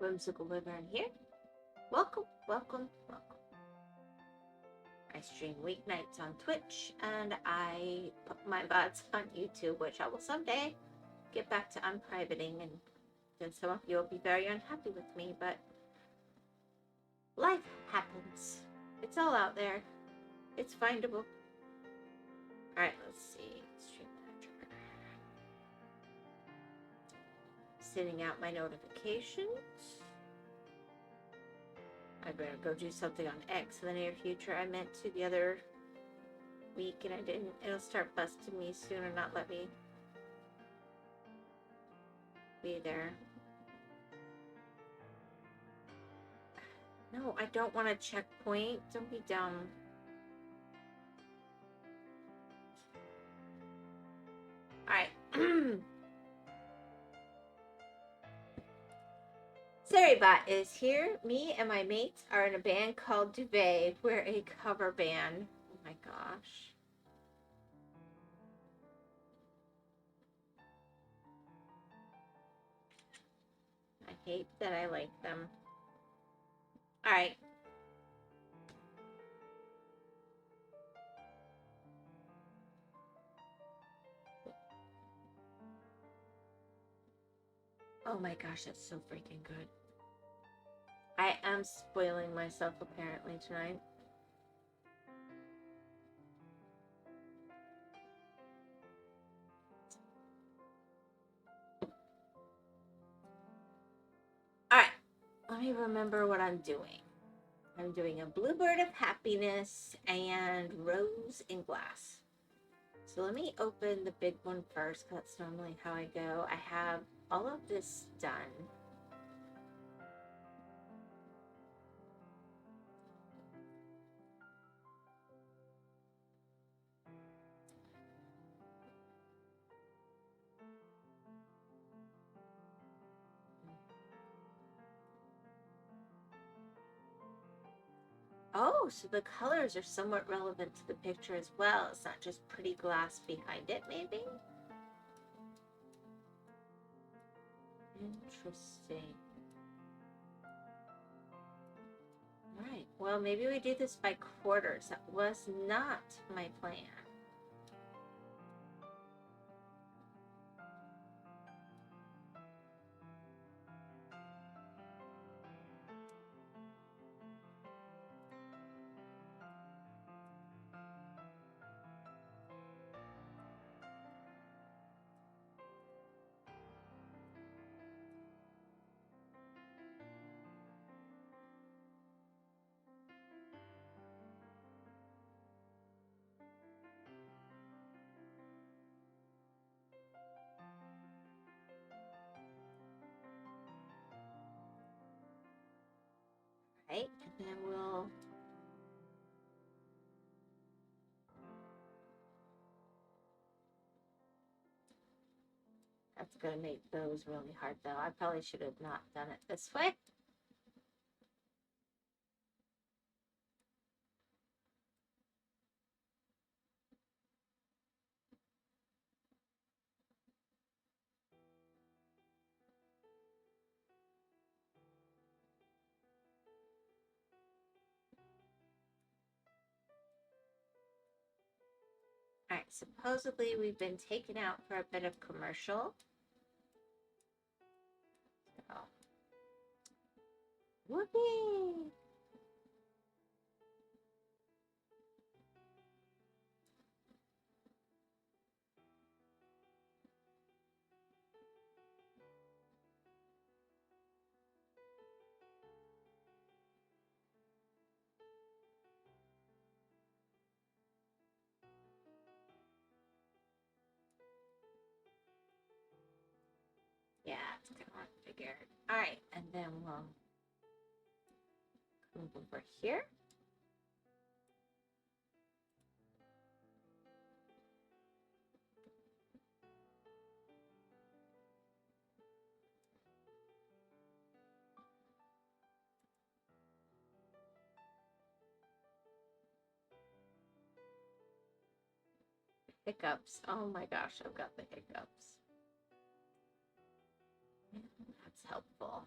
WhymsicalWyvern here. Welcome, welcome, welcome. I stream weeknights on Twitch and I put my VODs on YouTube, which I will someday get back to unprivating, and then some of you will be very unhappy with me, but life happens. It's all out there. It's findable. Alright, let's see. Stream manager. Sending out my notifications. I better go do something on X in the near future. I meant to the other week and I didn't. It'll start busting me soon and not let me be there. No, I don't want a checkpoint. Don't be dumb. Alright. Sarybot is here. Me and my mates are in a band called Duvet. We're a cover band. Oh my gosh. I hate that I like them. Alright. Oh my gosh, that's so freaking good. I am spoiling myself apparently tonight. Alright, let me remember what I'm doing. I'm doing a Bluebird of Happiness and Rose in Glass. So let me open the big one first, because that's normally how I go. I have all of this done. Oh, so the colors are somewhat relevant to the picture as well. It's not just pretty glass behind it, maybe? Interesting. Alright, well, maybe we do this by quarters. That was not my plan. Right, and then we'll that's gonna make those really hard though. I probably should have not done it this way. Alright, supposedly we've been taken out for a bit of commercial. So. Whoopee! Yeah, it's kind of hard to figure. Alright, and then we'll move over here. Hiccups. Oh my gosh, I've got the hiccups. That's helpful.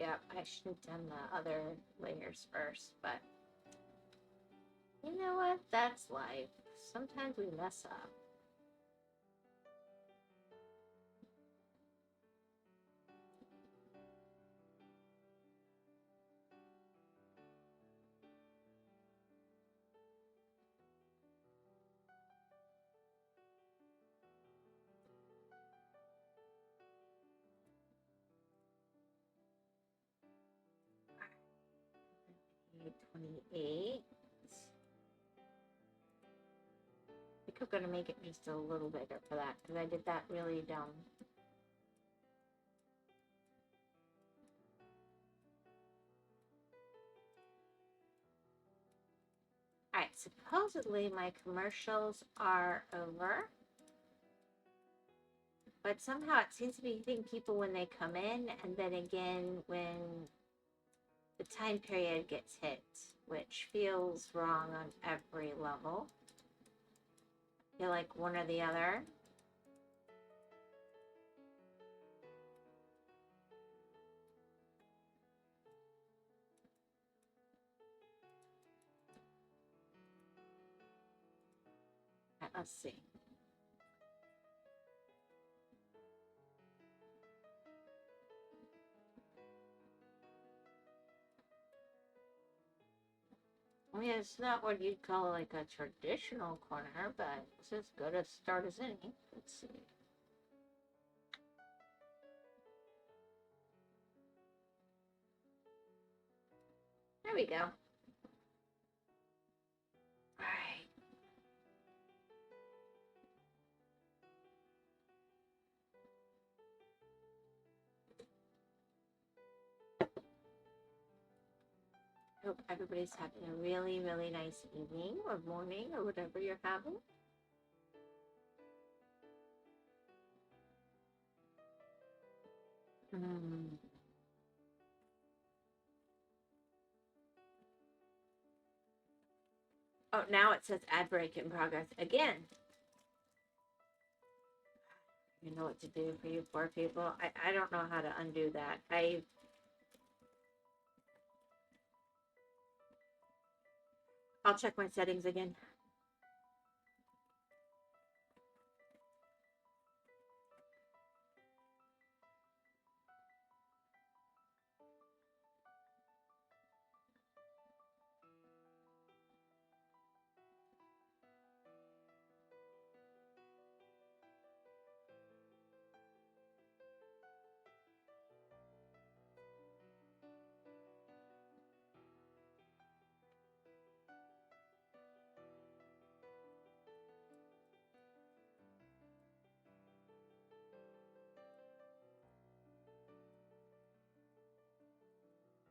Yeah, I should have done the other layers first, but you know what? That's life. Sometimes we mess up. Alright, 28. I think I'm gonna make it just a little bigger for that because I did that really dumb. Alright, supposedly my commercials are over. But somehow it seems to be hitting people when they come in, and then again when the time period gets hit, which feels wrong on every level. I feel like one or the other. Alright, let's see. I mean, it's not what you'd call like a traditional corner, but it's as good a start as any. Let's see. There we go. Alright. Hope everybody's having a really, really nice evening or morning or whatever you're having. Oh, now it says ad break in progress again. You know what to do for you poor people. I don't know how to undo that. I'll check my settings again.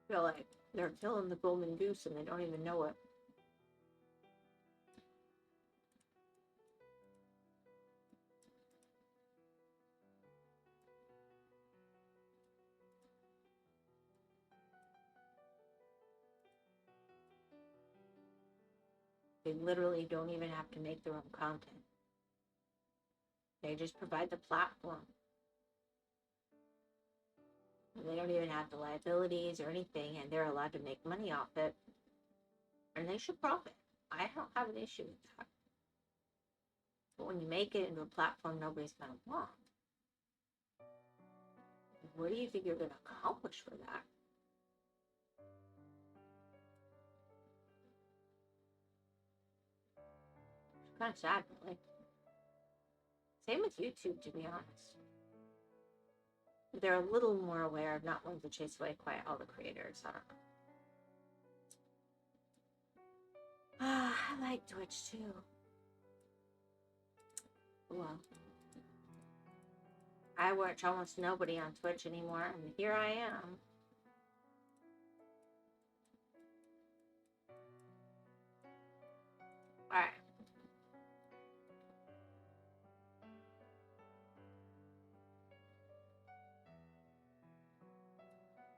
I feel like they're killing the golden goose and they don't even know it. They literally don't even have to make their own content. They just provide the platform. They don't even have the liabilities or anything, and they're allowed to make money off it. And they should profit. I don't have an issue with that. But when you make it into a platform nobody's going to want, what do you think you're going to accomplish for that? It's kind of sad, really. Same with YouTube, to be honest. They're a little more aware of not wanting to chase away quite all the creators. I don't know. I like Twitch too. Well, I watch almost nobody on Twitch anymore, and here I am. Alright.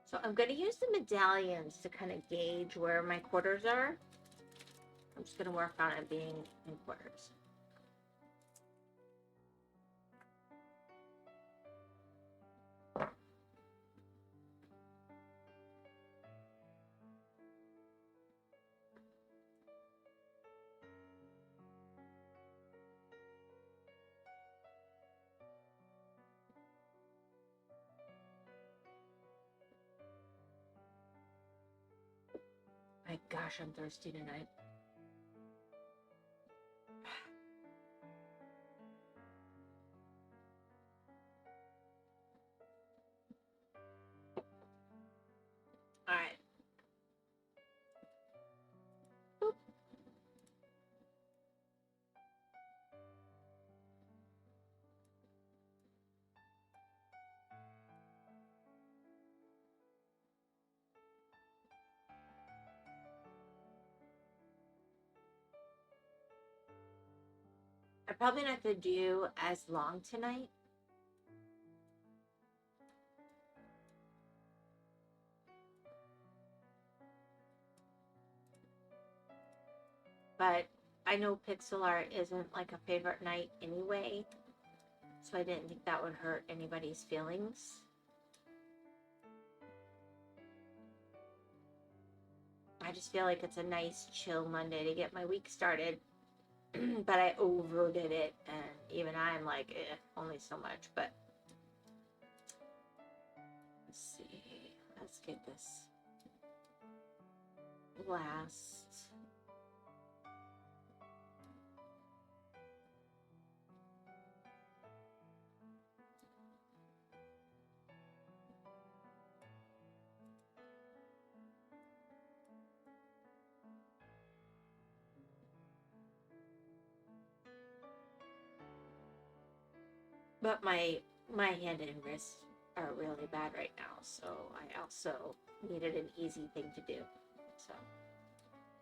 So I'm going to use the medallions to kind of gauge where my quarters are. I'm just going to work on it being in quarters. Gosh, I'm thirsty tonight. All right. Boop. I'm probably not going to do as long tonight. But I know pixel art isn't like a favorite night anyway, so I didn't think that would hurt anybody's feelings. I just feel like it's a nice chill Monday to get my week started. But I overdid it, and even I'm like, only so much. But let's see. Let's get this last. But my hand and wrist are really bad right now, so I also needed an easy thing to do. So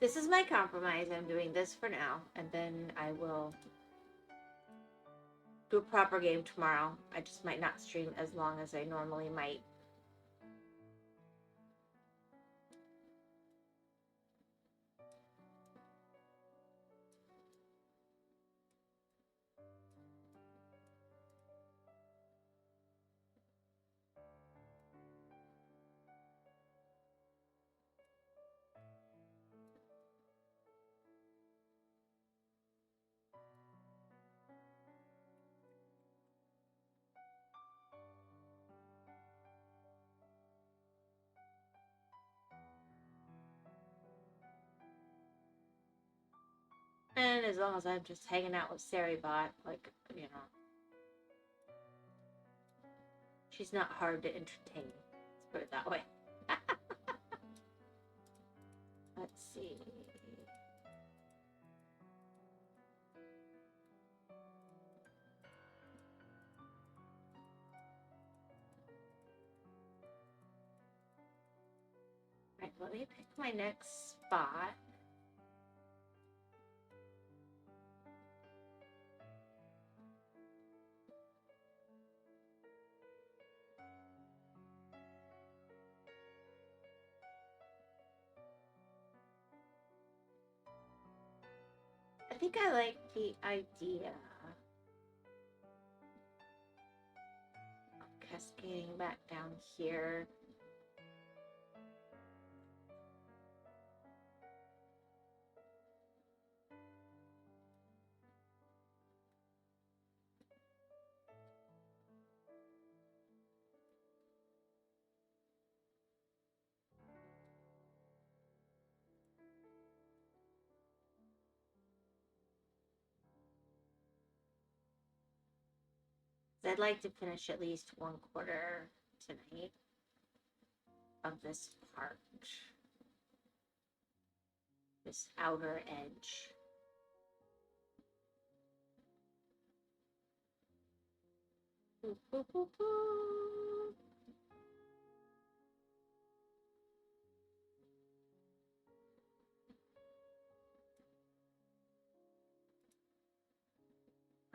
this is my compromise. I'm doing this for now, and then I will do a proper game tomorrow. I just might not stream as long as I normally might. And as long as I'm just hanging out with Saribot, like, you know, she's not hard to entertain. Let's put it that way. Let's see. Right, let me pick my next spot. I think I like the idea of cascading back down here. I'd like to finish at least 1/4 tonight of this part, this outer edge. Boop, boop, boop, boop.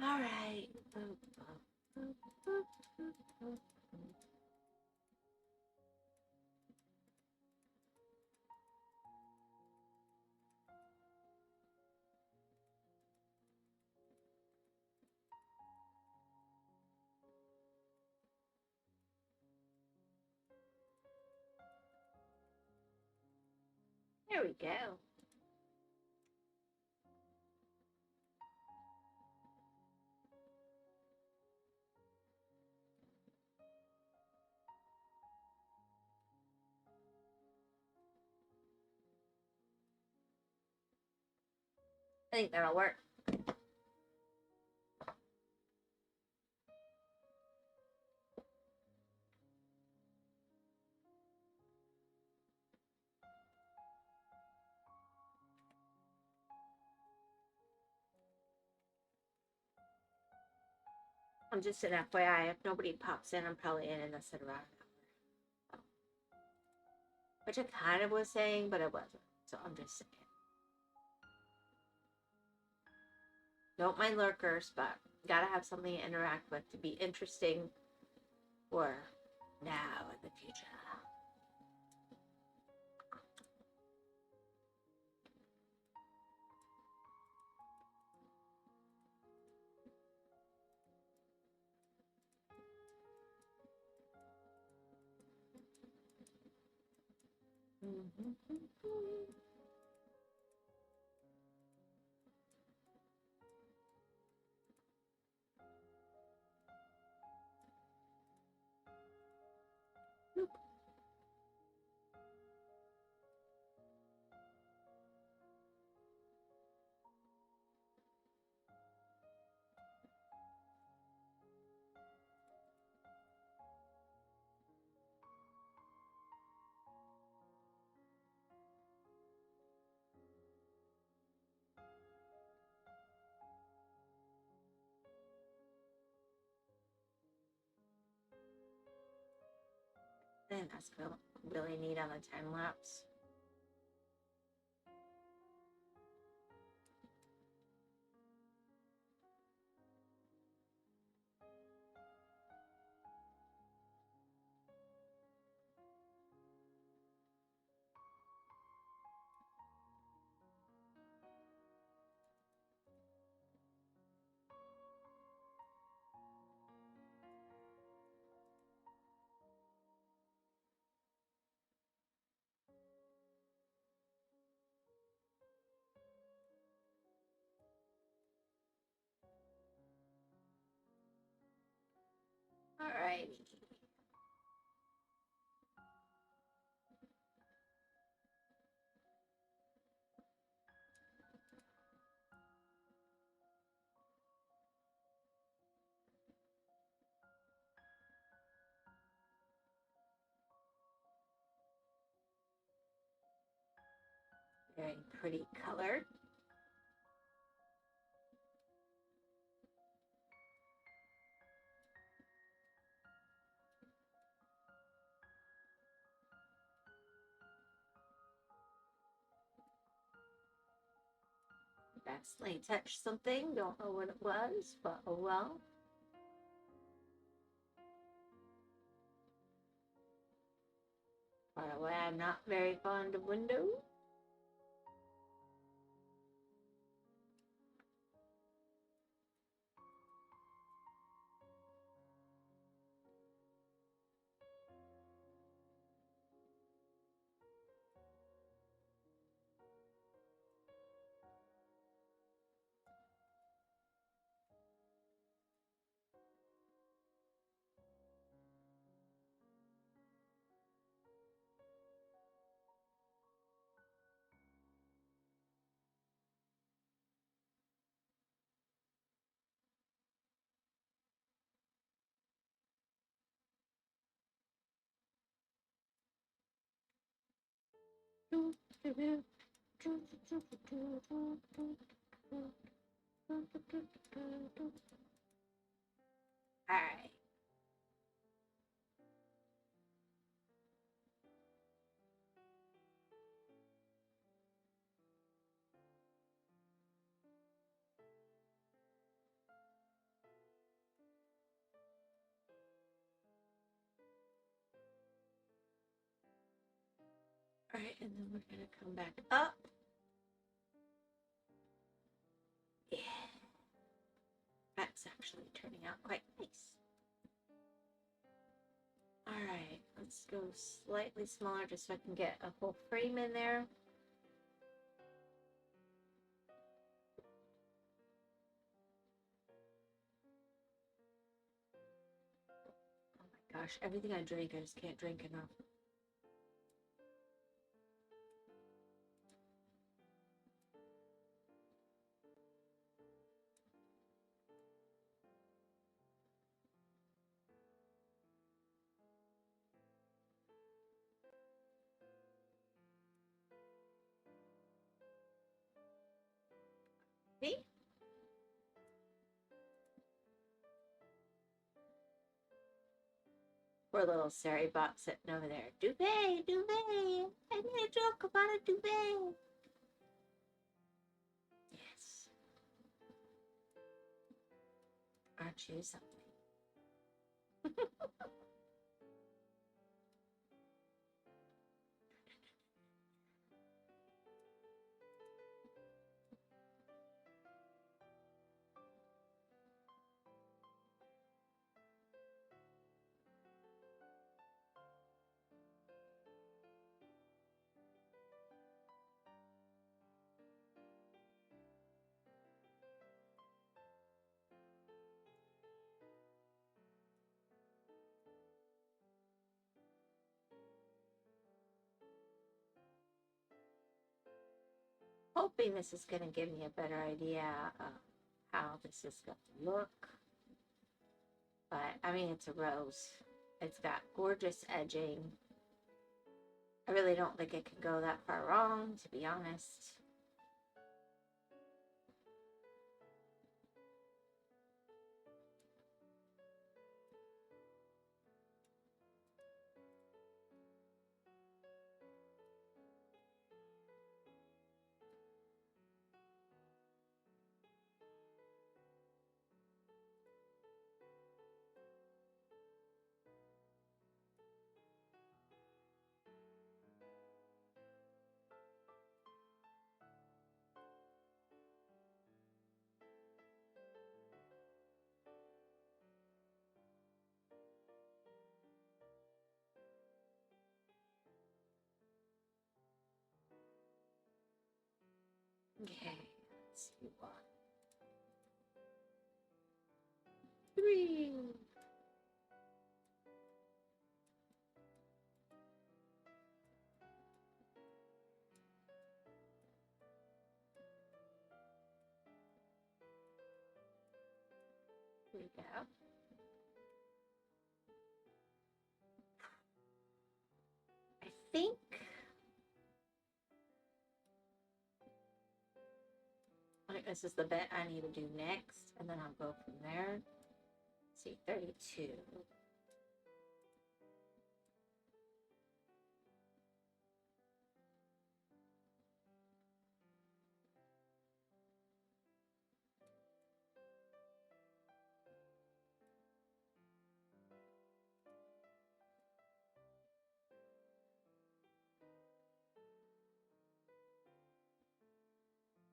All right. Boop, boop, boop, boop, boop, boop, boop. There we go. I think that'll work. I'm just an FYI, if nobody pops in, I'm probably in this at around an hour. Which I kind of was saying, but it wasn't. So I'm just saying. Don't mind lurkers, but gotta have something to interact with to be interesting for now in the future. And that's gonna look really neat on the time lapse. Alrighty. Very pretty color. Accidentally touched something, don't know what it was, but oh well. By the way, I'm not very fond of windows. Alright. Alright, and then we're gonna come back up. Yeah. That's actually turning out quite nice. Alright, let's go slightly smaller just so I can get a whole frame in there. Oh my gosh, everything I drink, I just can't drink enough. Poor little Sari bot sitting over there. Duvet, duvet. I need a joke about a duvet. Yes. Aren't you something? Hoping this is going to give me a better idea of how this is going to look. But, I mean, it's a rose. It's got gorgeous edging. I really don't think it can go that far wrong, to be honest. Okay, let's see. 1, 3. Here we go. I think this is the bit I need to do next, and then I'll go from there. Let's see, 32.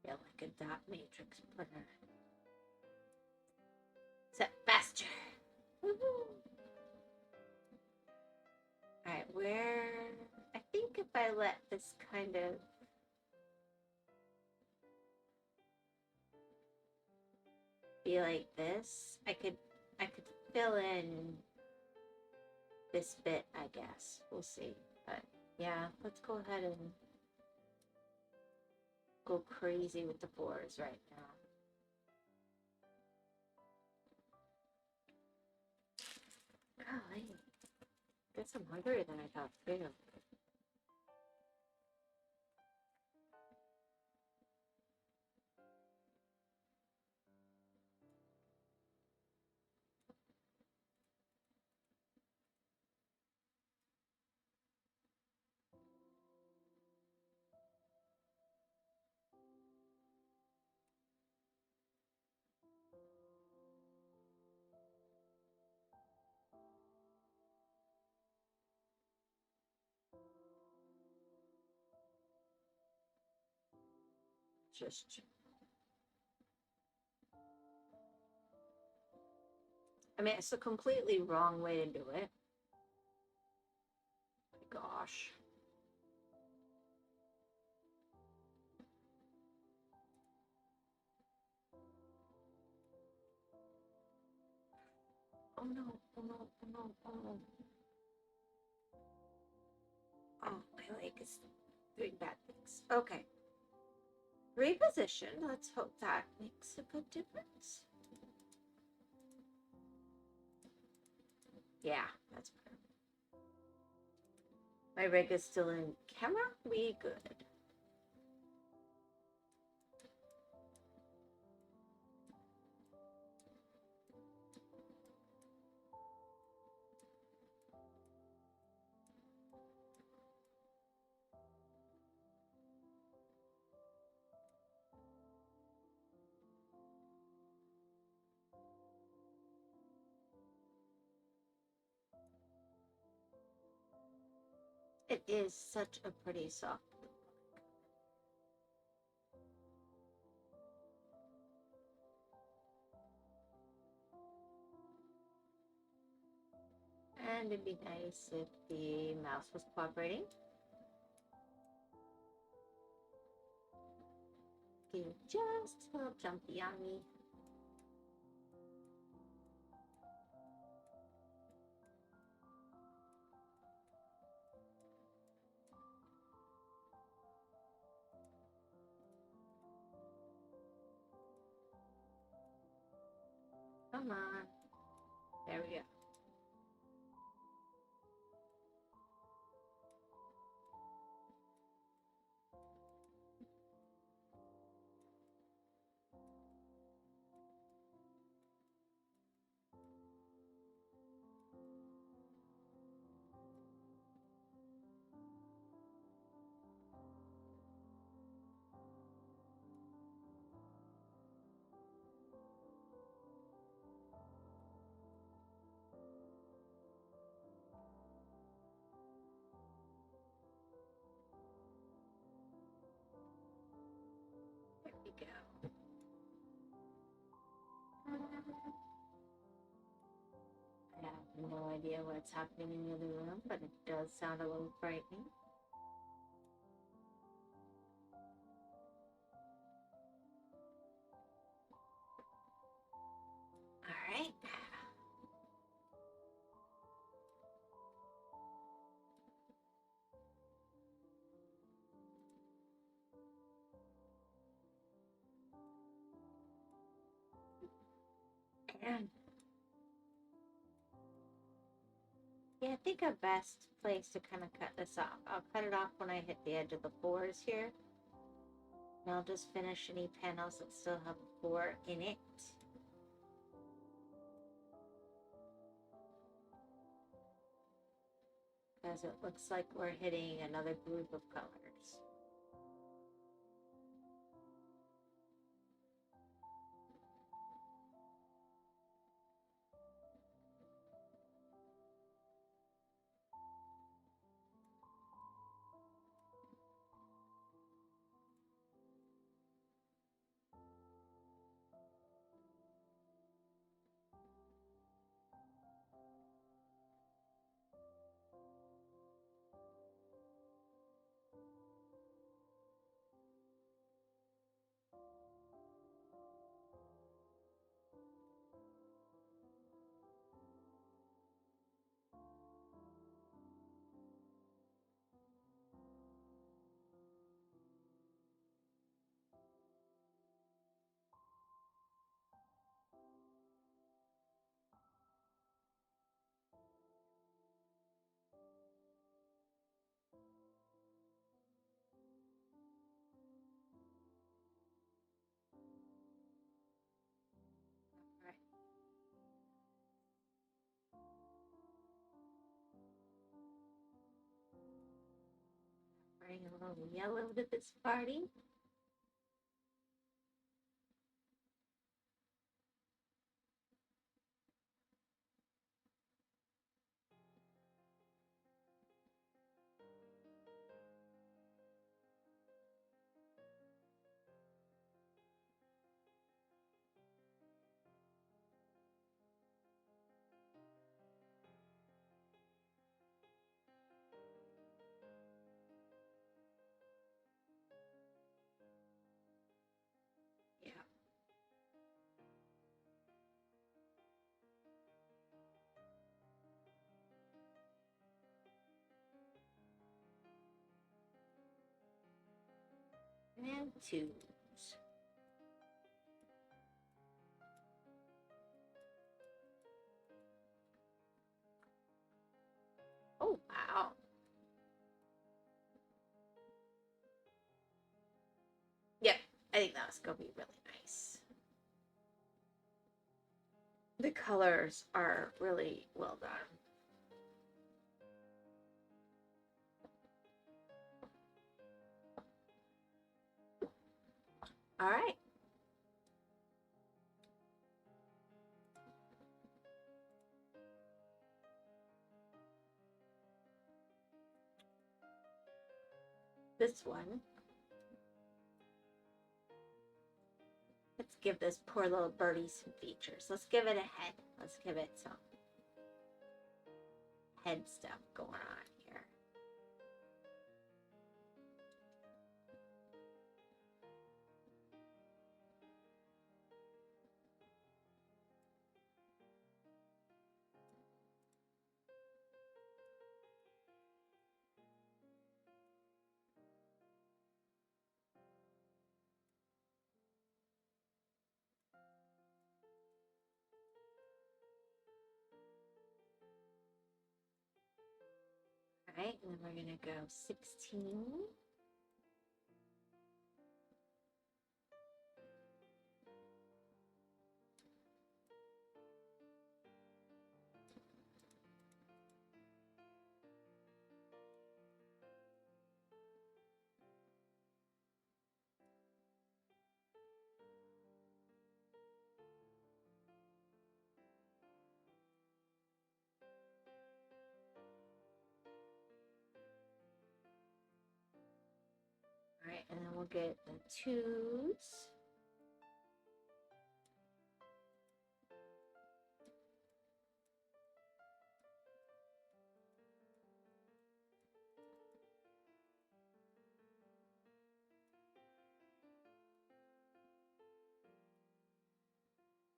Yeah, like a dot matrix printer. Set faster. Alright, where... I think if I let this kind of... be like this, I could fill in this bit, I guess. We'll see. But yeah, let's go ahead and go crazy with the 4s right now. Golly. Guess I'm hungrier than I thought too. Just... I mean, it's a completely wrong way to do it. My gosh. Oh no, oh no, oh no, oh no. Oh, my leg is doing bad things. Okay. Reposition. Let's hope that makes a good difference. Yeah, that's better. My rig is still in camera. We good. It is such a pretty soft blue. And it'd be nice if the mouse was cooperating. Getting just a little jumpy on me. Come on. There we go. There we go. I have no idea what's happening in the other room, but it does sound a little frightening. All right. And yeah, I think a best place to kind of cut this off. I'll cut it off when I hit the edge of the fours here. And I'll just finish any panels that still have a 4 in it. Because it looks like we're hitting another group of colors. Alright. Bring a little yellow to this party. Yeah. And 2s. Oh, wow. Yep, I think that's going to be really nice. The colors are really well done. All right. this one. Let's give this poor little birdie some features. Let's give it a head. Let's give it some head stuff going on here. All right, and then we're gonna go 16. All right, and then we'll get the 2s.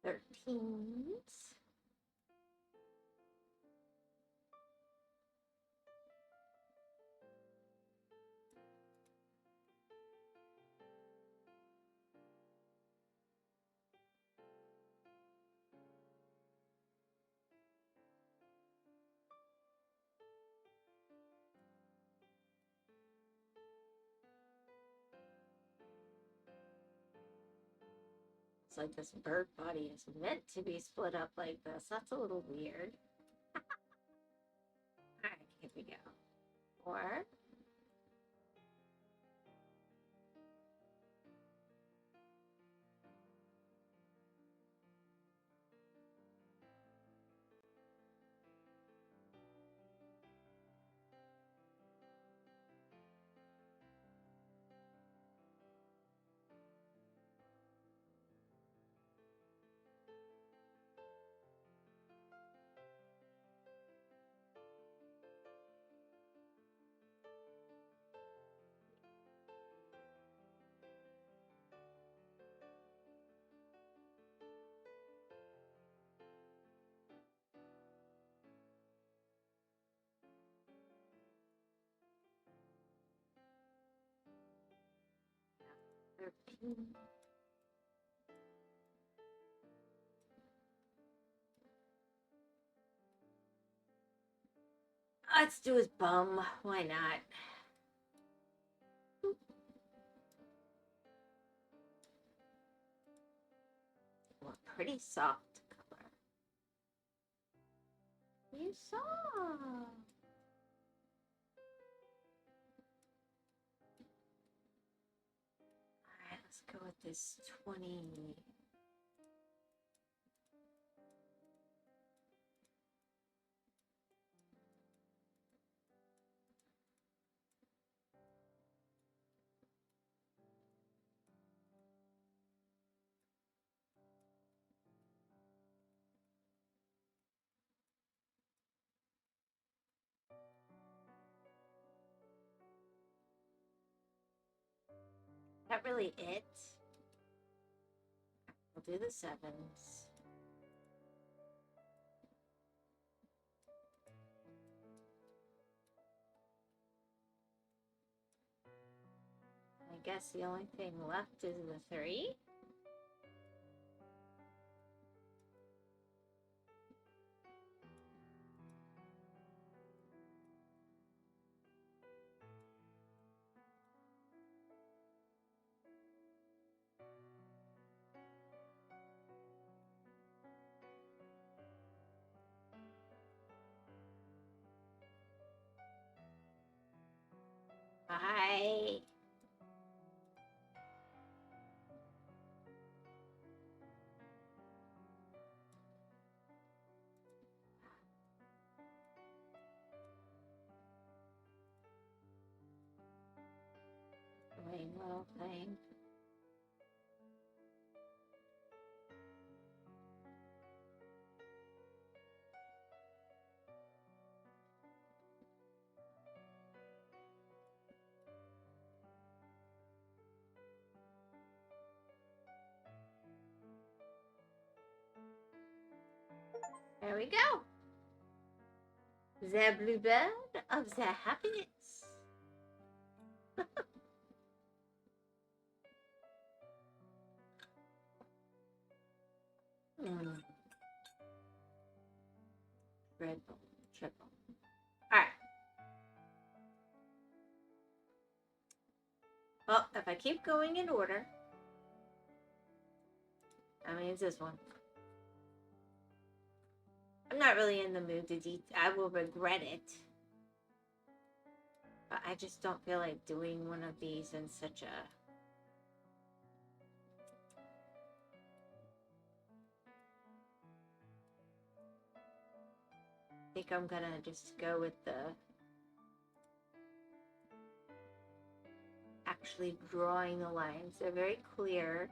Thirteens. It's like this bird body is meant to be split up like this. That's a little weird. All right, here we go. 4. Let's do his bum. Why not? Well, pretty soft color. You saw. Alright, let's go with this 20. Is that really it? We'll do the 7s. I guess the only thing left is the 3. Bye. whole thing. There we go. The bluebird of the happiness. Triple. Alright. Well, if I keep going in order, that means this one. I'm not really in the mood to I will regret it. But I just don't feel like doing one of these in such a... I think I'm gonna just go with the... actually drawing the lines. They're very clear.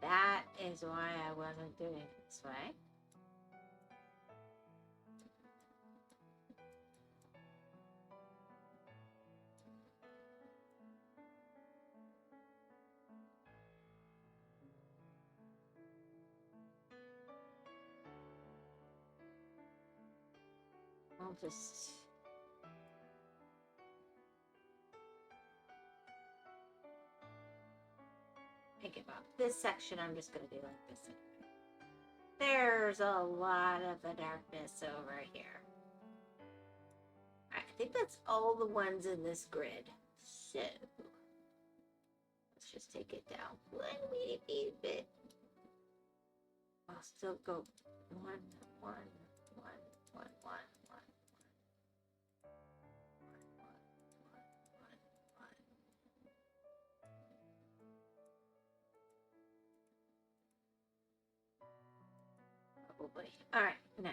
That is why I wasn't doing it this way. I'll just... I give up. This section I'm just going to do like this anyway. There's a lot of the darkness over here. I think that's all the ones in this grid. So, let's just take it down one wee bit. I'll still go 1, 1, 1, 1, 1, 1. Probably. All right, now.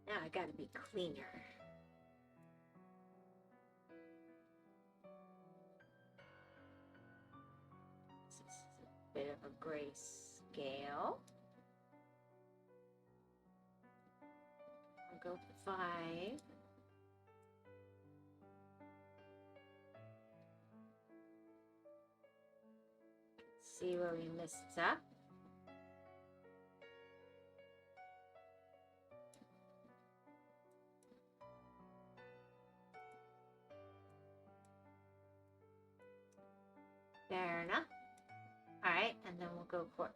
Now I gotta be cleaner. This is a bit of a gray scale. I'll go 5. See where we messed up. Fair enough. All right, and then we'll go 14.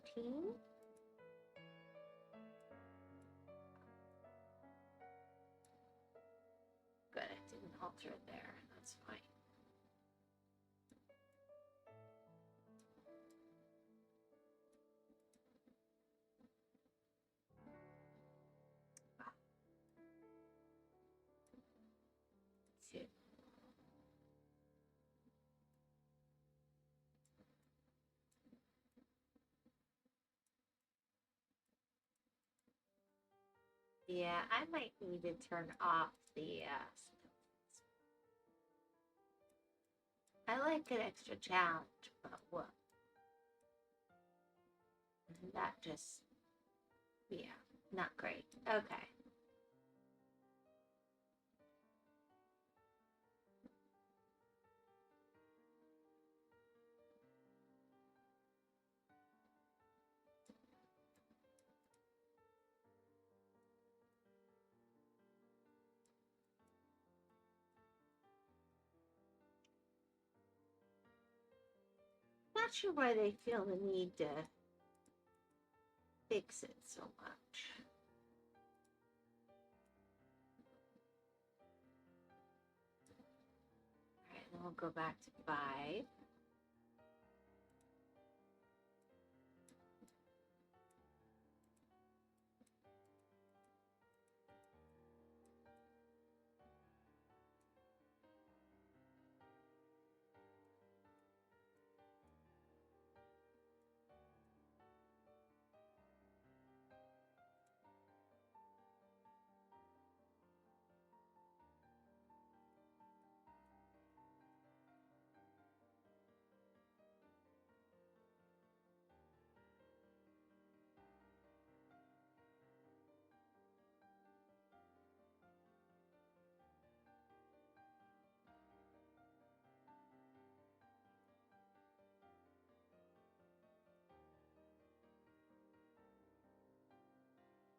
Good, I didn't alter it there. That's fine. Yeah, I might need to turn off the I like an extra challenge, but what? That just, yeah, not great. Okay. Not sure why they feel the need to fix it so much. and we'll go back to 5.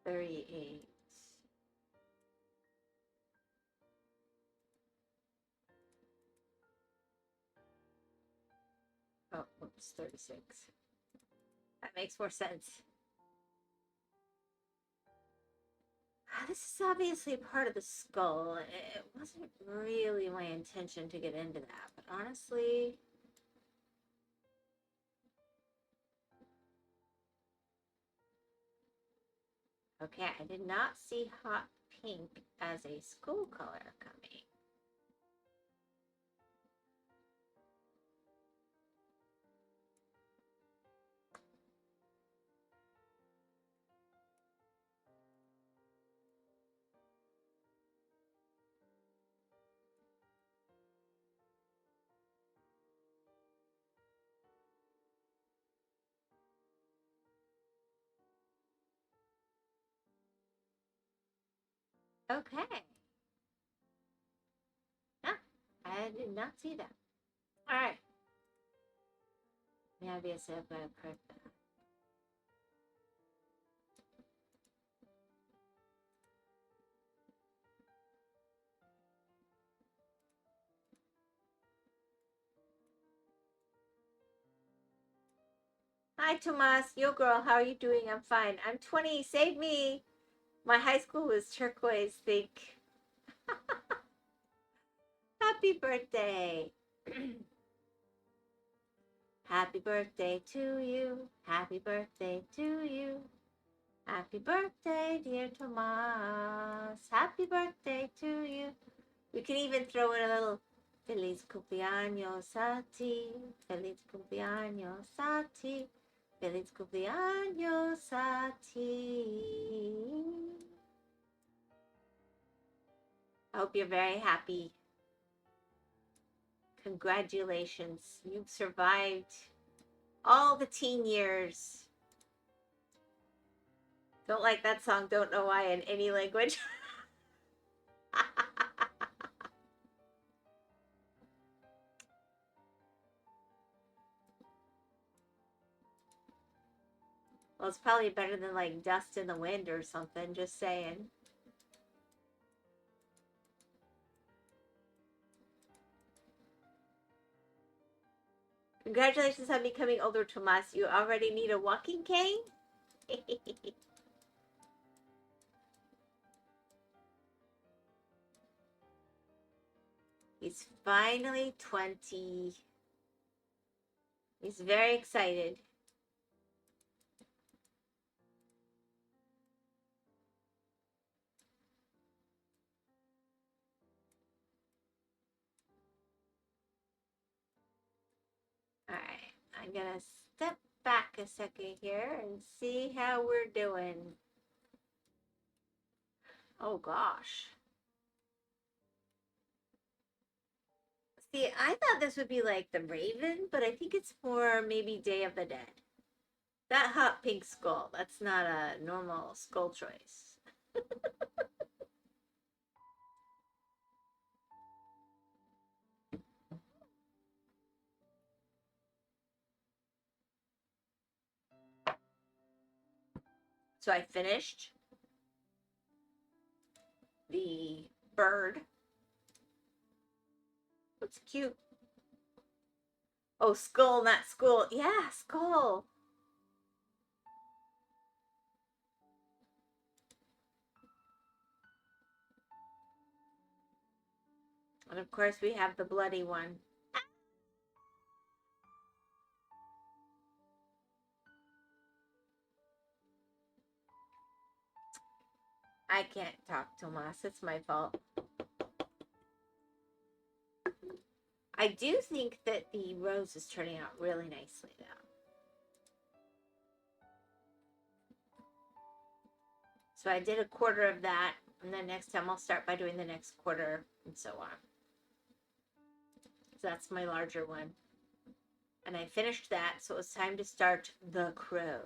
$38. Oh, whoops, 36. That makes more sense. This is obviously a part of the skull. It wasn't really my intention to get into that, but honestly... Okay, I did not see hot pink as a school color coming. Okay. Ah, I did not see that. All right. Maybe I said I'm going to print that. Hi, Tomas. Yo, girl. How are you doing? I'm fine. I'm 20. Save me. My high school was turquoise. Think. Happy birthday. Happy birthday to you. Happy birthday to you. Happy birthday, dear Tomas. Happy birthday to you. We can even throw in a little Feliz cumpleaños a ti. Feliz cumpleaños a ti. Feliz cumpleaños a ti. I hope you're very happy. Congratulations. You've survived all the teen years. Don't like that song, don't know why, in any language. Well, it's probably better than like Dust in the Wind or something, just saying. Congratulations on becoming older, Tomas. You already need a walking cane? He's finally 20. He's very excited. Alright, I'm gonna step back a second here and see how we're doing. Oh gosh. See, I thought this would be like the Raven, but I think it's for maybe Day of the Dead. That hot pink skull, that's not a normal skull choice. So I finished the bird. What's cute? Oh, skull, not school. Yeah, skull. And of course, we have the bloody one. I can't talk, Tomas. It's my fault. I do think that the rose is turning out really nicely, though. So I did a quarter of that, and then next time I'll start by doing the next quarter, and so on. So that's my larger one. And I finished that, so it's time to start the crow,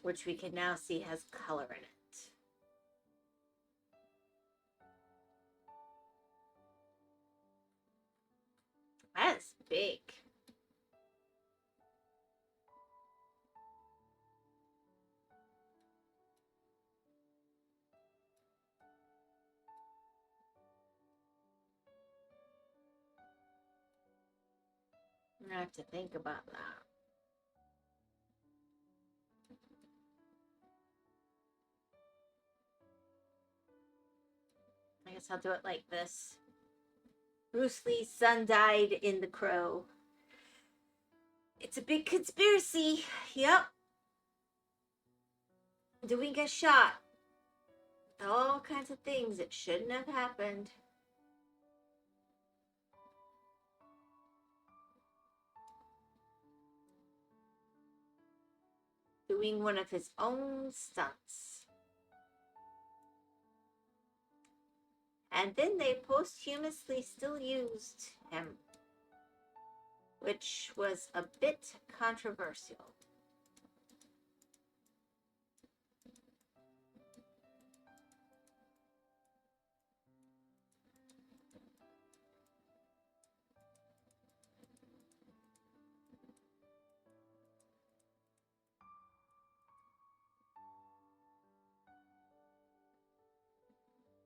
which we can now see has color in it. That's big. I have to think about that. I guess I'll do it like this. Bruce Lee's son died in The Crow. It's a big conspiracy. Yep. Doing a shot. All kinds of things that shouldn't have happened. Doing one of his own stunts. And then they posthumously still used him, which was a bit controversial.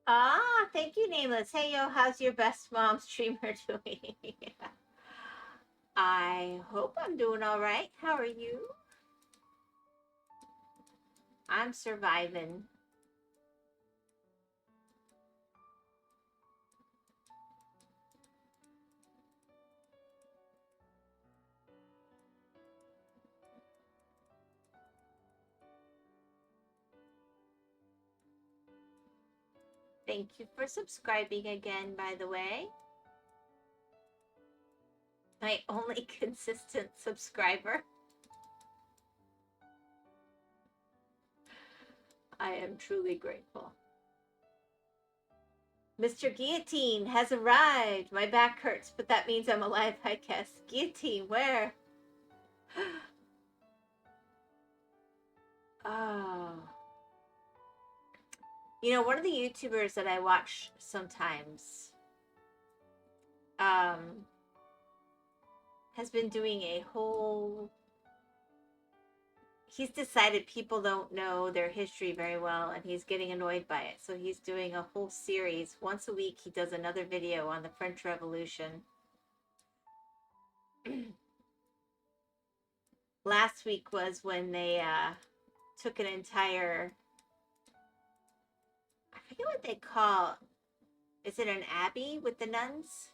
Ah, thank you, Nameless. Hey, yo, how's your best mom streamer doing? I hope I'm doing all right. How are you? I'm surviving. Thank you for subscribing again, by the way. My only consistent subscriber. I am truly grateful. Mr. Guillotine has arrived. My back hurts, but that means I'm alive, I guess. Guillotine, where? Oh. You know, one of the YouTubers that I watch sometimes has been doing a whole... He's decided people don't know their history very well, and he's getting annoyed by it. So he's doing a whole series. Once a week, he does another video on the French Revolution. Last week was when they took an entire... I forget what they call... Is it an abbey with the nuns?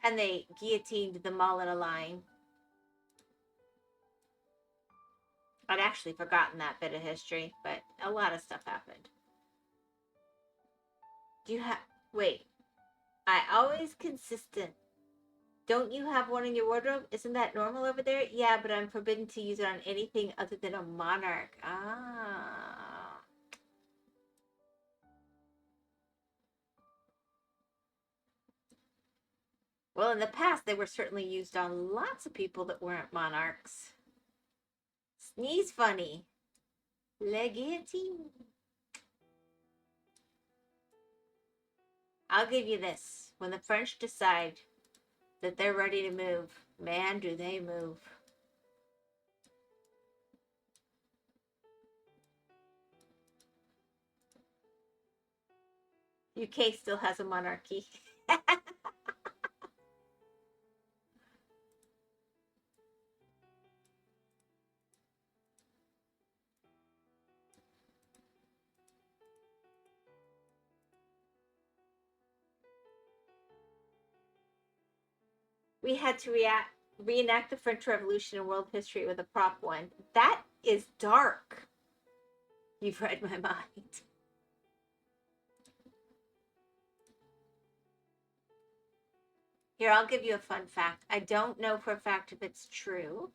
And they guillotined them all in a line. I'd actually forgotten that bit of history, but a lot of stuff happened. Do you have... Wait. I always consistent. Don't you have one in your wardrobe? Isn't that normal over there? Yeah, but I'm forbidden to use it on anything other than a monarch. Ah. Well, in the past, they were certainly used on lots of people that weren't monarchs. Sneeze funny. Le guillotine. I'll give you this. When the French decide that they're ready to move, man, do they move. UK still has a monarchy. We had to reenact the French Revolution in world history with a prop one. That is dark. You've read my mind. Here, I'll give you a fun fact. I don't know for a fact if it's true.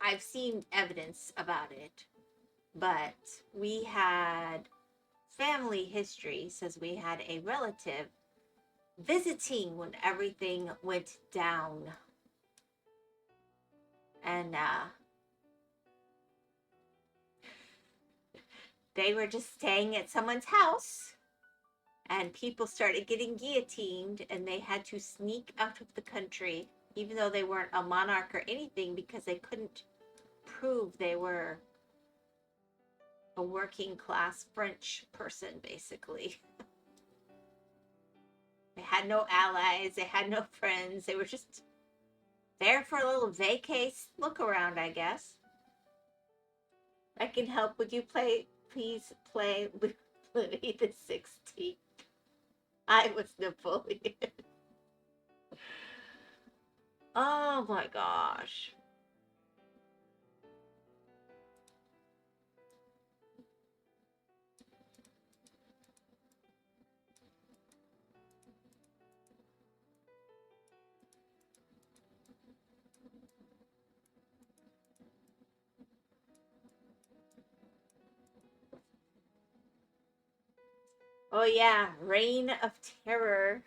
I've seen evidence about it, but we had family history says we had a relative visiting when everything went down. And they were just staying at someone's house, and people started getting guillotined, and they had to sneak out of the country, even though they weren't a monarch or anything, because they couldn't prove they were a working class French person, basically. They had no allies, they had no friends, they were just there for a little vacay look around, I guess. I can help. Would you please play with Louis the 16th? I was Napoleon. Oh my gosh. Oh yeah, Reign of Terror.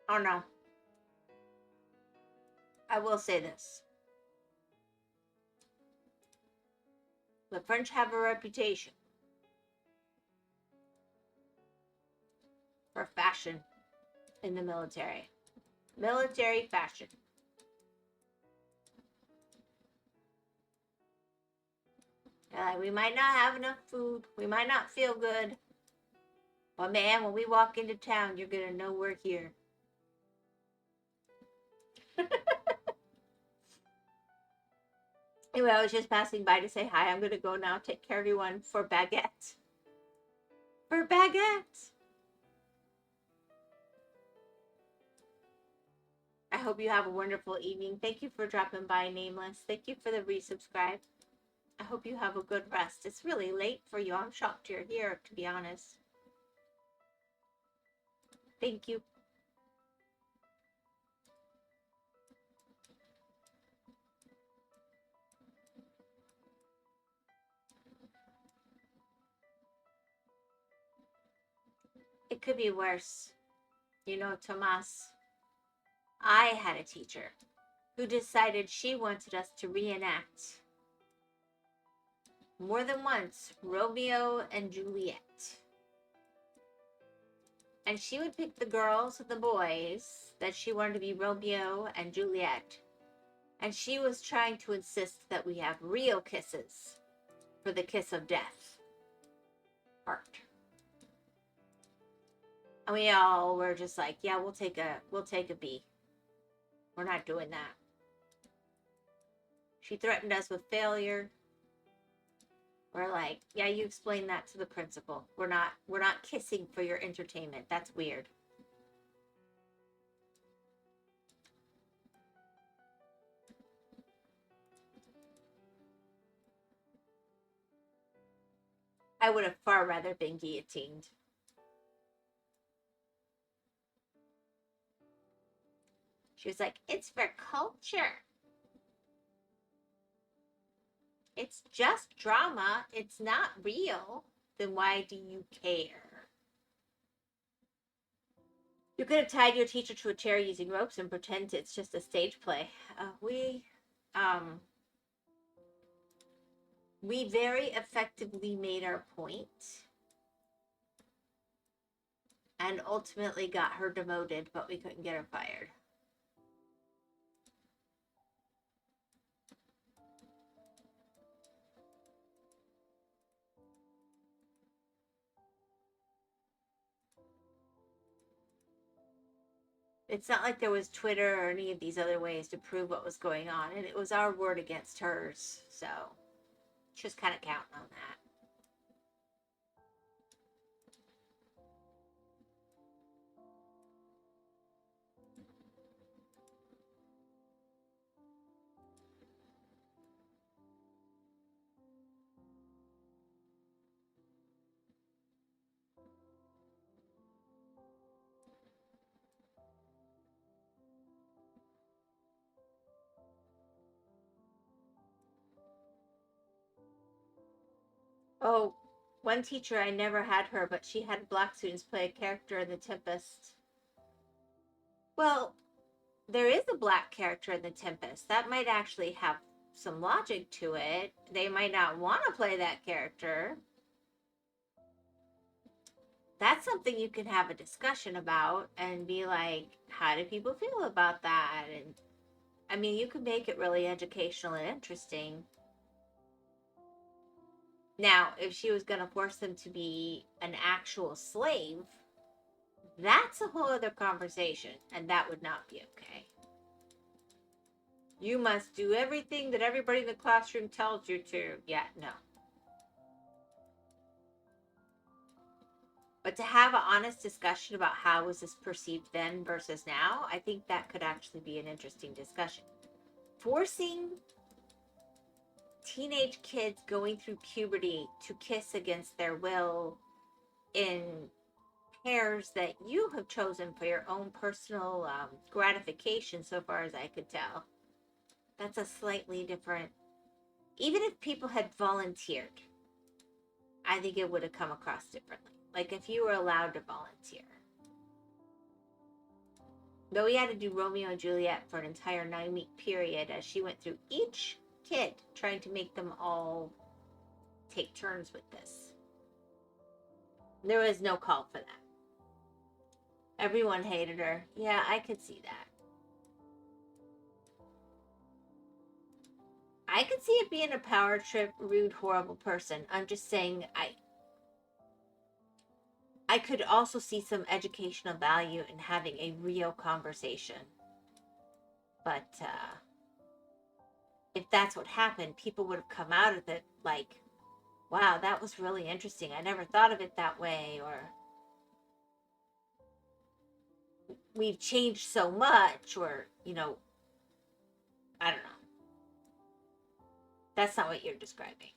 Oh no. I will say this. The French have a reputation for fashion in the military. Military fashion. We might not have enough food. We might not feel good. But man, when we walk into town, you're going to know we're here. Anyway, I was just passing by to say hi. I'm going to go now. Take care, everyone, for Baguette. For Baguette. I hope you have a wonderful evening. Thank you for dropping by, Nameless. Thank you for the resubscribe. I hope you have a good rest. It's really late for you. I'm shocked you're here, to be honest. Thank you. It could be worse. You know, Tomas, I had a teacher who decided she wanted us to reenact more than once Romeo and Juliet. And she would pick the girls and the boys that she wanted to be Romeo and Juliet. And she was trying to insist that we have real kisses for the kiss of death part. And we all were just like, yeah, we'll take a B. We're not doing that. She threatened us with failure. We're like, yeah, you explain that to the principal. We're not kissing for your entertainment. That's weird. I would have far rather been guillotined. She was like, it's for culture. It's just drama. It's not real. Then why do you care? You could have tied your teacher to a chair using ropes and pretend it's just a stage play. We very effectively made our point and ultimately got her demoted, but we couldn't get her fired. It's not like there was Twitter or any of these other ways to prove what was going on, and it was our word against hers, so just kind of counting on that. Oh, one teacher, I never had her, but she had black students play a character in The Tempest. Well, there is a black character in The Tempest. That might actually have some logic to it. They might not want to play that character. That's something you can have a discussion about and be like, how do people feel about that? And I mean, you could make it really educational and interesting. Now, if she was going to force them to be an actual slave, that's a whole other conversation, and that would not be okay. You must do everything that everybody in the classroom tells you to. Yeah, no. But to have an honest discussion about how was this perceived then versus now, I think that could actually be an interesting discussion. Forcing teenage kids going through puberty to kiss against their will in pairs that you have chosen for your own personal gratification, so far as I could tell, that's a slightly different. Even if people had volunteered, I think it would have come across differently. Like if you were allowed to volunteer. Though we had to do Romeo and Juliet for an entire 9-week period as she went through each kid, trying to make them all take turns with this. There was no call for that. Everyone hated her. Yeah, I could see that. I could see it being a power trip, rude, horrible person. I'm just saying I could also see some educational value in having a real conversation. But if that's what happened, people would have come out of it like, wow, that was really interesting. I never thought of it that way. Or we've changed so much. Or, I don't know. That's not what you're describing.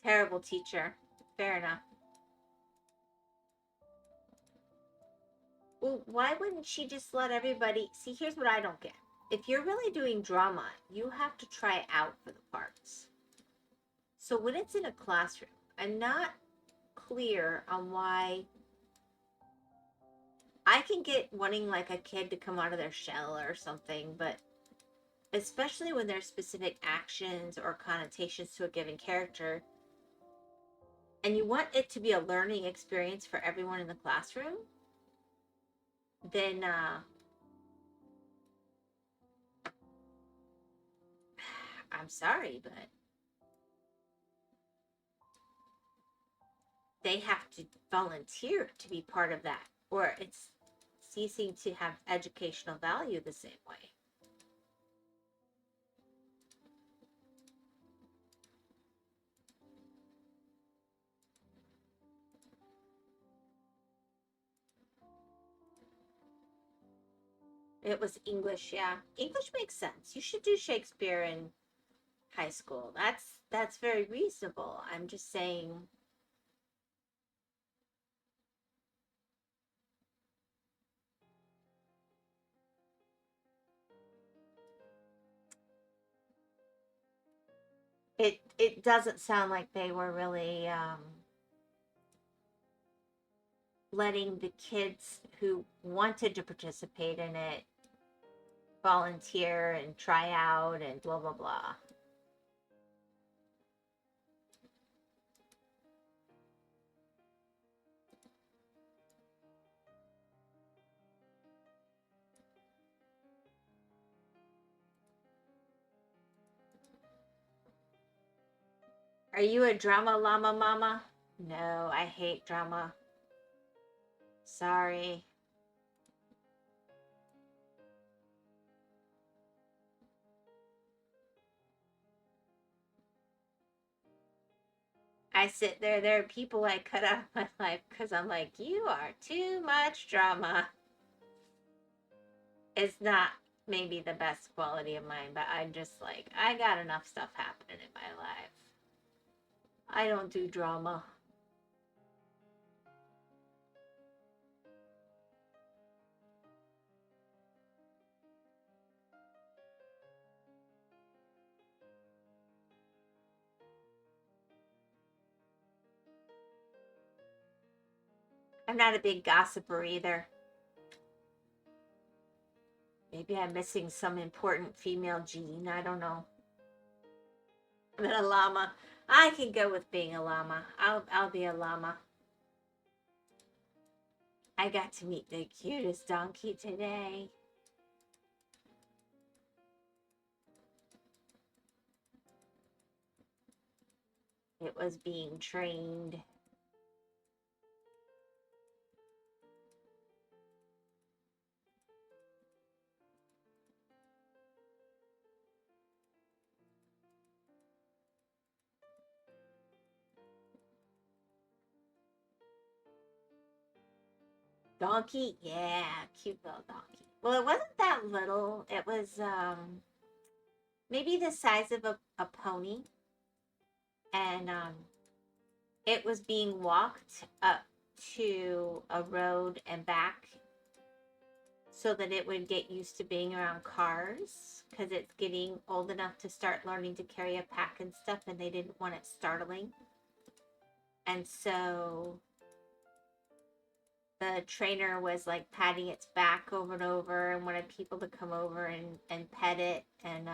Terrible teacher. Fair enough. Well, why wouldn't she just let everybody see? Here's what I don't get. If you're really doing drama, you have to try out for the parts. So when it's in a classroom, I'm not clear on why. I can get wanting like a kid to come out of their shell or something, but especially when there's specific actions or connotations to a given character, and you want it to be a learning experience for everyone in the classroom, then I'm sorry, but they have to volunteer to be part of that, or it's ceasing to have educational value the same way. It was English, yeah. English makes sense. You should do Shakespeare in high school. That's very reasonable. I'm just saying it doesn't sound like they were really letting the kids who wanted to participate in it volunteer and try out and blah, blah, blah. Are you a drama llama mama? No, I hate drama. Sorry. I sit there are people I cut out of my life because I'm like, you are too much drama. It's not maybe the best quality of mine, but I'm just like, I got enough stuff happening in my life. I don't do drama. I'm not a big gossiper either. Maybe I'm missing some important female gene. I don't know. I'm a llama. I can go with being a llama. I'll be a llama. I got to meet the cutest donkey today. It was being trained. Donkey? Yeah, cute little donkey. Well, it wasn't that little. It was maybe the size of a pony. And it was being walked up to a road and back so that it would get used to being around cars because it's getting old enough to start learning to carry a pack and stuff, and they didn't want it startling. And so the trainer was like patting its back over and over and wanted people to come over and pet it and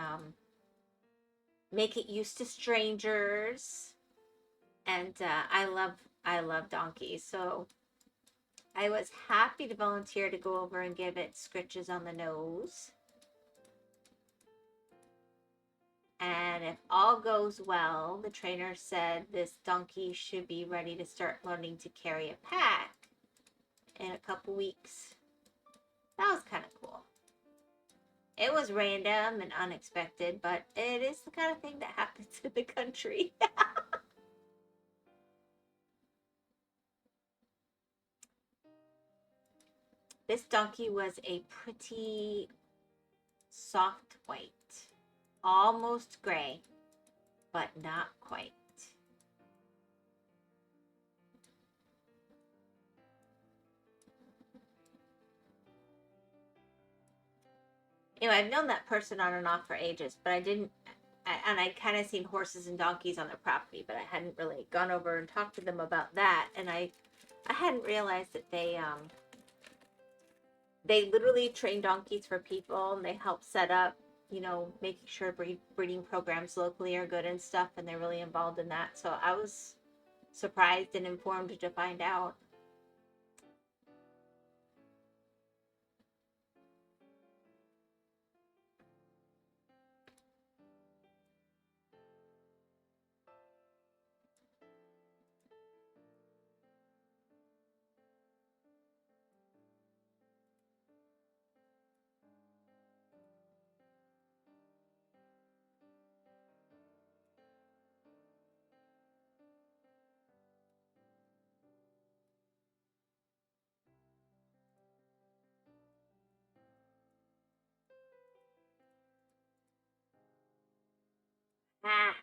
make it used to strangers. And I love donkeys, so I was happy to volunteer to go over and give it scritches on the nose. And if all goes well, the trainer said this donkey should be ready to start learning to carry a pack in a couple weeks. That was kind of cool. It was random and unexpected, but it is the kind of thing that happens in the country. This donkey was a pretty soft white, almost gray, but not quite. Anyway, I've known that person on and off for ages, but I kind of seen horses and donkeys on their property, but I hadn't really gone over and talked to them about that, and I hadn't realized that they literally train donkeys for people, and they help set up, making sure breeding programs locally are good and stuff, and they're really involved in that. So I was surprised and informed to find out. Ah,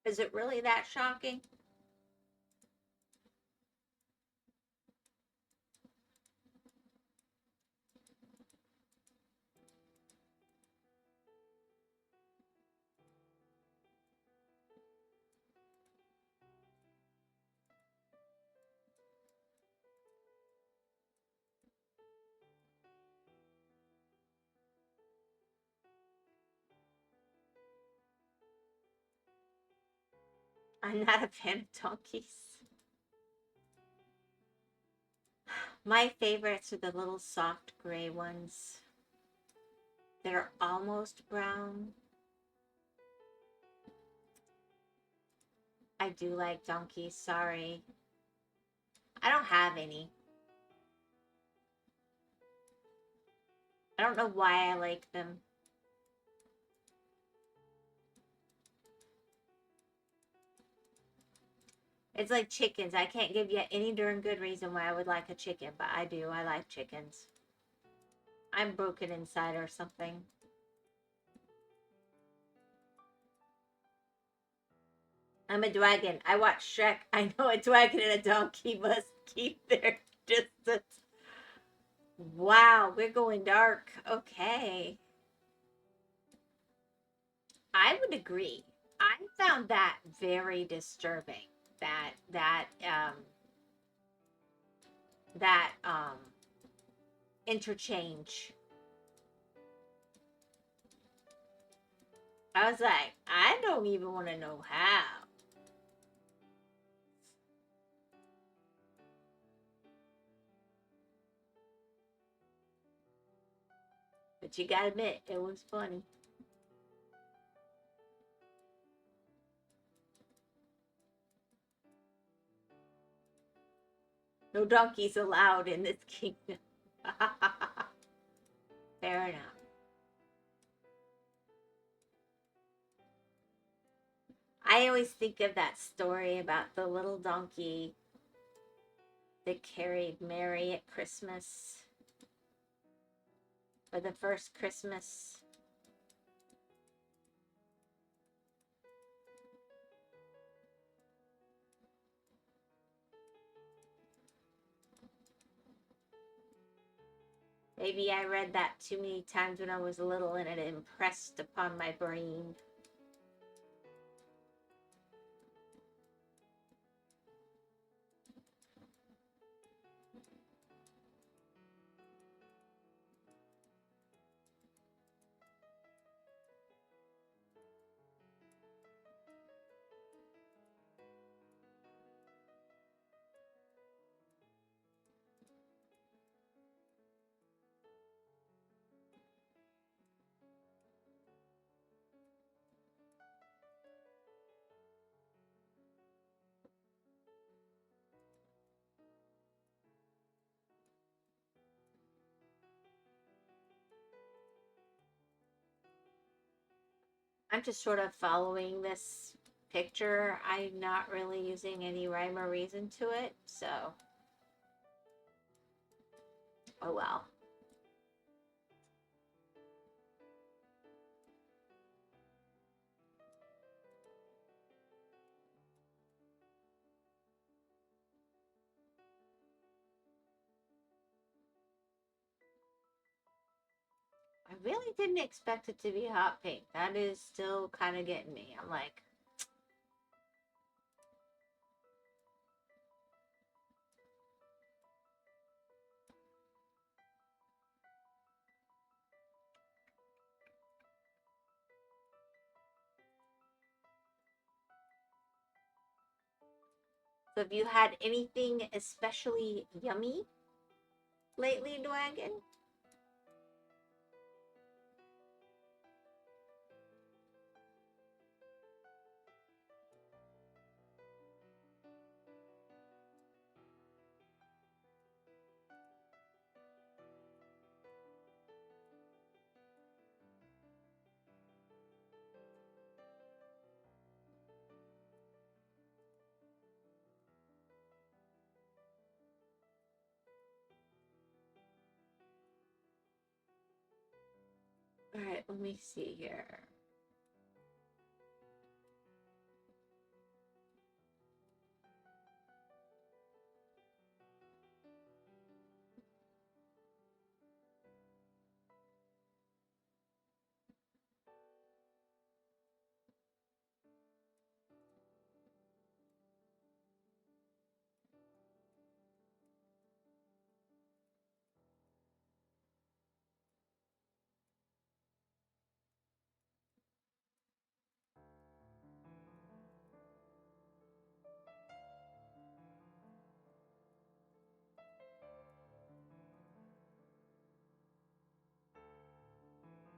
is it really that shocking? I'm not a fan of donkeys. My favorites are the little soft gray ones that are almost brown. I do like donkeys, sorry. I don't have any. I don't know why I like them. It's like chickens. I can't give you any darn good reason why I would like a chicken, but I do. I like chickens. I'm broken inside or something. I'm a dragon. I watch Shrek. I know a dragon and a donkey must keep their distance. Wow, we're going dark. Okay. I would agree. I found that very disturbing. That interchange. I was like, I don't even want to know how. But you gotta admit, it was funny. No donkeys allowed in this kingdom. Fair enough. I always think of that story about the little donkey that carried Mary at Christmas. For the first Christmas. Maybe I read that too many times when I was little and it impressed upon my brain. I'm just sort of following this picture. I'm not really using any rhyme or reason to it, so oh well. I really didn't expect it to be hot pink. That is still kind of getting me. I'm like, so have you had anything especially yummy lately, Dragon? All right, let me see here.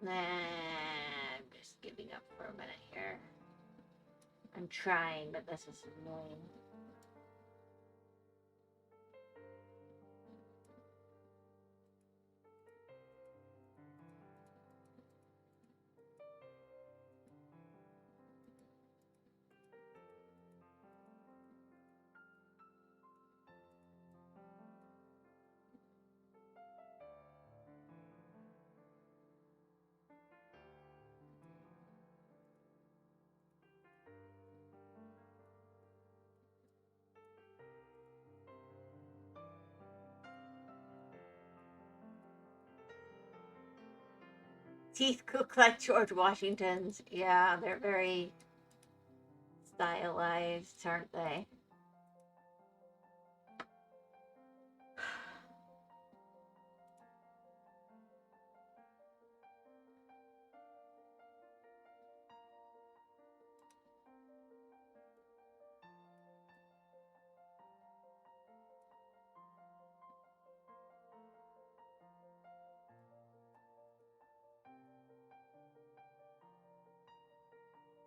Nah, I'm just giving up for a minute here. I'm trying, but this is annoying. Teeth look like George Washington's. Yeah, they're very stylized, aren't they?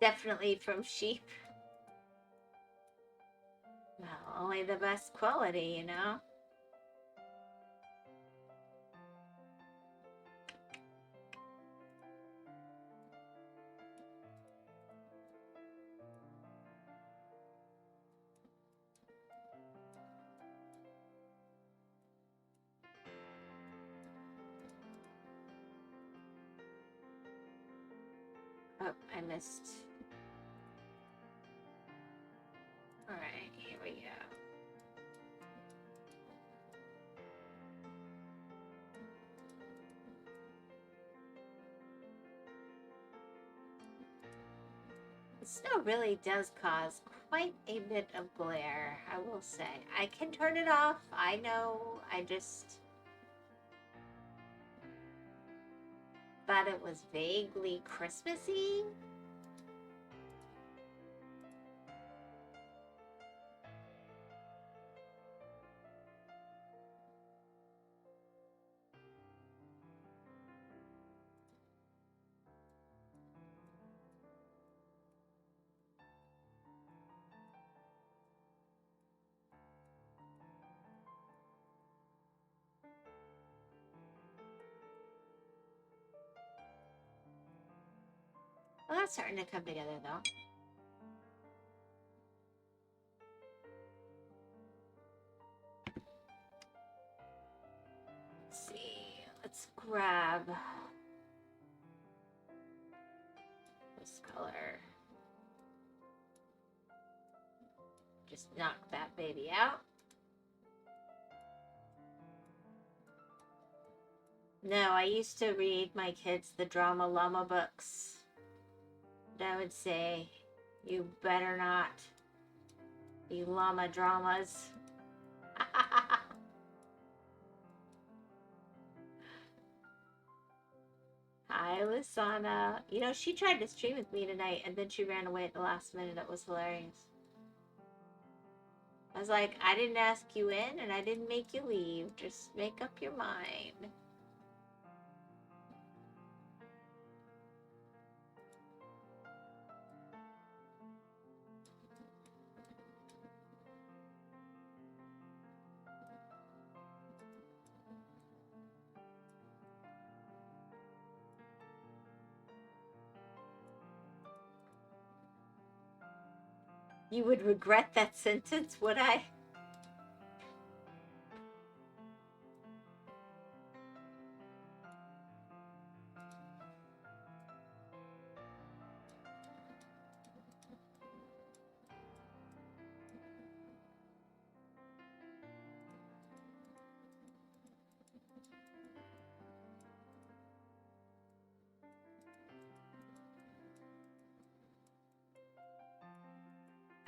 Definitely from sheep. Well, only the best quality, you know? Oh, I missed. Alright, here we go. The snow really does cause quite a bit of glare, I will say. I can turn it off, I know, I just thought it was vaguely Christmassy. Well, that's starting to come together, though. Let's see. Let's grab this color. Just knock that baby out. No, I used to read my kids the Drama Llama books. And I would say, you better not be llama dramas. Hi, Lisana. You know, she tried to stream with me tonight, and then she ran away at the last minute. It was hilarious. I was like, I didn't ask you in, and I didn't make you leave. Just make up your mind. You would regret that sentence, would I?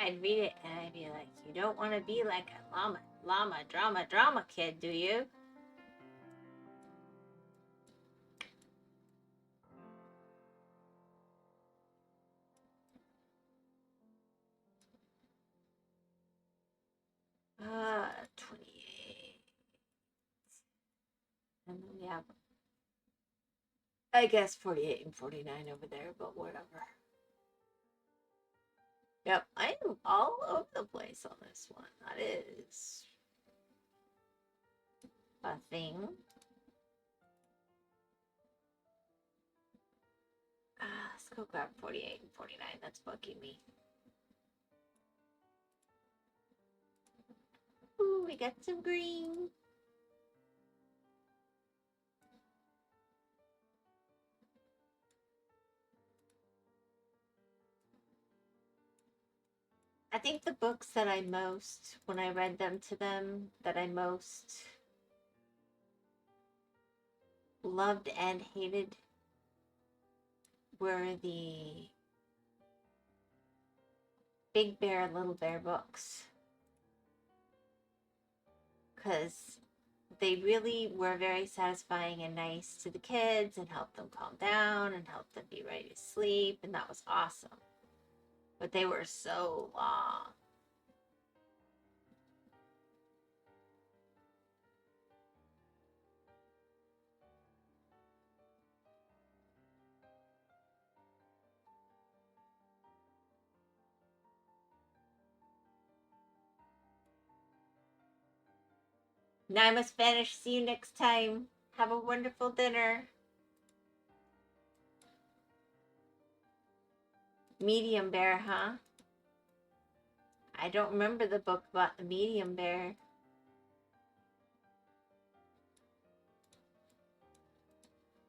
'I'd read it and I'd be like, you don't want to be like a llama, drama kid, do you? Uh, 28. And then we have I guess 48 and 49 over there, but whatever. Yep, I am all over the place on this one. That is a thing. Let's go grab 48 and 49. That's bugging me. Ooh, we got some green. I think the books that I most, when I read them to them, that I most loved and hated were the Big Bear, Little Bear books. Because they really were very satisfying and nice to the kids and helped them calm down and helped them be ready to sleep. And that was awesome. But they were so long. Now I must vanish. See you next time. Have a wonderful dinner. Medium bear, huh? I don't remember the book about the medium bear.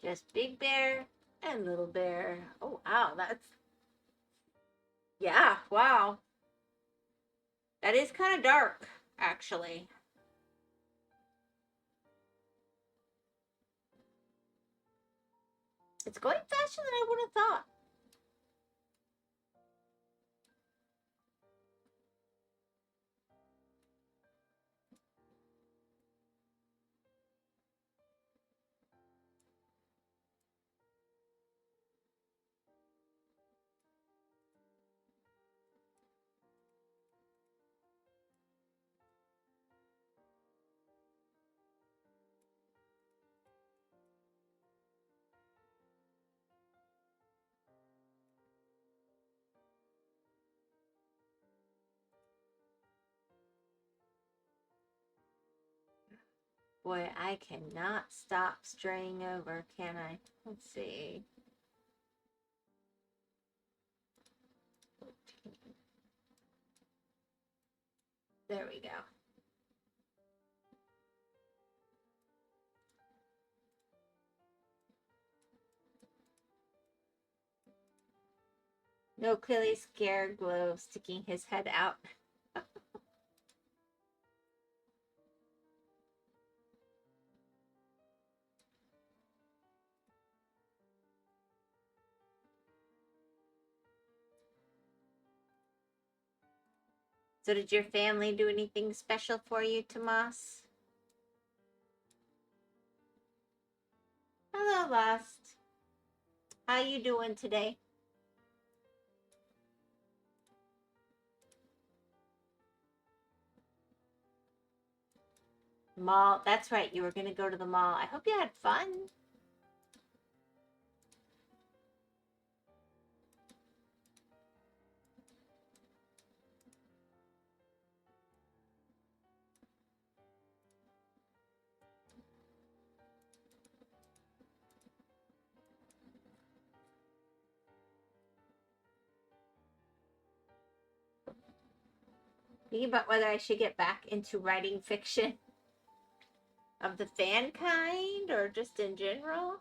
Just Big Bear and Little Bear. Oh, wow. That's... Yeah, wow. That is kind of dark, actually. It's going faster than I would have thought. Boy, I cannot stop straying over, can I? Let's see. There we go. No, clearly scared Glow sticking his head out. So did your family do anything special for you, Tomas? Hello, Lost. How you doing today? Mall. That's right. You were going to go to the mall. I hope you had fun. Thinking about whether I should get back into writing fiction of the fan kind or just in general.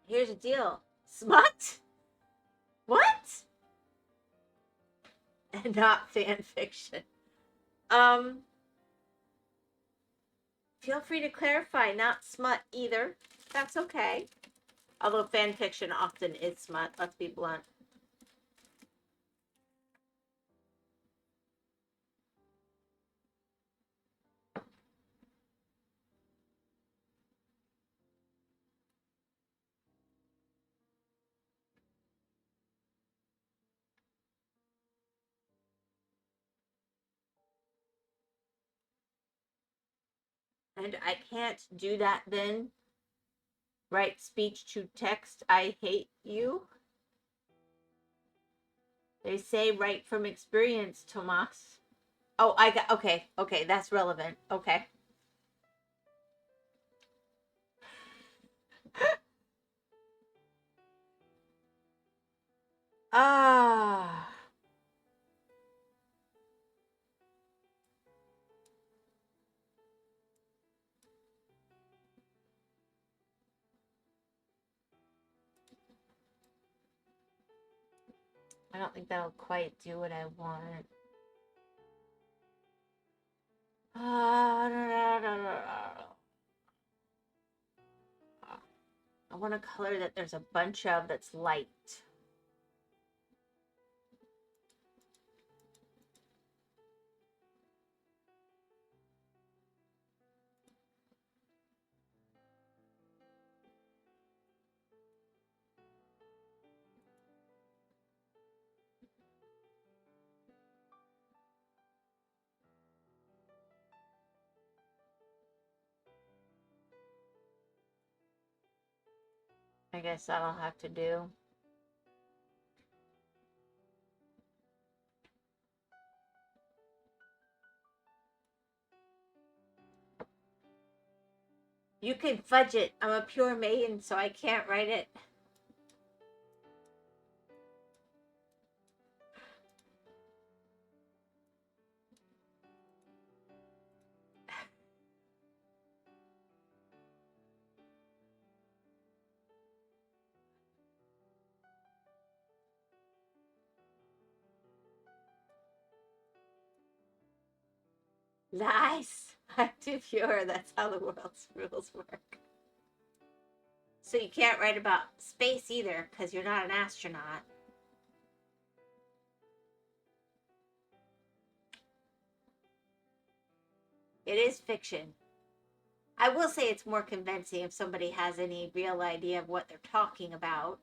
Here's the deal. Smut? What? And not fan fiction. Feel free to clarify, not smut either. That's okay. Although fan fiction often is smut, let's be blunt. And I can't do that then. Write speech to text, I hate you. They say write from experience, Tomas. Oh, I got, okay, okay, that's relevant. Okay. Ah. I don't think that'll quite do what I want. I want a color that there's a bunch of that's light. I guess that'll have to do. You can fudge it. I'm a pure maiden, so I can't write it. Nice. I'm too pure. That's how the world's rules work. So you can't write about space either, because you're not an astronaut. It is fiction. I will say it's more convincing if somebody has any real idea of what they're talking about.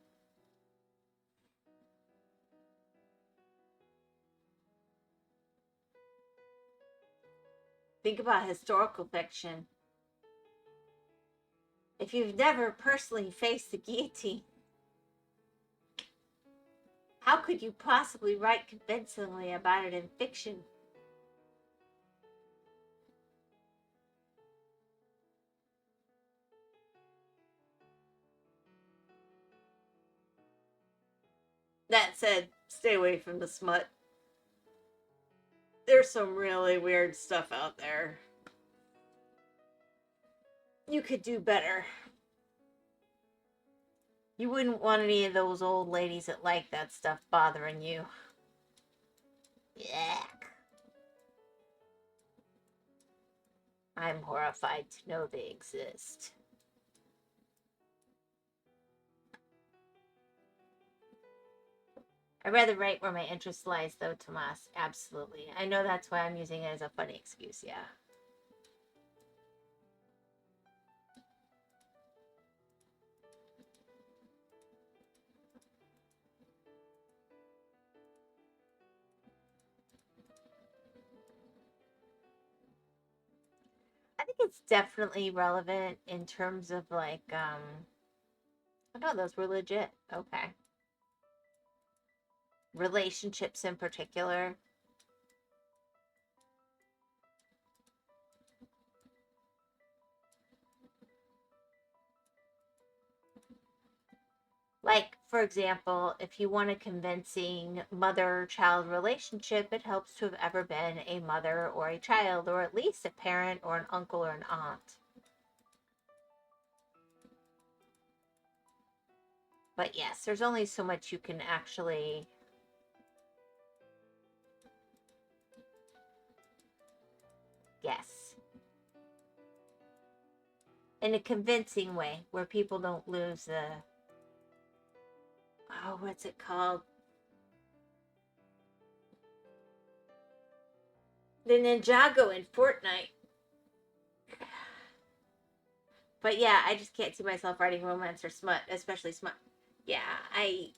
Think about historical fiction. If you've never personally faced the guillotine, how could you possibly write convincingly about it in fiction? That said, stay away from the smut. There's some really weird stuff out there. You could do better. You wouldn't want any of those old ladies that like that stuff bothering you. Yuck. I'm horrified to know they exist. I'd rather write where my interest lies, though, Tomas. Absolutely. I know that's why I'm using it as a funny excuse, yeah. I think it's definitely relevant in terms of, like, I know those were legit. Okay. Relationships in particular. Like, for example, if you want a convincing mother-child relationship, it helps to have ever been a mother or a child, or at least a parent or an uncle or an aunt. But yes, there's only so much you can actually guess. In a convincing way, where people don't lose the... Oh, what's it called? The Ninjago in Fortnite. But yeah, I just can't see myself writing romance or smut, especially smut. Yeah, oh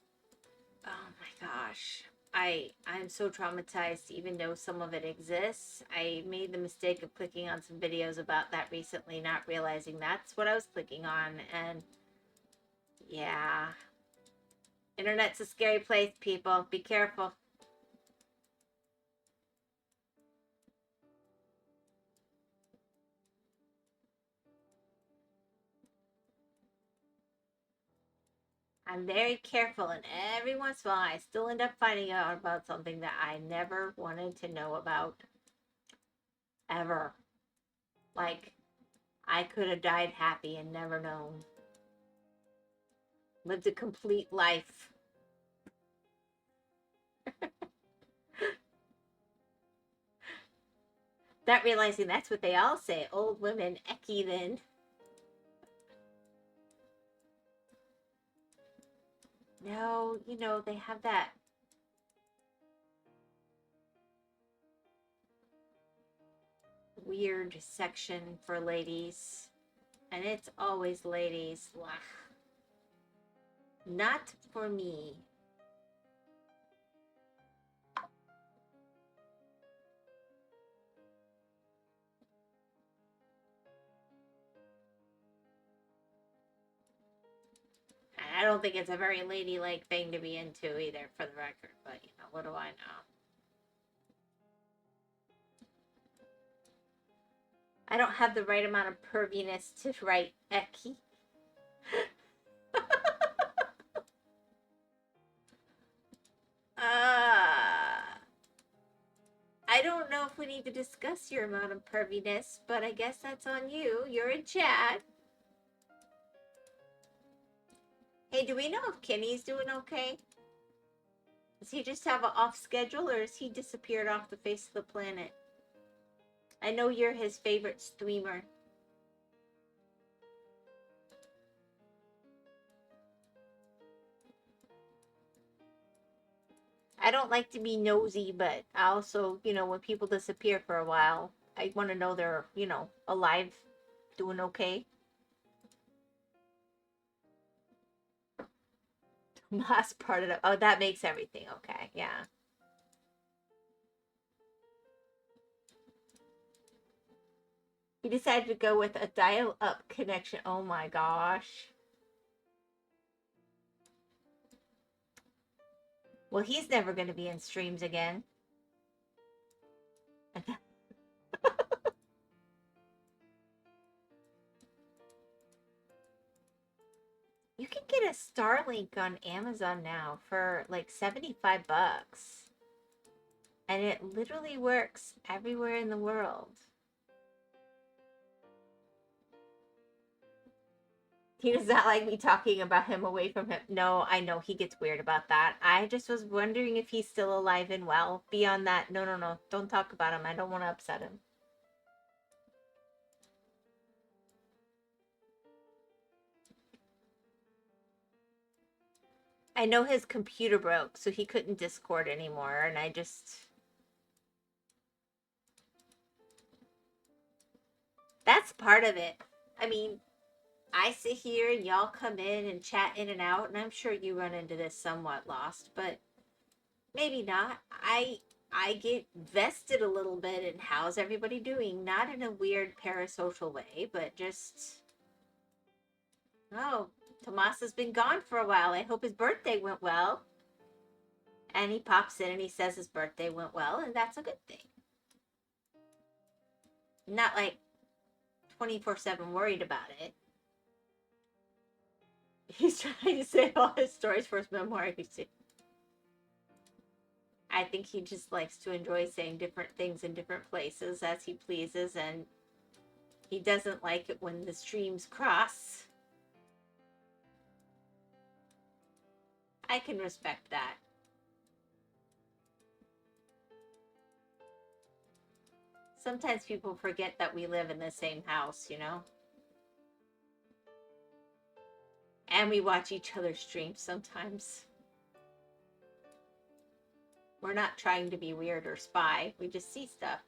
my gosh. I'm so traumatized to even know some of it exists. I made the mistake of clicking on some videos about that recently, not realizing that's what I was clicking on. And yeah, internet's a scary place, people. Be careful. I'm very careful, and every once in a while I still end up finding out about something that I never wanted to know about ever. Like, I could have died happy and never known. Lived a complete life. Not realizing that's what they all say. Old women, ecky then. No, they have that weird section for ladies. And it's always ladies. Ugh. Not for me. I don't think it's a very ladylike thing to be into either, for the record. But, what do I know? I don't have the right amount of perviness to write ecky. I don't know if we need to discuss your amount of perviness, but I guess that's on you. You're in chat. Hey, do we know if Kenny's doing okay? Does he just have an off schedule, or has he disappeared off the face of the planet? I know you're his favorite streamer. I don't like to be nosy, but I also, when people disappear for a while, I want to know they're, alive, doing okay. Last part of it. Oh, that makes everything okay. Yeah. He decided to go with a dial-up connection. Oh my gosh. Well, he's never going to be in streams again. You can get a Starlink on Amazon now for like 75 bucks. And it literally works everywhere in the world. He does not like me talking about him away from him. No, I know he gets weird about that. I just was wondering if he's still alive and well. Beyond that, no. Don't talk about him. I don't want to upset him. I know his computer broke, so he couldn't Discord anymore, and I just... That's part of it. I mean, I sit here and y'all come in and chat in and out, and I'm sure you run into this somewhat lost, but maybe not. I get vested a little bit in how's everybody doing, not in a weird parasocial way, but just, oh, Tomas has been gone for a while. I hope his birthday went well. And he pops in and he says his birthday went well, and that's a good thing. Not like 24/7 worried about it. He's trying to save all his stories for his memoir. I think he just likes to enjoy saying different things in different places as he pleases, and he doesn't like it when the streams cross. I can respect that. Sometimes people forget that we live in the same house, And we watch each other's streams sometimes. We're not trying to be weird or spy. We just see stuff.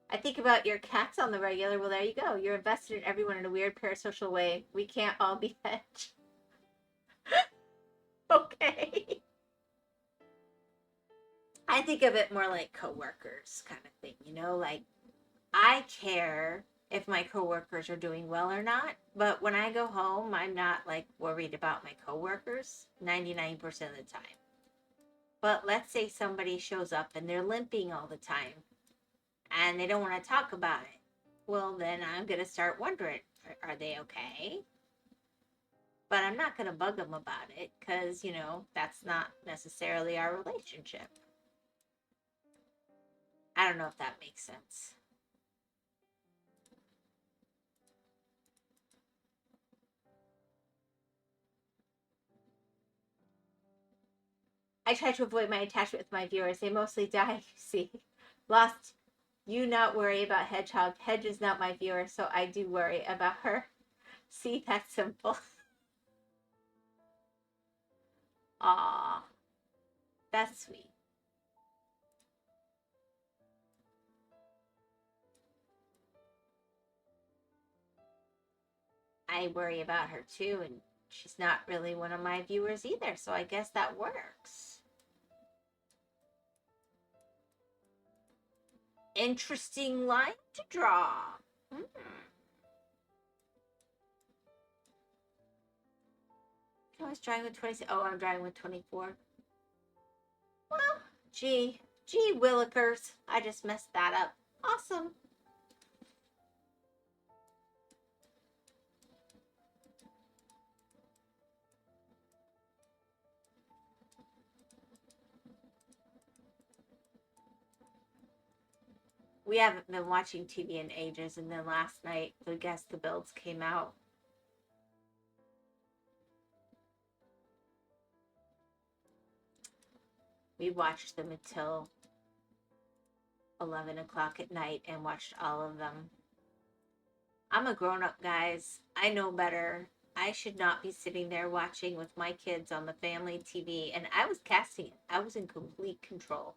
I think about your cats on the regular. Well, there you go. You're invested in everyone in a weird parasocial way. We can't all be fetch. Okay. I think of it more like coworkers kind of thing, you know, like I care if my coworkers are doing well or not, but when I go home, I'm not like worried about my coworkers 99% of the time. But let's say somebody shows up and they're limping all the time and they don't want to talk about it. Well, then I'm going to start wondering, are they okay? But I'm not going to bug them about it because, you know, that's not necessarily our relationship. I don't know if that makes sense. I try to avoid my attachment with my viewers. They mostly die, you see. Lost, you not worry about Hedgehog. Hedge is not my viewer, so I do worry about her. See, that's simple. Aw, that's sweet. I worry about her too, and she's not really one of my viewers either, so I guess that works. Interesting line to draw. I was drawing with 26. Oh, I'm drawing with 24. Well, gee willikers. I just messed that up. Awesome. We haven't been watching TV in ages, and then last night, the Guess the Builds came out. We watched them until 11 o'clock at night and watched all of them. I'm a grown-up, guys. I know better. I should not be sitting there watching with my kids on the family TV, and I was casting it. I was in complete control.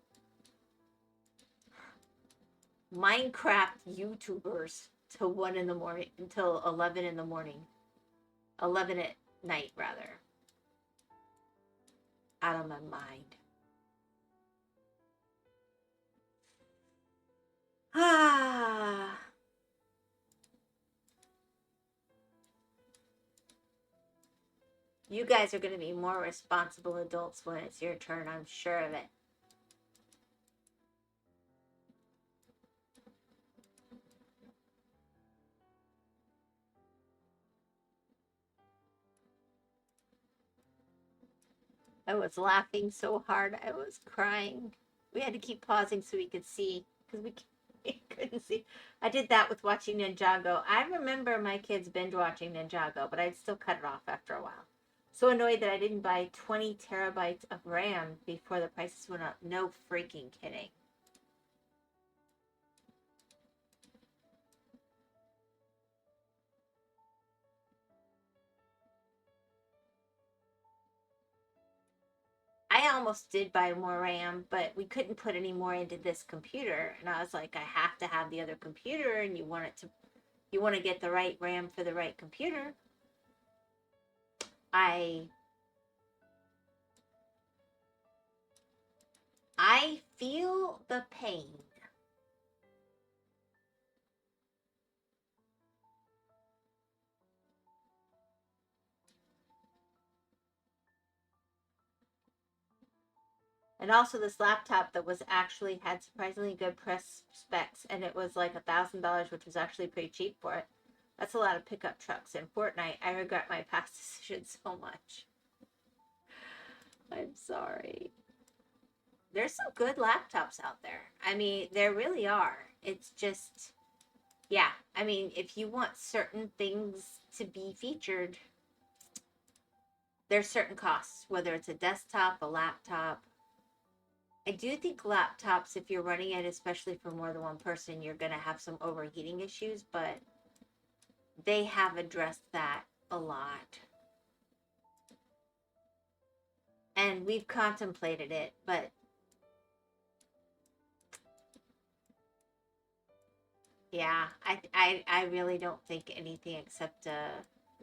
Minecraft YouTubers till 1 in the morning, until 11 in the morning. 11 at night, rather. Out of my mind. Ah. You guys are going to be more responsible adults when it's your turn, I'm sure of it. I was laughing so hard, I was crying. We had to keep pausing so we could see, because we couldn't see. I did that with watching Ninjago. I remember my kids binge watching Ninjago, but I'd still cut it off after a while. So annoyed that I didn't buy 20 terabytes of RAM before the prices went up. No freaking kidding. I almost did buy more RAM, but we couldn't put any more into this computer. And I was like, I have to have the other computer, and you want to get the right RAM for the right computer. I feel the pain. And also this laptop that was actually had surprisingly good press specs, and it was like $1,000, which was actually pretty cheap for it. That's a lot of pickup trucks in Fortnite. I regret my past decisions so much. I'm sorry. There's some good laptops out there. I mean, there really are. It's just, yeah. I mean, if you want certain things to be featured, there's certain costs, whether it's a desktop, a laptop. I do think laptops, if you're running it, especially for more than one person, you're going to have some overheating issues, but they have addressed that a lot. And we've contemplated it, but yeah, I really don't think anything except a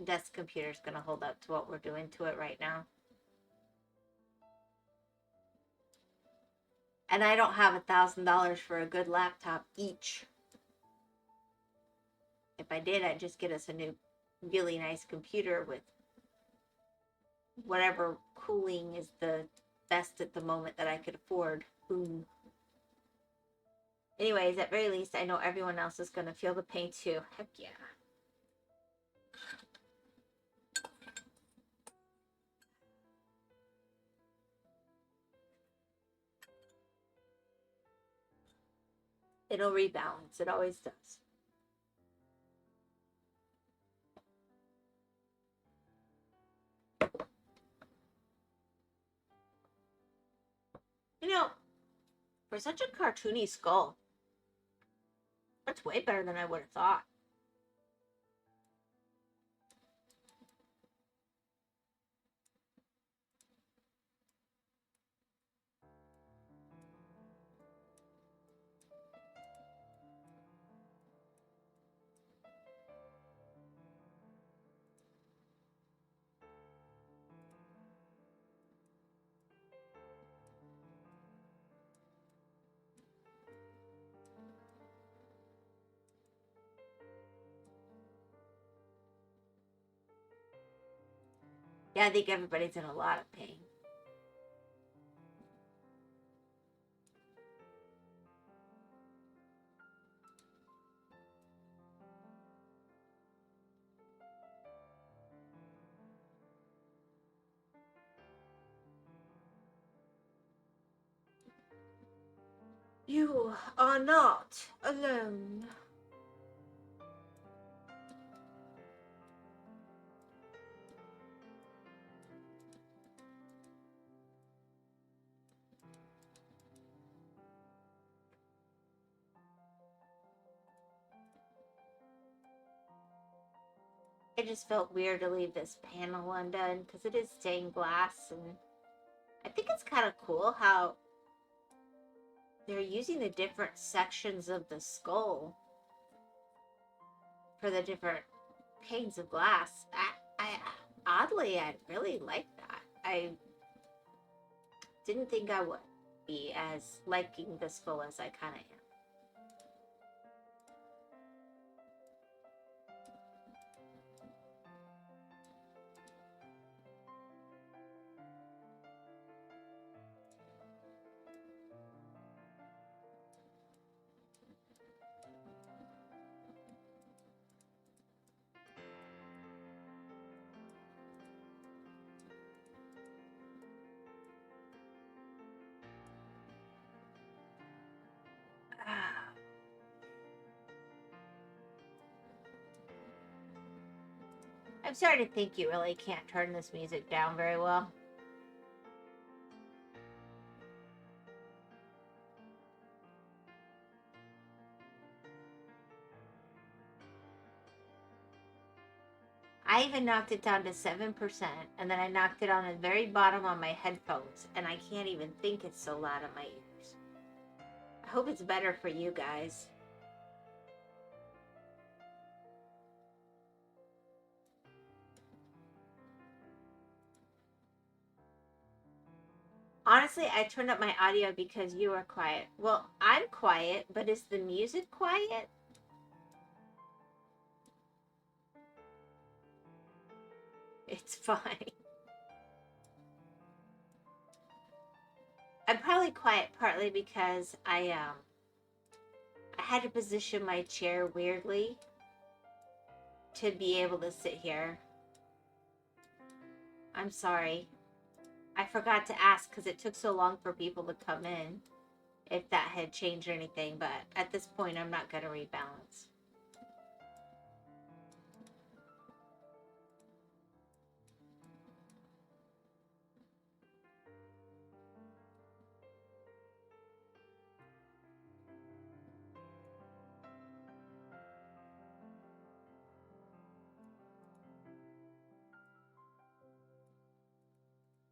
desk computer is going to hold up to what we're doing to it right now. And I don't have $1,000 for a good laptop each. If I did, I'd just get us a new, really nice computer with whatever cooling is the best at the moment that I could afford. Boom. Anyways, at very least, I know everyone else is going to feel the pain too. Heck yeah. It'll rebalance. It always does. You know, for such a cartoony skull, that's way better than I would have thought. Yeah, I think everybody's in a lot of pain. You are not alone. It just felt weird to leave this panel undone because it is stained glass, and I think it's kind of cool how they're using the different sections of the skull for the different panes of glass. Oddly, I really like that. I didn't think I would be as liking the skull as I kind of am. I'm starting to think you really can't turn this music down very well. I even knocked it down to 7%, and then I knocked it on the very bottom on my headphones, and I can't even think it's so loud in my ears. I hope it's better for you guys. Honestly, I turned up my audio because you are quiet. Well, I'm quiet, but is the music quiet? It's fine. I'm probably quiet partly because I had to position my chair weirdly to be able to sit here. I'm sorry. I forgot to ask because it took so long for people to come in if that had changed anything, but at this point I'm not going to rebalance.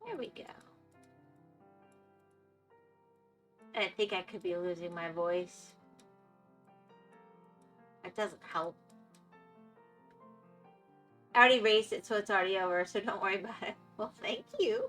There we go. I think I could be losing my voice. That doesn't help. I already raised it, so it's already over, so don't worry about it. Well, thank you.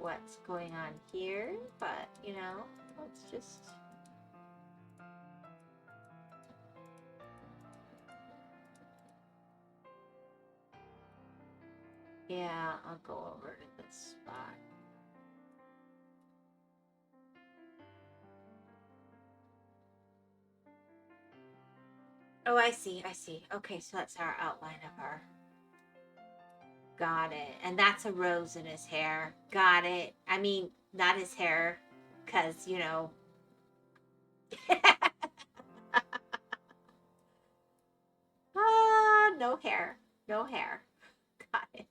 what's going on here, but you know, let's just. Yeah, I'll go over to this spot. Oh, I see, I see. Okay, so that's our outline of our... Got it. And that's a rose in his hair. Got it. I mean, not his hair, because, you know... No hair. No hair. Got it.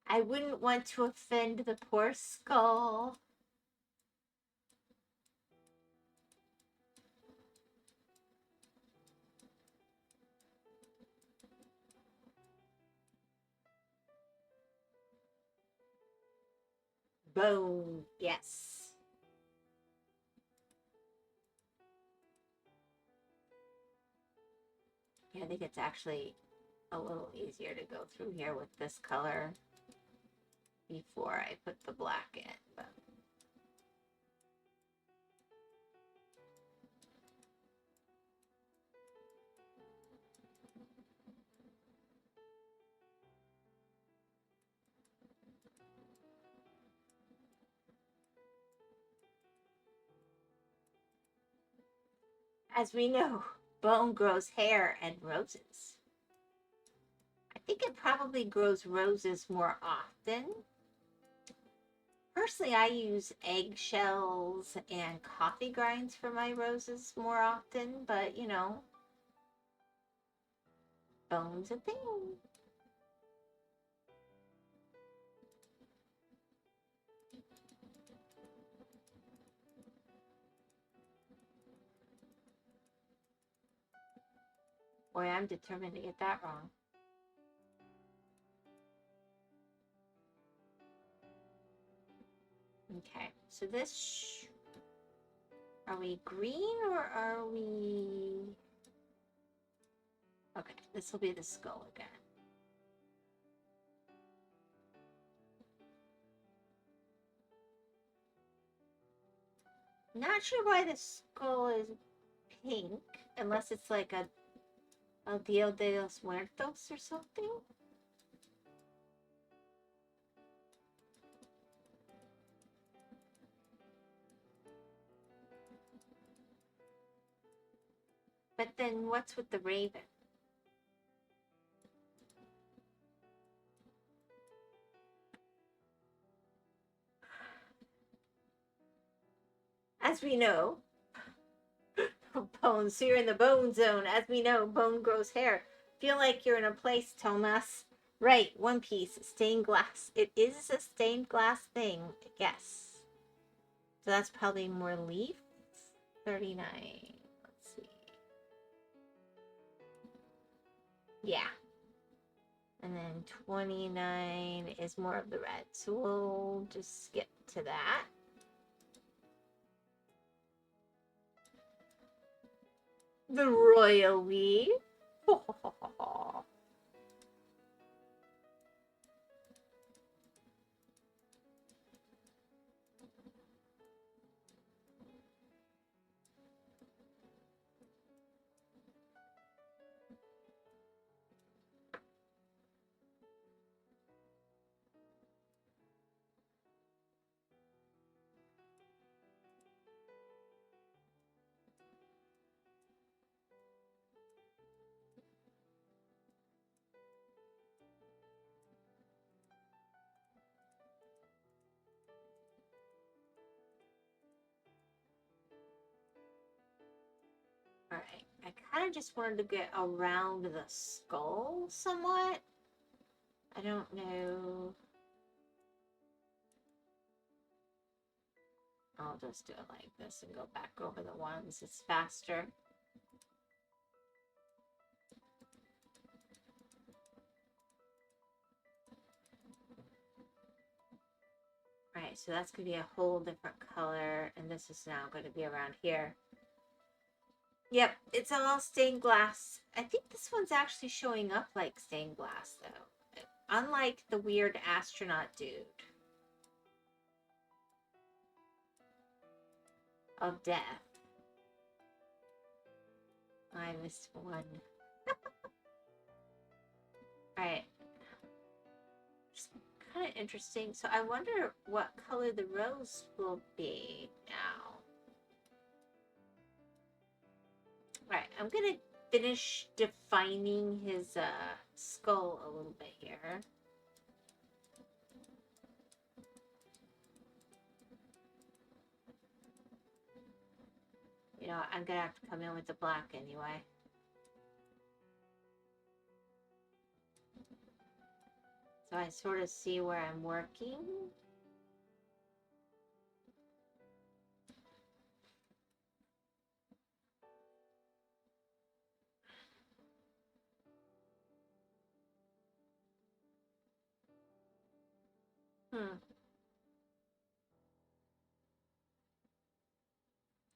I wouldn't want to offend the poor skull. Bone. Yes. Yeah, I think it's actually a little easier to go through here with this color before I put the black in. But... as we know, bone grows hair and roses. I think it probably grows roses more often. Personally, I use eggshells and coffee grinds for my roses more often, but you know, bone's a thing. Boy, I'm determined to get that wrong. Okay, so this... are we green or are we... okay, this will be the skull again. Not sure why the skull is pink, unless it's like a El Dia de los Muertos or something. But then what's with the raven? As we know, Bone, so you're in the bone zone. As we know, bone grows hair. Feel like you're in a place, Thomas. Right, One Piece, stained glass. It is a stained glass thing, yes. So that's probably more leaf. 39. Let's see. Yeah. And then 29 is more of the red. So we'll just skip to that. The royal weave. Alright, I kind of just wanted to get around the skull somewhat. I don't know. I'll just do it like this and go back over the ones. It's faster. Alright, so that's going to be a whole different color, and this is now going to be around here. Yep, it's all stained glass. I think this one's actually showing up like stained glass, though. Unlike the weird astronaut dude of death. I missed one. Alright. Just kind of interesting. So I wonder what color the rose will be now. Alright, I'm going to finish defining his skull a little bit here. You know, I'm going to have to come in with the black anyway. So I sort of see where I'm working.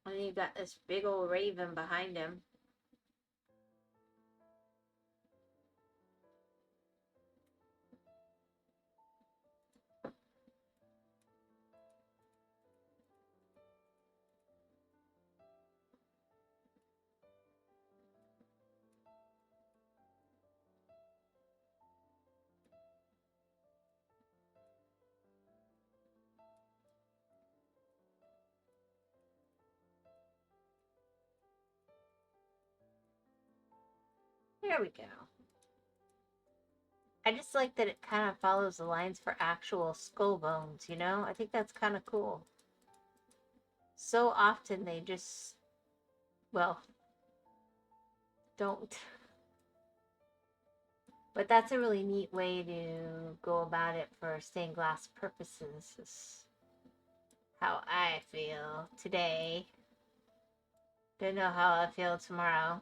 And then you got this big old raven behind him. There we go. I just like that it kind of follows the lines for actual skull bones, you know? I think that's kind of cool. So often they just, well, don't. But that's a really neat way to go about it for stained glass purposes. Is how I feel today. Don't know how I feel tomorrow.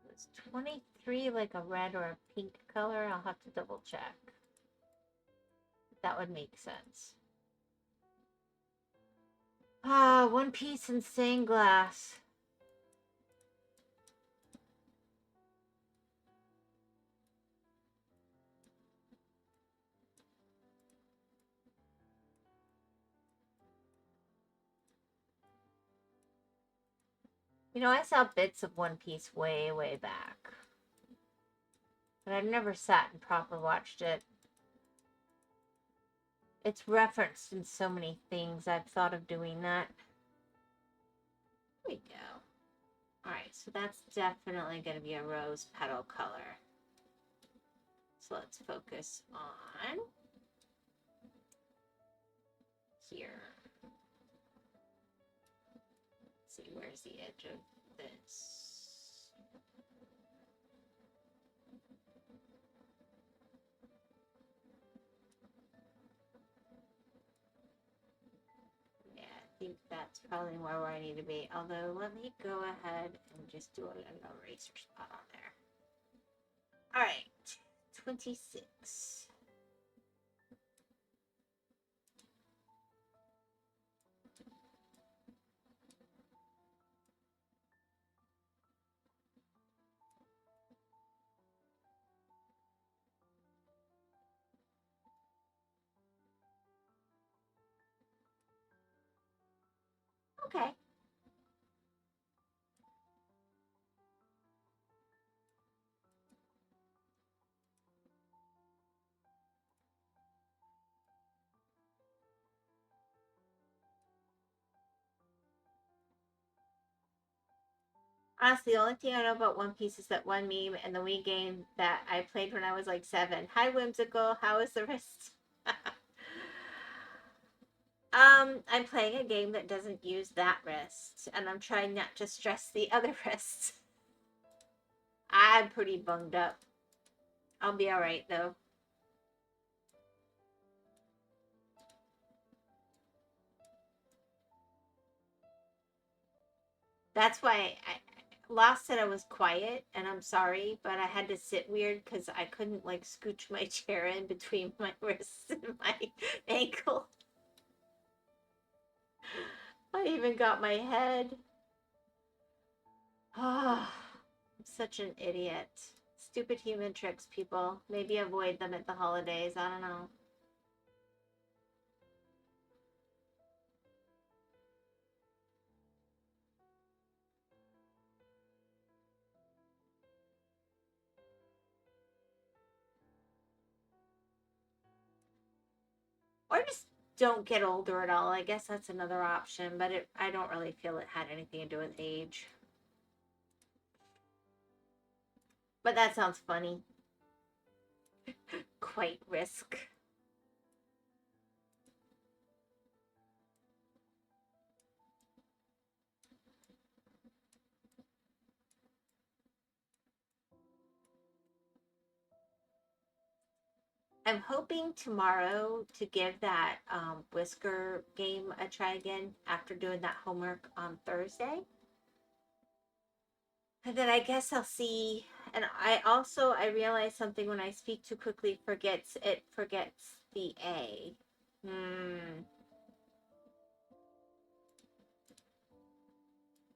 It's 23 like a red or a pink color. I'll have to double check. That would make sense. Ah, one piece in stained glass. You know, I saw bits of One Piece way, way back. But I've never sat and proper watched it. It's referenced in so many things. I've thought of doing that. There we go. Alright, so that's definitely going to be a rose petal color. So let's focus on here. Let's see, where's the edge of this? Yeah, I think that's probably more where I need to be. Although, let me go ahead and just do an eraser spot on there. Alright, 26. Okay. Honestly, the only thing I know about One Piece is that one meme and the Wii game that I played when I was like 7. Hi, Whimsical. How is the rest? I'm playing a game that doesn't use that wrist, and I'm trying not to stress the other wrist. I'm pretty bunged up. I'll be alright, though. That's why Lost said I was quiet, and I'm sorry, but I had to sit weird because I couldn't, like, scooch my chair in between my wrists and my ankle. I even got my head. Ah, I'm such an idiot. Stupid human tricks, people. Maybe avoid them at the holidays. I don't know. Or just don't get older at all. I guess that's another option, but I don't really feel it had anything to do with age. But that sounds funny. Quite risk. I'm hoping tomorrow to give that whisker game a try again after doing that homework on Thursday. And then I guess I'll see. And I realize something when I speak too quickly, it forgets the A.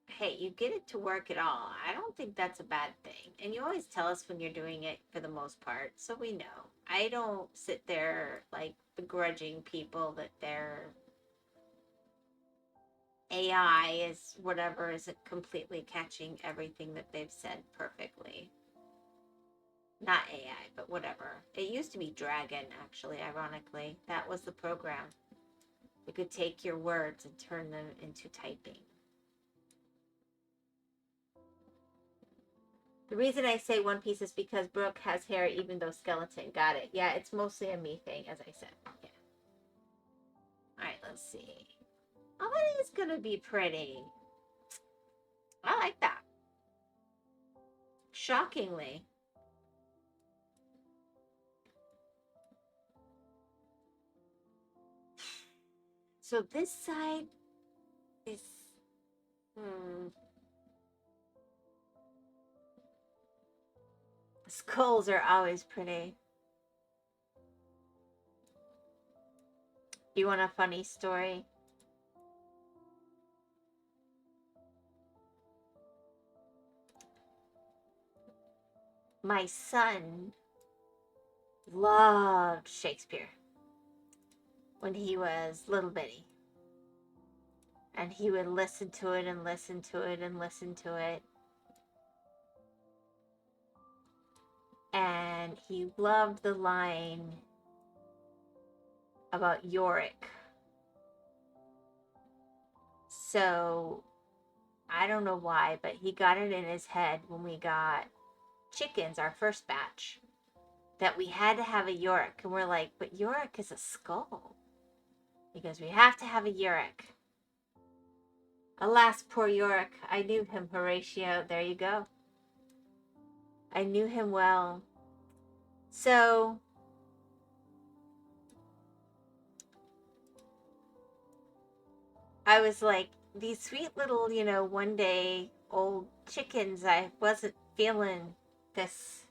Hey, you get it to work at all. I don't think that's a bad thing. And you always tell us when you're doing it for the most part, so we know. I don't sit there like begrudging people that their AI is whatever isn't completely catching everything that they've said perfectly. Not AI, but whatever. It used to be Dragon, actually, ironically. That was the program. You could take your words and turn them into typing. The reason I say One Piece is because Brooke has hair even though skeleton. Got it. Yeah, it's mostly a me thing, as I said. Yeah. Alright, let's see. Oh, that is gonna be pretty. I like that. Shockingly. So this side is... Skulls are always pretty. You want a funny story? My son loved Shakespeare when he was little bitty. And he would listen to it and listen to it and listen to it. And he loved the line about Yorick. So I don't know why, but he got it in his head when we got chickens, our first batch, that we had to have a Yorick. And we're like, but Yorick is a skull. He goes, we have to have a Yorick. Alas, poor Yorick. I knew him, Horatio. There you go. I knew him well. So I was like, these sweet little, one day old chickens, I wasn't feeling this.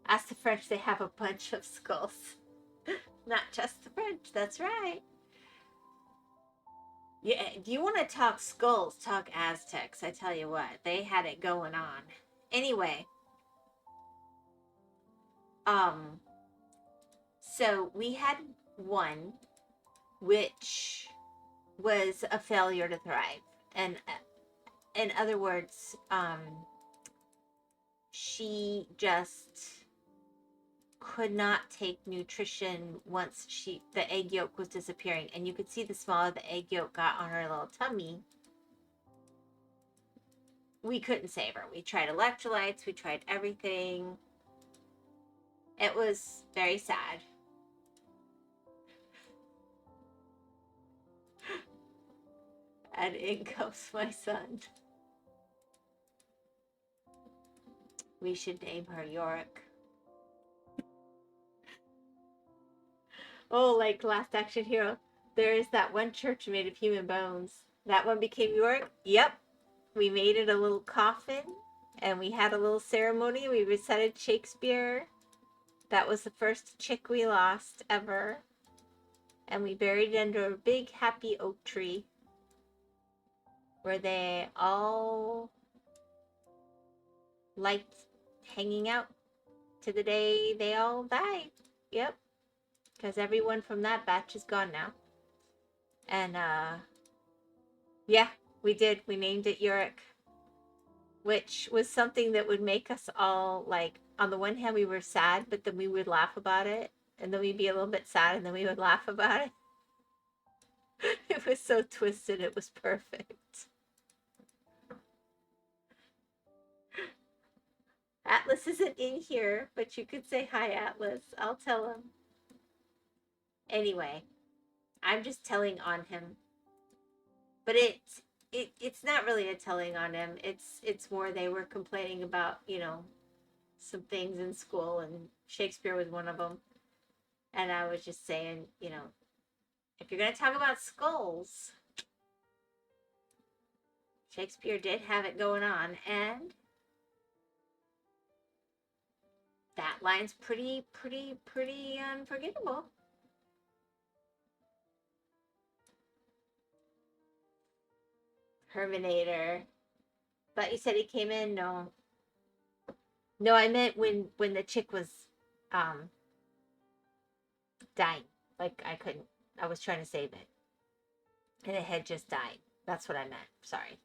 Ask the French, they have a bunch of skulls. Not just the French, that's right. Yeah, do you want to talk skulls? Talk Aztecs. I tell you what, they had it going on. Anyway, so we had one which was a failure to thrive. And in other words, she just could not take nutrition once the egg yolk was disappearing, and you could see the smaller the egg yolk got on her little tummy. We couldn't save her. We tried electrolytes, we tried everything. It was very sad. And in comes my son. We should name her Yorick. Oh, like Last Action Hero. There is that one church made of human bones. That one became Yorick? Yep. We made it a little coffin, and we had a little ceremony. We recited Shakespeare. That was the first chick we lost ever. And we buried it under a big happy oak tree where they all liked hanging out to the day they all died. Yep. Because everyone from that batch is gone now. And, yeah, we did. We named it Yorick. Which was something that would make us all, like, on the one hand, we were sad, but then we would laugh about it. And then we'd be a little bit sad, and then we would laugh about it. It was so twisted. It was perfect. Atlas isn't in here, but you could say hi, Atlas. I'll tell him. Anyway, I'm just telling on him. But it's not really a telling on him. It's more they were complaining about, some things in school, and Shakespeare was one of them. And I was just saying, if you're going to talk about skulls, Shakespeare did have it going on, and that line's pretty unforgettable. Terminator. But you said he came in? No. No, I meant when the chick was dying. Like, I was trying to save it. And it had just died. That's what I meant. Sorry.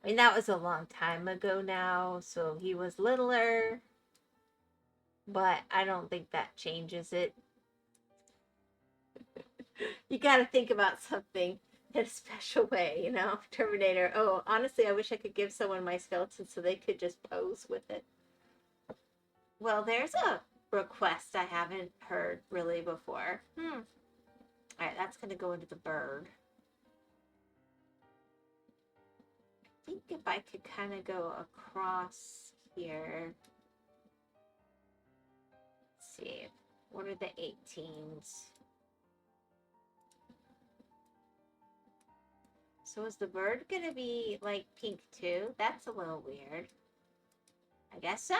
I mean, that was a long time ago now, so he was littler. But I don't think that changes it. You gotta think about something in a special way, Terminator. Oh, honestly, I wish I could give someone my skeleton so they could just pose with it. Well, there's a request I haven't heard really before. Alright, that's gonna go into the bird. I think if I could kind of go across here. Let's see. What are the 18s? So is the bird gonna be like pink too? That's a little weird. I guess so.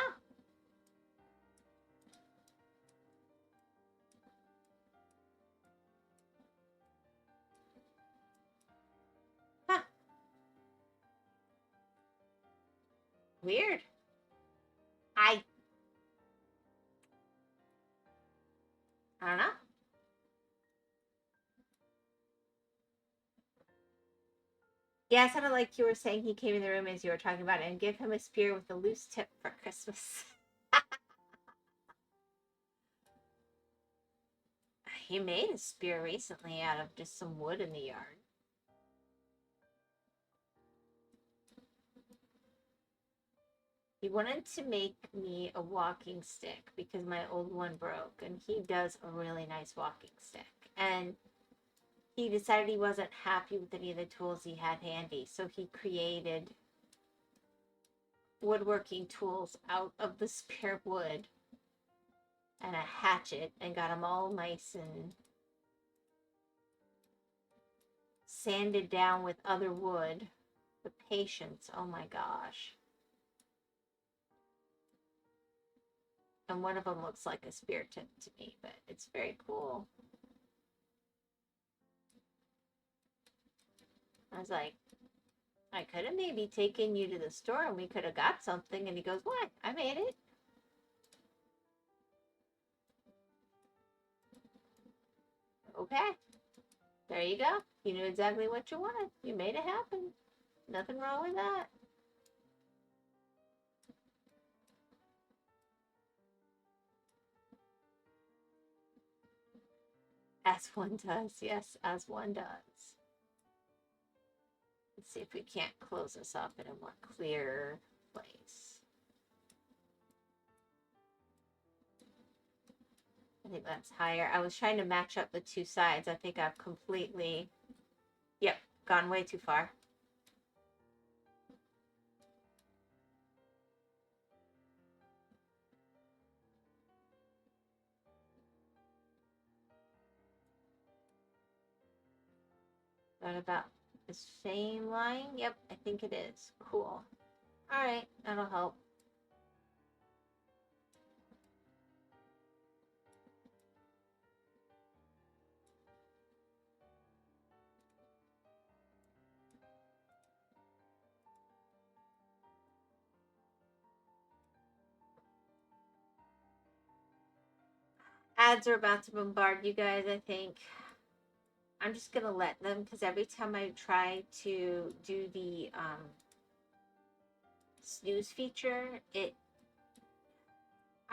Huh. Weird. I don't know. Yeah, it sounded like you were saying he came in the room as you were talking about it, and give him a spear with a loose tip for Christmas. He made a spear recently out of just some wood in the yard. He wanted to make me a walking stick because my old one broke, and he does a really nice walking stick. And he decided he wasn't happy with any of the tools he had handy, so he created woodworking tools out of the spare wood and a hatchet, and got them all nice and sanded down with other wood. The patience, oh my gosh. And one of them looks like a spear tip to me, but it's very cool. I was like, I could have maybe taken you to the store and we could have got something. And he goes, what? I made it. Okay. There you go. You knew exactly what you wanted. You made it happen. Nothing wrong with that. As one does. Yes, as one does. Let's see if we can't close this up in a more clear place. I think that's higher. I was trying to match up the two sides. I think I've completely, yep, gone way too far. That about the same line? Yep, I think it is. Cool. Alright, that'll help. Ads are about to bombard you guys, I think. I'm just gonna let them, because every time I try to do the snooze feature, I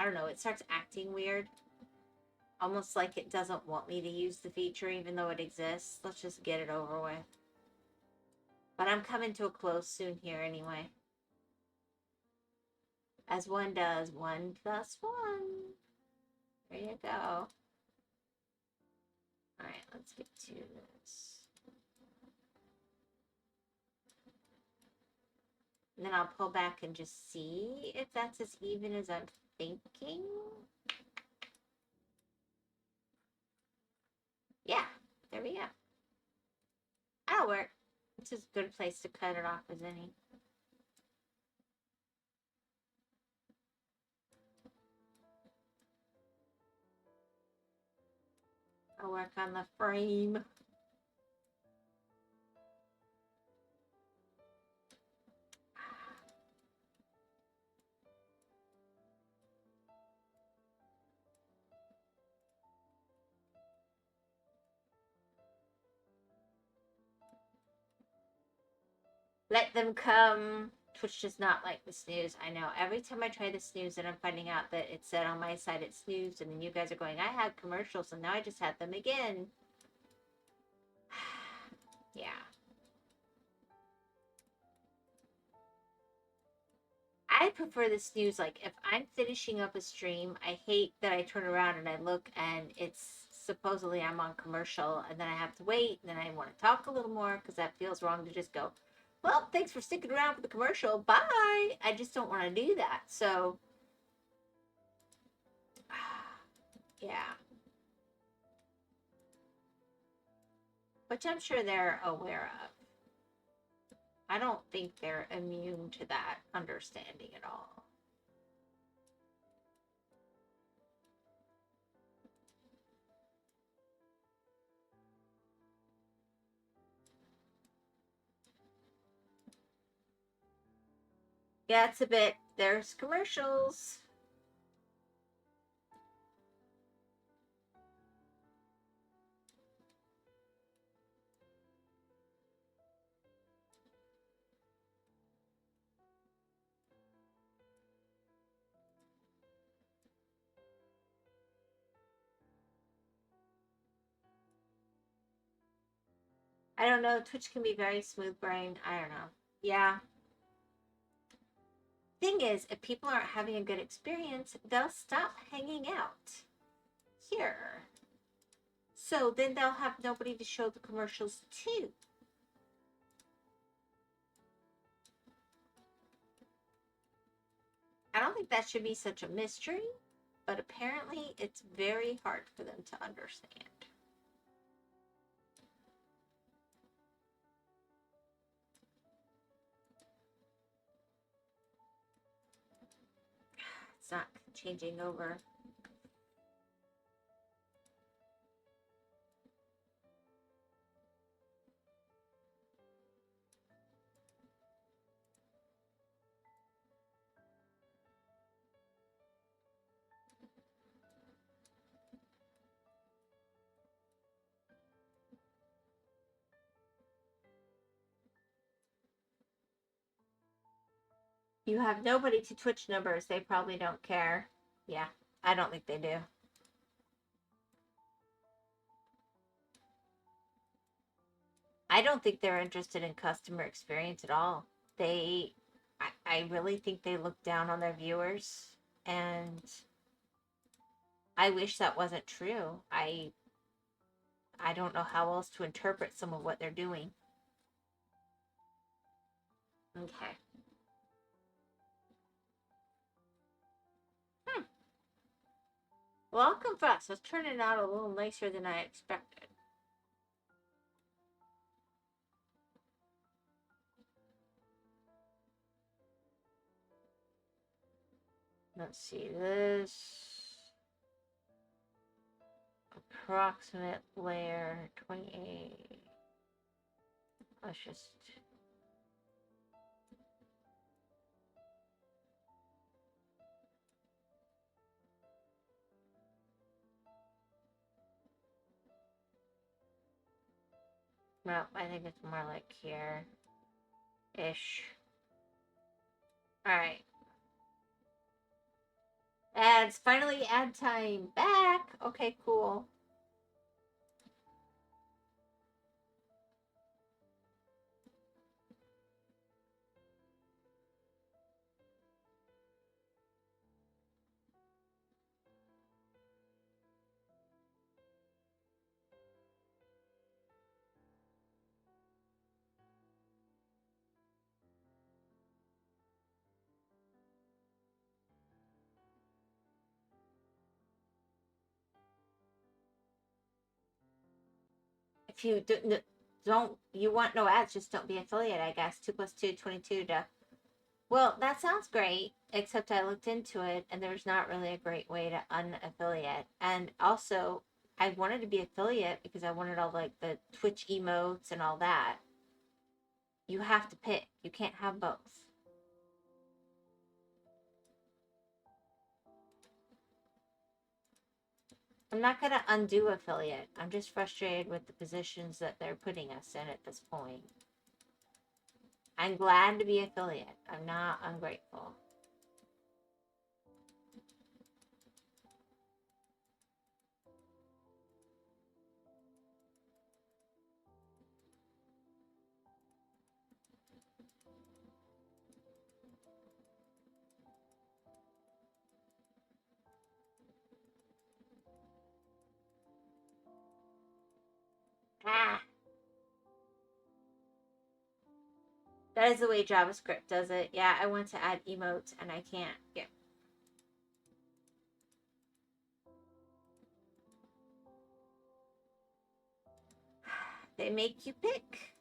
don't know, it starts acting weird. Almost like it doesn't want me to use the feature even though it exists. Let's just get it over with. But I'm coming to a close soon here anyway. As one does, 1 plus 1. There you go. Alright, let's get to this. And then I'll pull back and just see if that's as even as I'm thinking. Yeah, there we go. That'll work. It's as good a place to cut it off as any. I'll work on the frame. Let them come. Twitch does not like the snooze. I know. Every time I try the snooze and I'm finding out that it said on my side it snoozed, and then you guys are going, I had commercials and now I just had them again. Yeah. I prefer the snooze. Like, if I'm finishing up a stream, I hate that I turn around and I look and it's supposedly I'm on commercial, and then I have to wait, and then I want to talk a little more because that feels wrong to just go, well, thanks for sticking around for the commercial. Bye. I just don't want to do that. So, yeah. Which I'm sure they're aware of. I don't think they're immune to that understanding at all. Yeah, it's a bit. There's commercials. I don't know. Twitch can be very smooth brained. I don't know. Yeah. Thing is, if people aren't having a good experience, they'll stop hanging out here. So then they'll have nobody to show the commercials to. I don't think that should be such a mystery, but apparently it's very hard for them to understand. It's not changing over. You have nobody to Twitch numbers. They probably don't care. Yeah, I don't think they do. I don't think they're interested in customer experience at all. I really think they look down on their viewers, and I wish that wasn't true. I don't know how else to interpret some of what they're doing. Okay. Well, I'll confess, it's turning out a little nicer than I expected. Let's see, this approximate layer 28. Let's just. No, I think it's more like here ish. Alright. Ads, finally ad time back. Okay, cool. If you don't you want no ads, just don't be affiliate, I guess. 2 plus 2, 22 to. Well, that sounds great, except I looked into it and there's not really a great way to unaffiliate. And also, I wanted to be affiliate because I wanted all like the Twitch emotes and all that. You have to pick. You can't have both. I'm not going to undo affiliate. I'm just frustrated with the positions that they're putting us in at this point. I'm glad to be affiliate. I'm not ungrateful. Ah! That is the way JavaScript does it. Yeah, I want to add emotes and I can't. Yeah. They make you pick.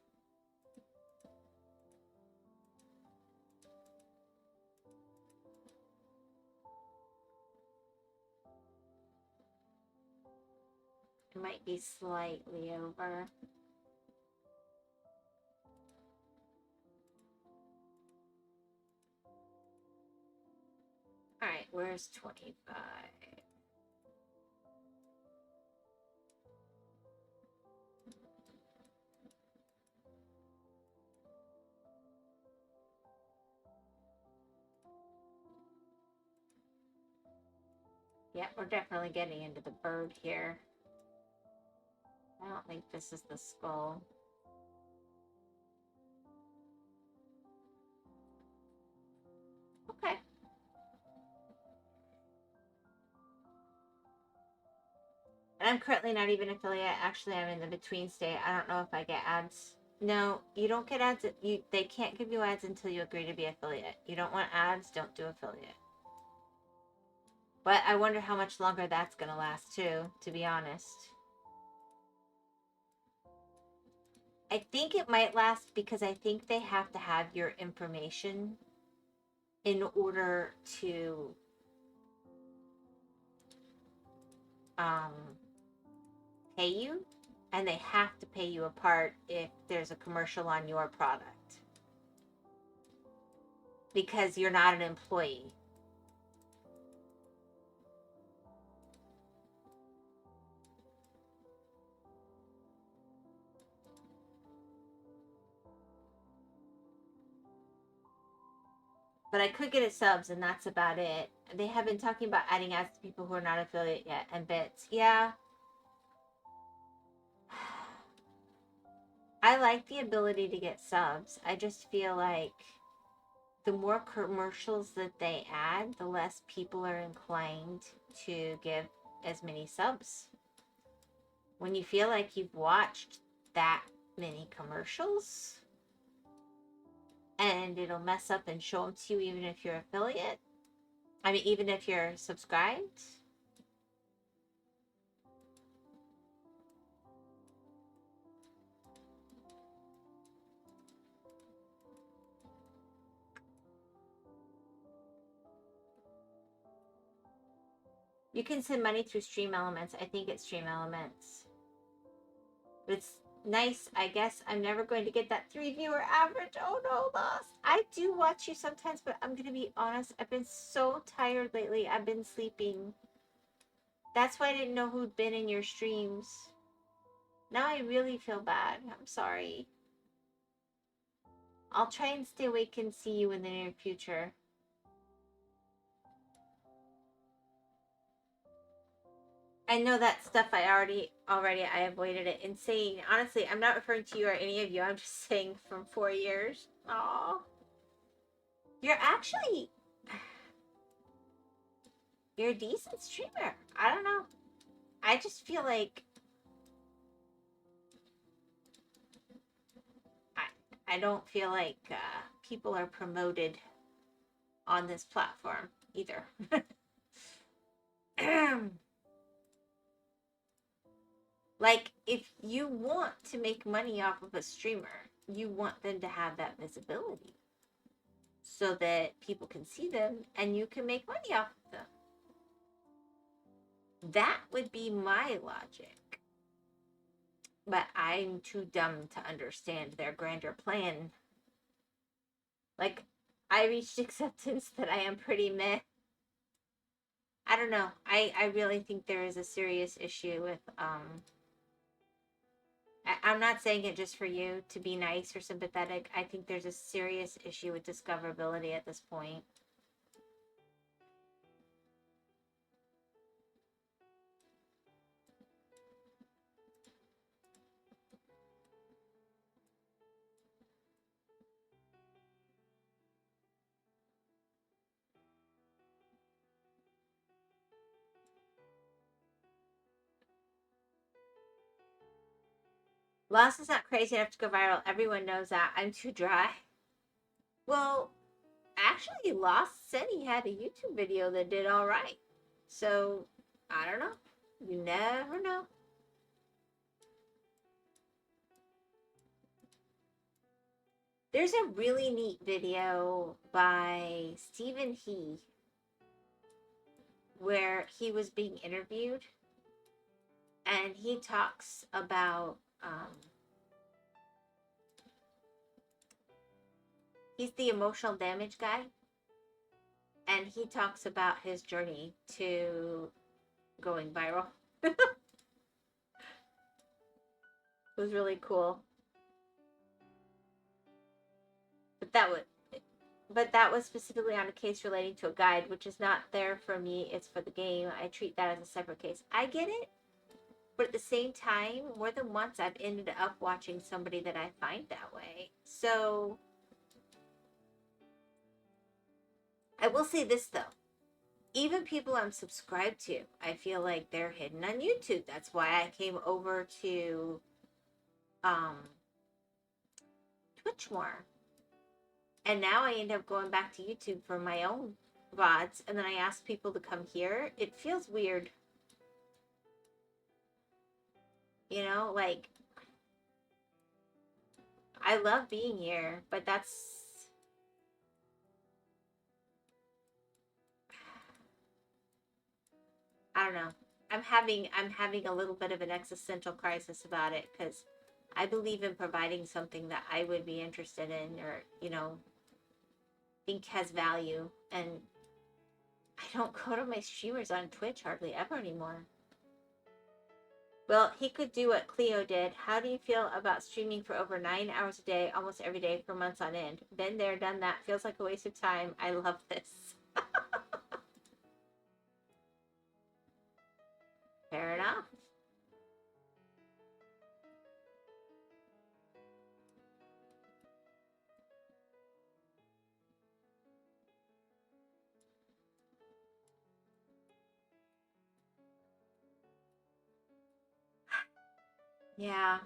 It might be slightly over. Alright, where's 25? Yeah, we're definitely getting into the bird here. I don't think this is the skull. Okay. And I'm currently not even affiliate. Actually, I'm in the between state. I don't know if I get ads. No, you don't get ads. They can't give you ads until you agree to be affiliate. You don't want ads, don't do affiliate. But I wonder how much longer that's going to last too, to be honest. I think it might last because I think they have to have your information in order to pay you, and they have to pay you a part if there's a commercial on your product because you're not an employee. But I could get a subs, and that's about it. They have been talking about adding ads to people who are not affiliate yet, and bits. Yeah. I like the ability to get subs. I just feel like the more commercials that they add, the less people are inclined to give as many subs. When you feel like you've watched that many commercials and it'll mess up and show them to you even if you're affiliate. I mean, even if you're subscribed. You can send money through Stream Elements. I think it's Stream Elements. But it's nice. I guess I'm never going to get that 3 viewer average. Oh no, lost. I do watch you sometimes, but I'm going to be honest. I've been so tired lately. I've been sleeping. That's why I didn't know who'd been in your streams. Now I really feel bad. I'm sorry. I'll try and stay awake and see you in the near future. I know that stuff I avoided it. Insane. Honestly, I'm not referring to you or any of you. I'm just saying from 4 years. Aw. You're a decent streamer. I don't know. I just feel like I don't feel like people are promoted on this platform either. Like, if you want to make money off of a streamer, you want them to have that visibility so that people can see them and you can make money off of them. That would be my logic. But I'm too dumb to understand their grander plan. Like, I reached acceptance that I am pretty meh. I don't know. I really think there is a serious issue with I'm not saying it just for you to be nice or sympathetic. I think there's a serious issue with discoverability at this point. Lost is not crazy enough to go viral. Everyone knows that. I'm too dry. Well, actually, Lost said he had a YouTube video that did all right. So, I don't know. You never know. There's a really neat video by Stephen He where he was being interviewed and he talks about he's the emotional damage guy, and he talks about his journey to going viral. It was really cool. But that was specifically on a case relating to a guide, which is not there for me. It's for the game. I treat that as a separate case. I get it. But at the same time, more than once I've ended up watching somebody that I find that way. So I will say this though. Even people I'm subscribed to, I feel like they're hidden on YouTube. That's why I came over to Twitch more. And now I end up going back to YouTube for my own VODs, and then I ask people to come here. It feels weird. You know, like, I love being here, but that's... I don't know. I'm having a little bit of an existential crisis about it, because I believe in providing something that I would be interested in, or, you know, think has value. And I don't go to my streamers on Twitch hardly ever anymore. Well, he could do what Cleo did. How do you feel about streaming for over 9 hours a day, almost every day for months on end? Been there, done that. Feels like a waste of time. I love this. Fair enough. Yeah.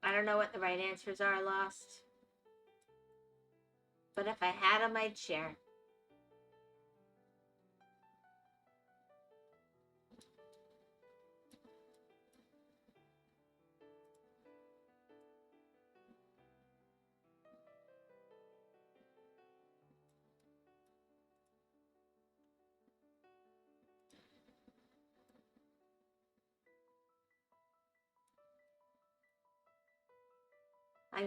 I don't know what the right answers are, Lost. But if I had them, I'd share.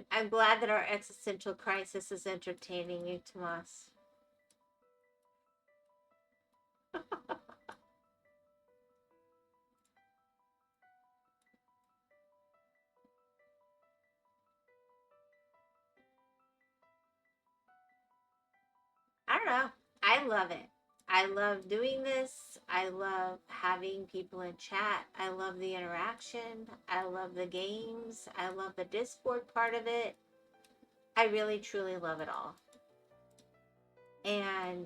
I'm glad that our existential crisis is entertaining you, Tomas. I don't know. I love it. I love doing this. I love having people in chat. I love the interaction. I love the games. I love the Discord part of it. I really, truly love it all. And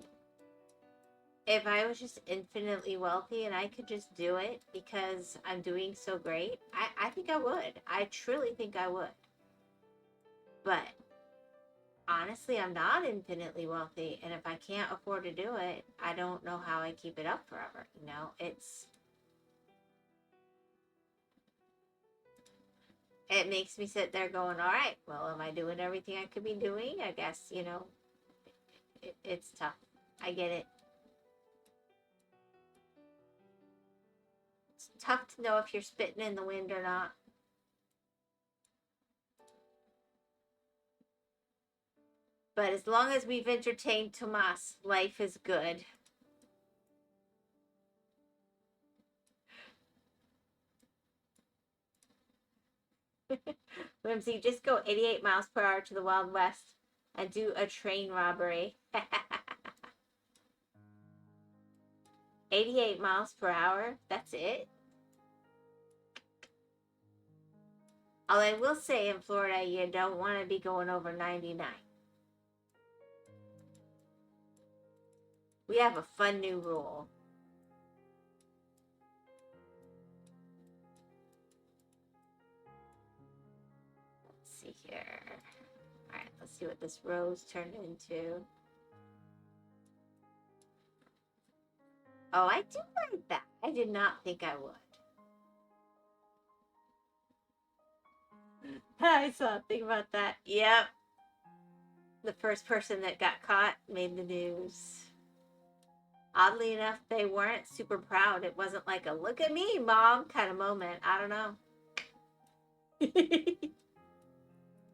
if I was just infinitely wealthy and I could just do it because I'm doing so great, I think I would. I truly think I would. But honestly, I'm not infinitely wealthy. And if I can't afford to do it, I don't know how I keep it up forever. You know, it makes me sit there going, all right, well, am I doing everything I could be doing? I guess, you know, it's tough. I get it. It's tough to know if you're spitting in the wind or not. But as long as we've entertained Tomas, life is good. Whimsy, just go 88 miles per hour to the Wild West and do a train robbery. 88 miles per hour? That's it? Although I will say in Florida, you don't want to be going over 99. We have a fun new rule. Let's see here. Alright, let's see what this rose turned into. Oh, I do like that. I did not think I would. I saw a thing about that. Yep. The first person that got caught made the news. Oddly enough, they weren't super proud. It wasn't like a look at me, mom kind of moment. I don't know.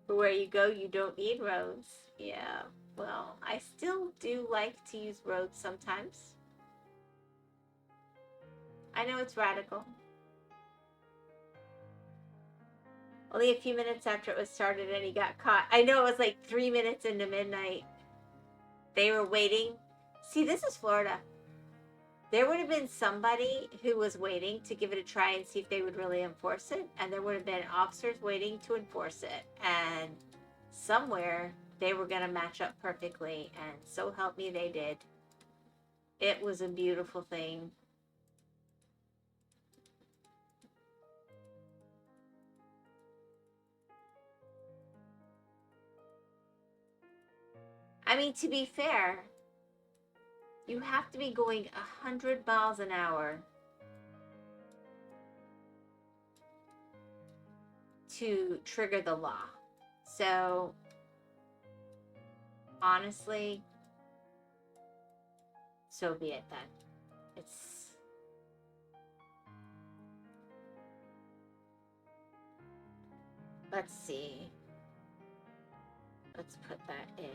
Where you go, you don't need roads. Yeah. Well, I still do like to use roads sometimes. I know it's radical. Only a few minutes after it was started and he got caught. I know it was like 3 minutes into midnight. They were waiting. See, this is Florida. There would have been somebody who was waiting to give it a try and see if they would really enforce it. And there would have been officers waiting to enforce it. And somewhere they were going to match up perfectly. And so help me, they did. It was a beautiful thing. I mean, to be fair, you have to be going 100 miles an hour to trigger the law. So, honestly, so be it then. Let's see. Let's put that in.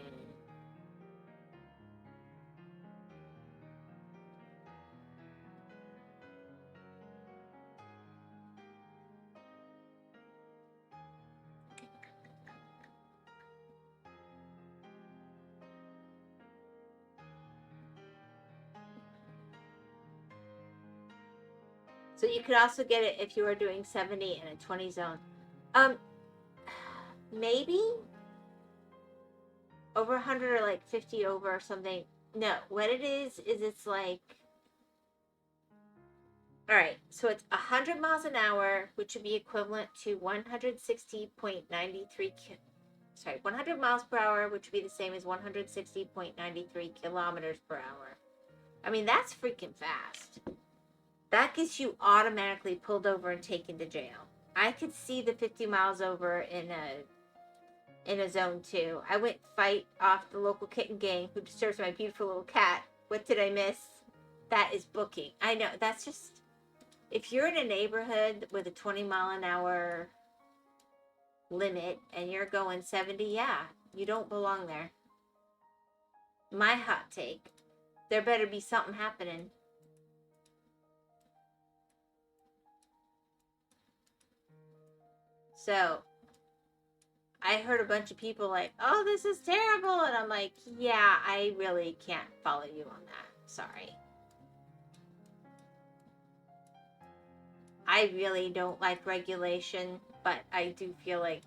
So you could also get it if you were doing 70 in a 20 zone. Maybe. over 100 or like 50 over or something. No, what it is it's like, all right, so it's 100 miles an hour, which would be equivalent to 160.93 sorry, 100 miles per hour, which would be the same as 160.93 kilometers per hour. I mean, that's freaking fast. That gets you automatically pulled over and taken to jail. I could see the 50 miles over in a zone 2. I went fight off the local kitten gang who disturbs my beautiful little cat. What did I miss? That is booking. I know, that's just, if you're in a neighborhood with a 20 mile an hour limit and you're going 70, yeah, you don't belong there. My hot take, there better be something happening. So I heard a bunch of people like, oh, this is terrible. And I'm like, yeah, I really can't follow you on that. Sorry. I really don't like regulation, but I do feel like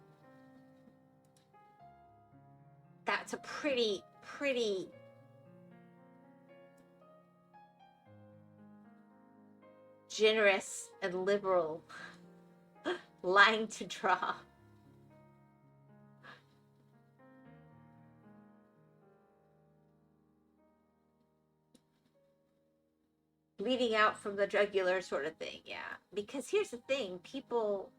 that's a pretty generous and liberal line to draw. Bleeding out from the jugular sort of thing, yeah. Because here's the thing, people,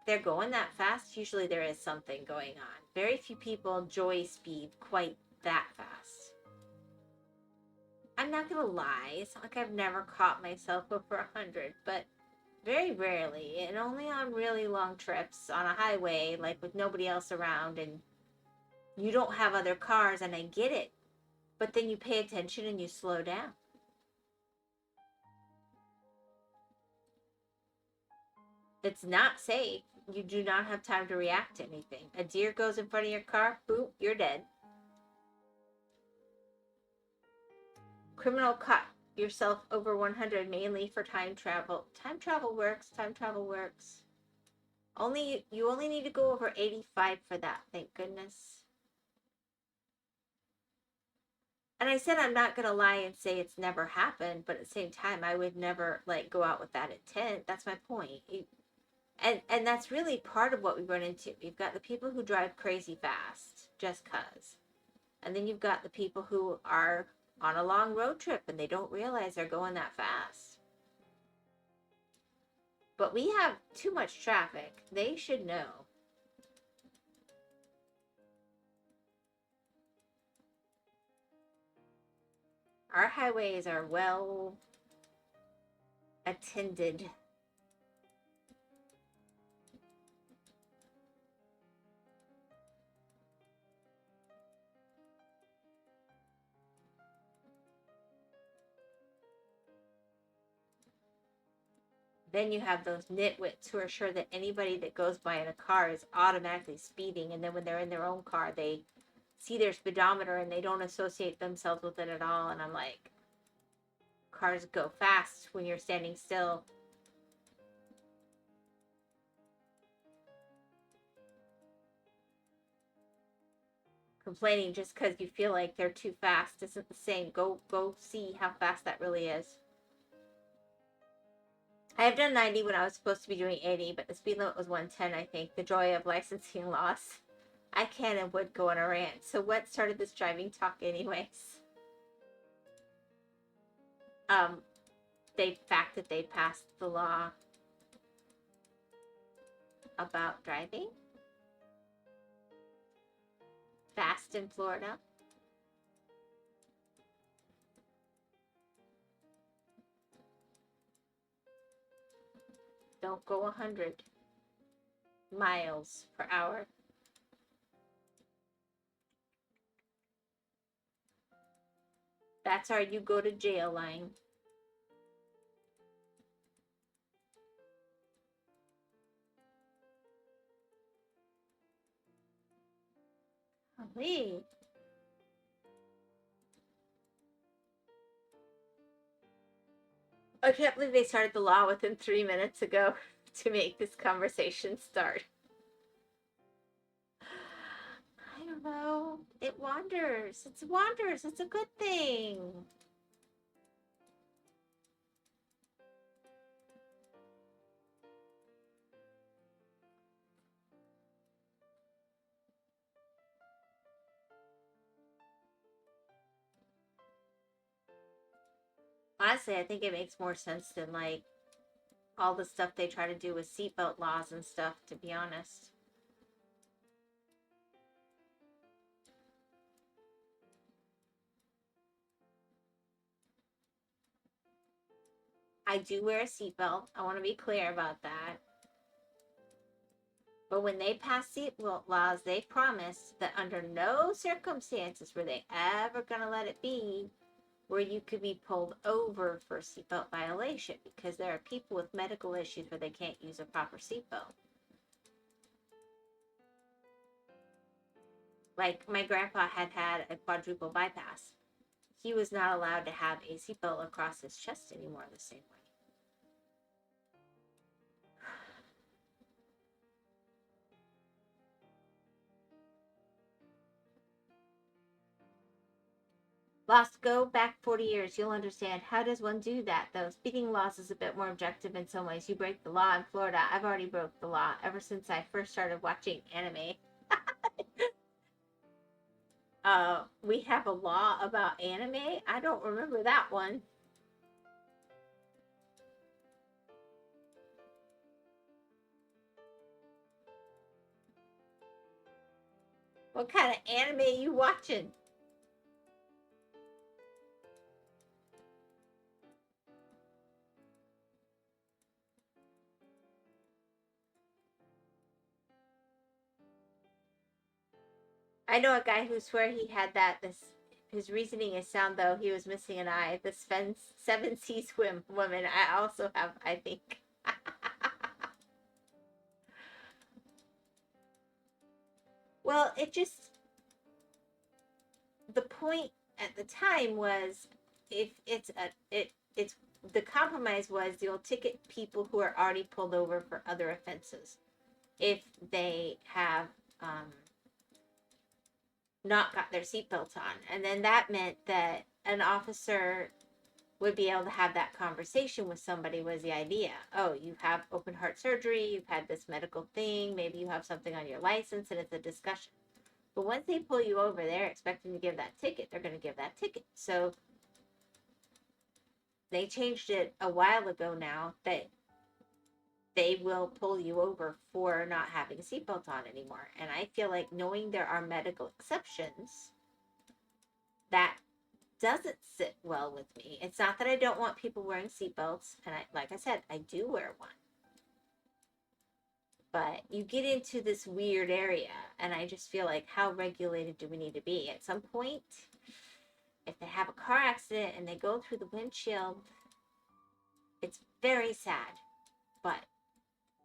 they're going that fast, usually there is something going on. Very few people enjoy speed quite that fast. I'm not gonna lie, it's not like I've never caught myself over 100, but very rarely, and only on really long trips on a highway, like with nobody else around, and you don't have other cars, and I get it. But then you pay attention and you slow down. It's not safe. You do not have time to react to anything. A deer goes in front of your car, boom, you're dead. Criminal caught yourself over 100 mainly for time travel. Time travel works. Time travel works. You only need to go over 85 for that, thank goodness. And I said I'm not going to lie and say it's never happened, but at the same time, I would never like go out with that intent. That's my point. And that's really part of what we run into. You've got the people who drive crazy fast just cause. And then you've got the people who are on a long road trip and they don't realize they're going that fast. But we have too much traffic. They should know. Our highways are well attended. Then you have those nitwits who are sure that anybody that goes by in a car is automatically speeding, and then when they're in their own car, they see their speedometer and they don't associate themselves with it at all. And I'm like, cars go fast when you're standing still. Complaining just because you feel like they're too fast isn't the same. Go see how fast that really is. I have done 90 when I was supposed to be doing 80, but the speed limit was 110, I think. The joy of licensing loss. I can and would go on a rant. So what started this driving talk anyways? The fact that they passed the law about driving fast in Florida. Don't go 100 miles per hour. That's our you go to jail line. Holy. I can't believe they started the law within 3 minutes ago to make this conversation start. I don't know. It wanders. It wanders. It's a good thing. Honestly, I think it makes more sense than like all the stuff they try to do with seatbelt laws and stuff, to be honest. I do wear a seatbelt. I want to be clear about that. But when they passed seatbelt laws, they promised that under no circumstances were they ever going to let it be where you could be pulled over for a seatbelt violation, because there are people with medical issues where they can't use a proper seatbelt. Like my grandpa had a quadruple bypass. He was not allowed to have a seatbelt across his chest anymore the same way. Lost, go back 40 years. You'll understand. How does one do that, though? Speaking laws is a bit more objective in some ways. You break the law in Florida. I've already broke the law ever since I first started watching anime. We have a law about anime? I don't remember that one. What kind of anime you watching? I know a guy who swore he had that. His reasoning is sound, though. He was missing an eye. The seven seas woman. I also have, I think. Well, it just, the point at the time was, if it's the compromise was you'll ticket people who are already pulled over for other offenses if they have not got their seatbelts on. And then that meant that an officer would be able to have that conversation with somebody, was the idea. Oh, you have open heart surgery, you've had this medical thing, maybe you have something on your license, and it's a discussion. But once they pull you over, they're expecting to give that ticket. They're going to give that ticket. So they changed it a while ago now that they will pull you over for not having a seatbelt on anymore. And I feel like, knowing there are medical exceptions, that doesn't sit well with me. It's not that I don't want people wearing seatbelts, and like I said, I do wear one. But you get into this weird area, and I just feel like, how regulated do we need to be? At some point, if they have a car accident and they go through the windshield, it's very sad. But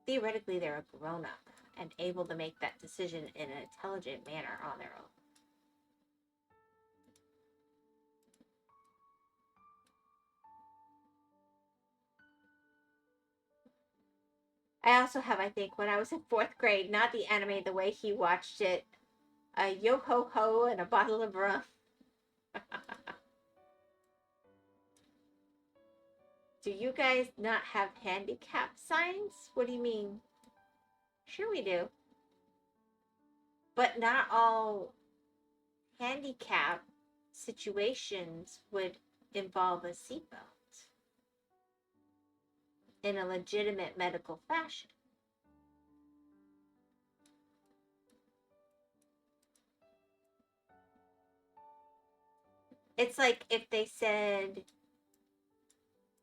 theoretically, they're a grown-up and able to make that decision in an intelligent manner on their own. I also have, I think, when I was in 4th grade, not the anime, the way he watched it, a yo-ho-ho and a bottle of rum. Do you guys not have handicap signs? What do you mean? Sure we do. But not all handicap situations would involve a seatbelt in a legitimate medical fashion. It's like if they said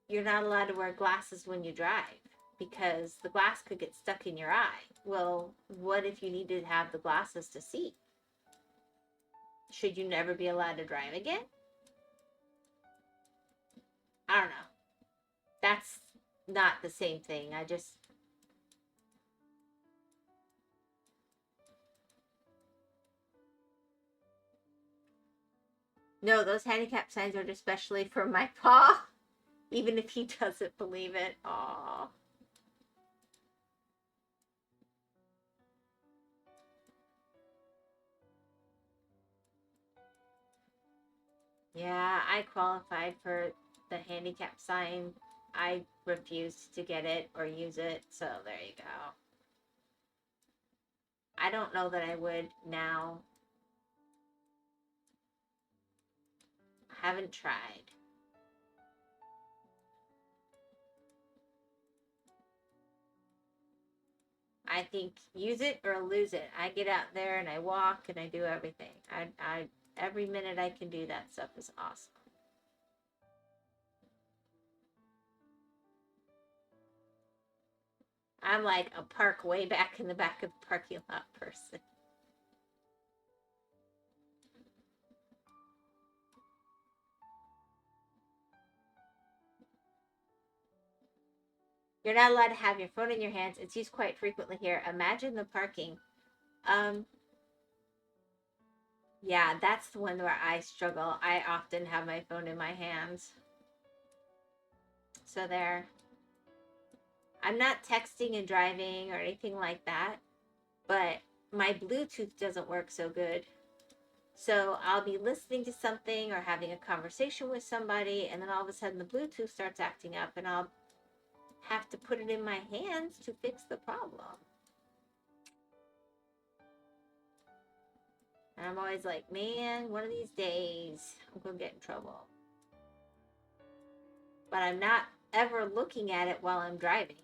you're not allowed to wear glasses when you drive because the glass could get stuck in your eye. Well, what if you need to have the glasses to see? Should you never be allowed to drive again? I don't know. That's not the same thing. No, those handicap signs are especially for my paw. Even if he doesn't believe it. Aww. Yeah, I qualified for the handicap sign. I refused to get it or use it, so there you go. I don't know that I would now. Haven't tried. I think use it or lose it. I get out there and I walk and I do everything. I every minute I can do that stuff is awesome. I'm like a park way back in the back of the parking lot person. You're not allowed to have your phone in your hands. It's used quite frequently here. Imagine the parking. Um, yeah, that's the one where I struggle. I often have my phone in my hands. So there. I'm not texting and driving or anything like that, but my Bluetooth doesn't work so good. So I'll be listening to something or having a conversation with somebody, and then all of a sudden the Bluetooth starts acting up, and I'll have to put it in my hands to fix the problem. And I'm always like, man, one of these days I'm going to get in trouble. But I'm not ever looking at it while I'm driving.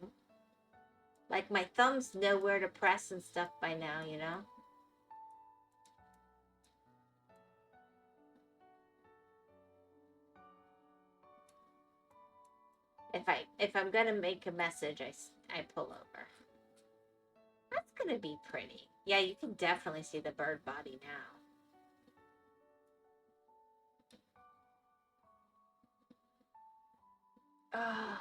Like, my thumbs know where to press and stuff by now, you know? If I'm gonna make a message, I pull over. That's gonna be pretty. Yeah, you can definitely see the bird body now. Oh.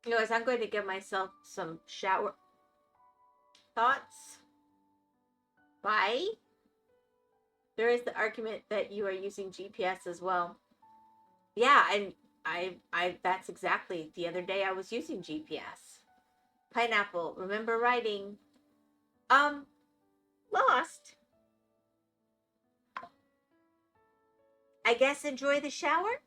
Anyways, I'm going to give myself some shower thoughts. Bye. There is the argument that you are using GPS as well. Yeah, and I that's exactly the other day I was using GPS. Pineapple, remember writing lost. I guess enjoy the shower.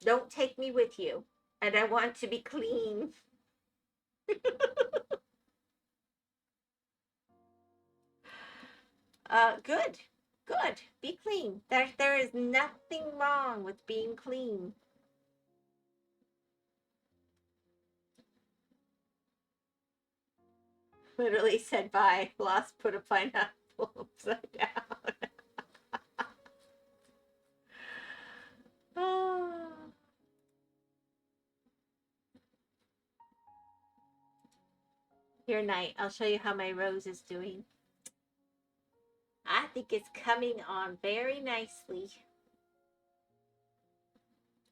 Don't take me with you. And I want to be clean. Good. Good. Be clean. There is nothing wrong with being clean. Literally said bye. Lost put a pineapple upside down. Oh. Here, Night. I'll show you how my rose is doing. I think it's coming on very nicely.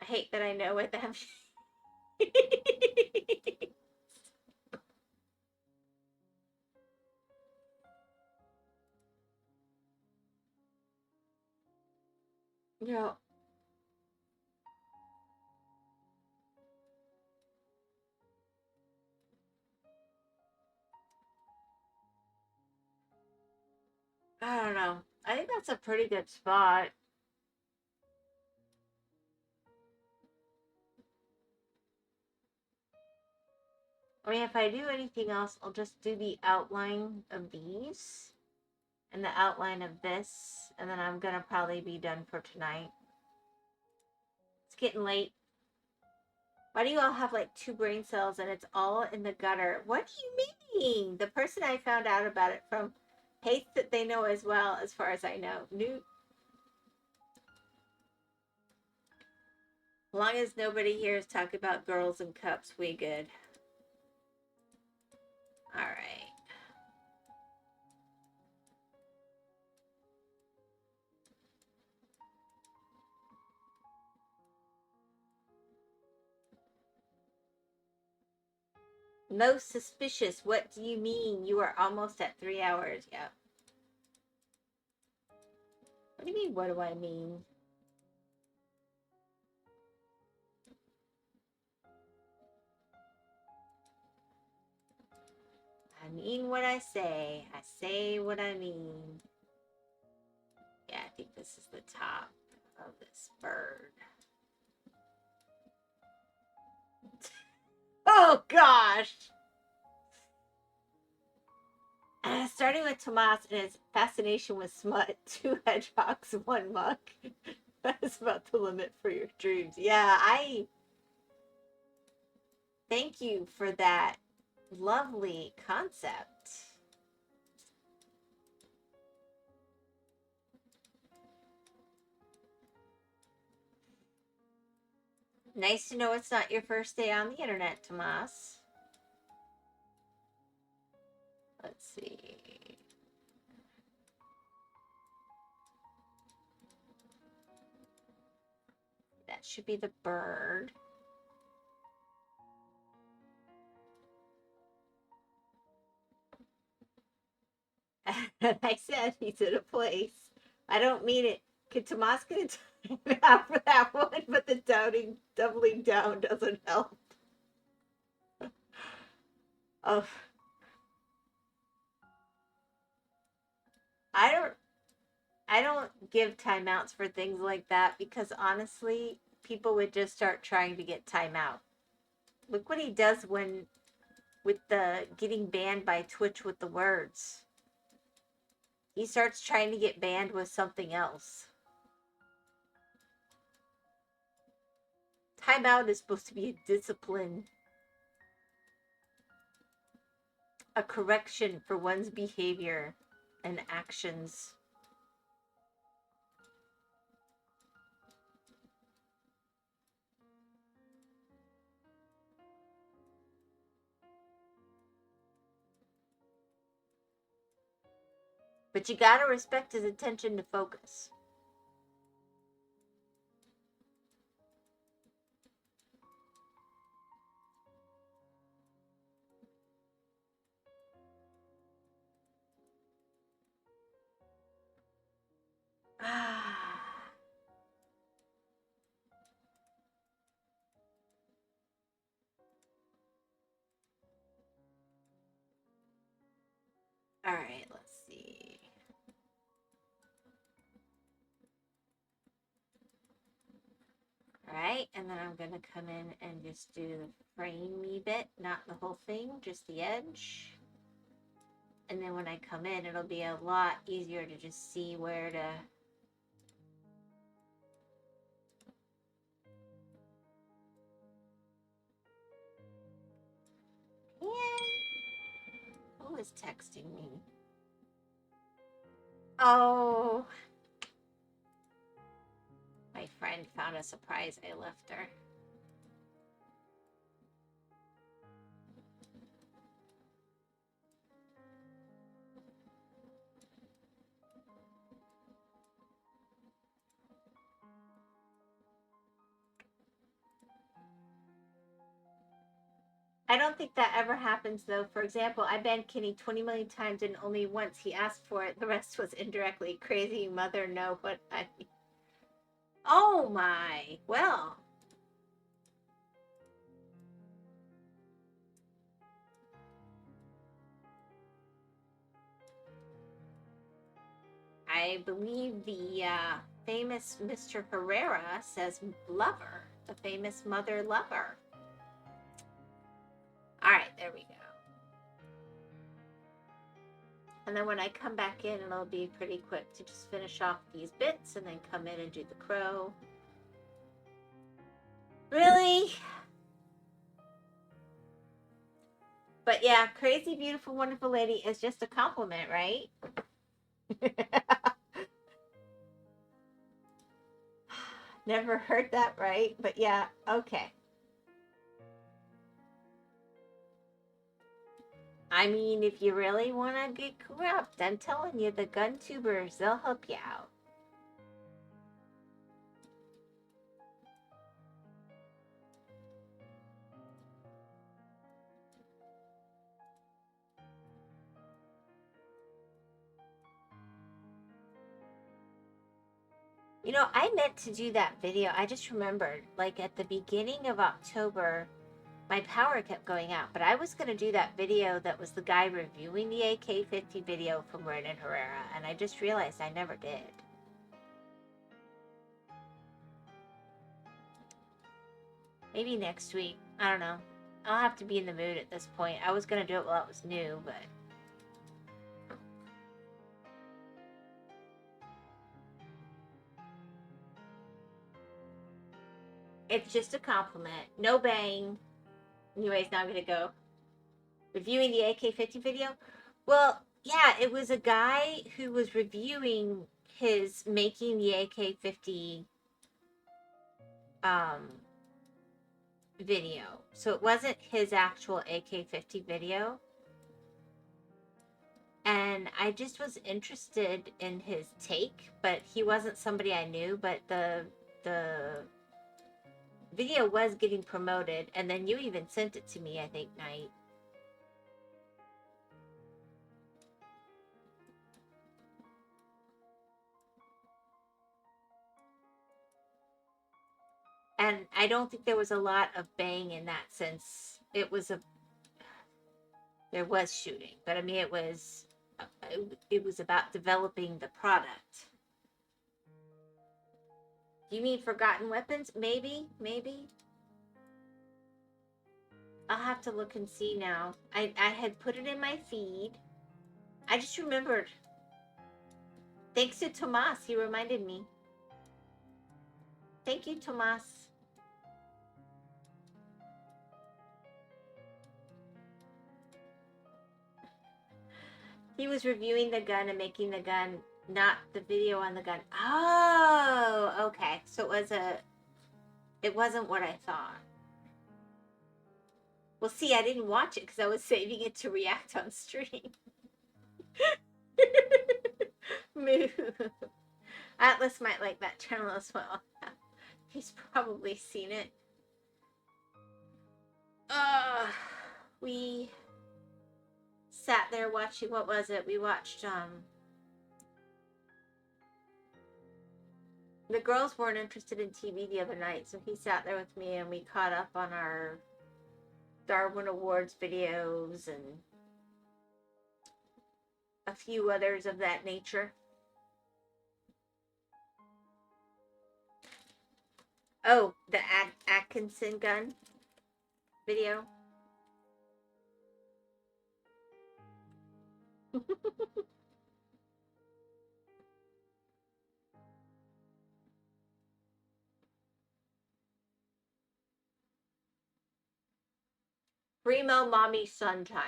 I hate that I know what that means. No. I don't know. I think that's a pretty good spot. I mean, if I do anything else, I'll just do the outline of these and the outline of this, and then I'm gonna probably be done for tonight. It's getting late. Why do you all have like 2 brain cells and it's all in the gutter? What do you mean? The person I found out about it from hates that they know as well, as far as I know. Newt. As long as nobody here is talking about girls and cups, we good. Alright. Most suspicious. What do you mean? You are almost at 3 hours. Yeah. What do you mean, what do I mean? I mean what I say. I say what I mean. Yeah, I think this is the top of this bird. Oh, gosh! Starting with Tomas and his fascination with smut, 2 hedgehogs, 1 muck. That is about the limit for your dreams. Yeah, I thank you for that lovely concept. Nice to know it's not your first day on the internet, Tomas. Let's see. That should be the bird. I said he's in a place. I don't mean it. Could Tomas get a time out for that one? But the doubling down doesn't help. Oh, I don't give timeouts for things like that because honestly, people would just start trying to get timeout. Look what he does when with the getting banned by Twitch with the words. He starts trying to get banned with something else. Timeout is supposed to be a discipline, a correction for one's behavior and actions. But you gotta respect his attention to focus. All right, let's see. All right, and then I'm gonna come in and just do the framey bit, not the whole thing, just the edge. And then when I come in, it'll be a lot easier to just see where to... Yeah. Who is texting me? Oh. My friend found a surprise I left her. I don't think that ever happens, though. For example, I banned Kenny 20 million times and only once he asked for it. The rest was indirectly. Crazy mother, know what I mean. Oh my. Well. I believe the famous Mr. Herrera says lover. The famous mother lover. Alright, there we go. And then when I come back in, it'll be pretty quick to just finish off these bits and then come in and do the crow. Really? But yeah, crazy, beautiful, wonderful lady is just a compliment, right? Never heard that right, but yeah, okay. I mean, if you really want to get corrupt, I'm telling you, the gun tubers, they'll help you out. You know, I meant to do that video. I just remembered, like at the beginning of October, My power kept going out, but I was going to do that video that was the guy reviewing the AK-50 video from Renan Herrera, and I just realized I never did. Maybe next week. I don't know. I'll have to be in the mood at this point. I was going to do it while it was new, but... It's just a compliment. No bang. Anyways, now I'm going to go. Reviewing the AK-50 video? Well, yeah, it was a guy who was reviewing his making the AK-50 video. So it wasn't his actual AK-50 video. And I just was interested in his take, but he wasn't somebody I knew, but the video was getting promoted, and then you even sent it to me, I think, Night. And I don't think there was a lot of bang in that sense. There was shooting, but I mean, it was about developing the product. Do you mean Forgotten Weapons? Maybe. I'll have to look and see now. I had put it in my feed. I just remembered. Thanks to Tomas, he reminded me. Thank you, Tomas. He was reviewing the gun and making the gun, not the video on the gun. Oh, okay. So it wasn't what I thought. Well, see, I didn't watch it because I was saving it to react on stream. Moo. Atlas might like that channel as well. He's probably seen it. We sat there watching, what was it? We watched, the girls weren't interested in TV the other night, so he sat there with me and we caught up on our Darwin Awards videos and a few others of that nature. Oh, the Atkinson gun video. Primo mommy son time.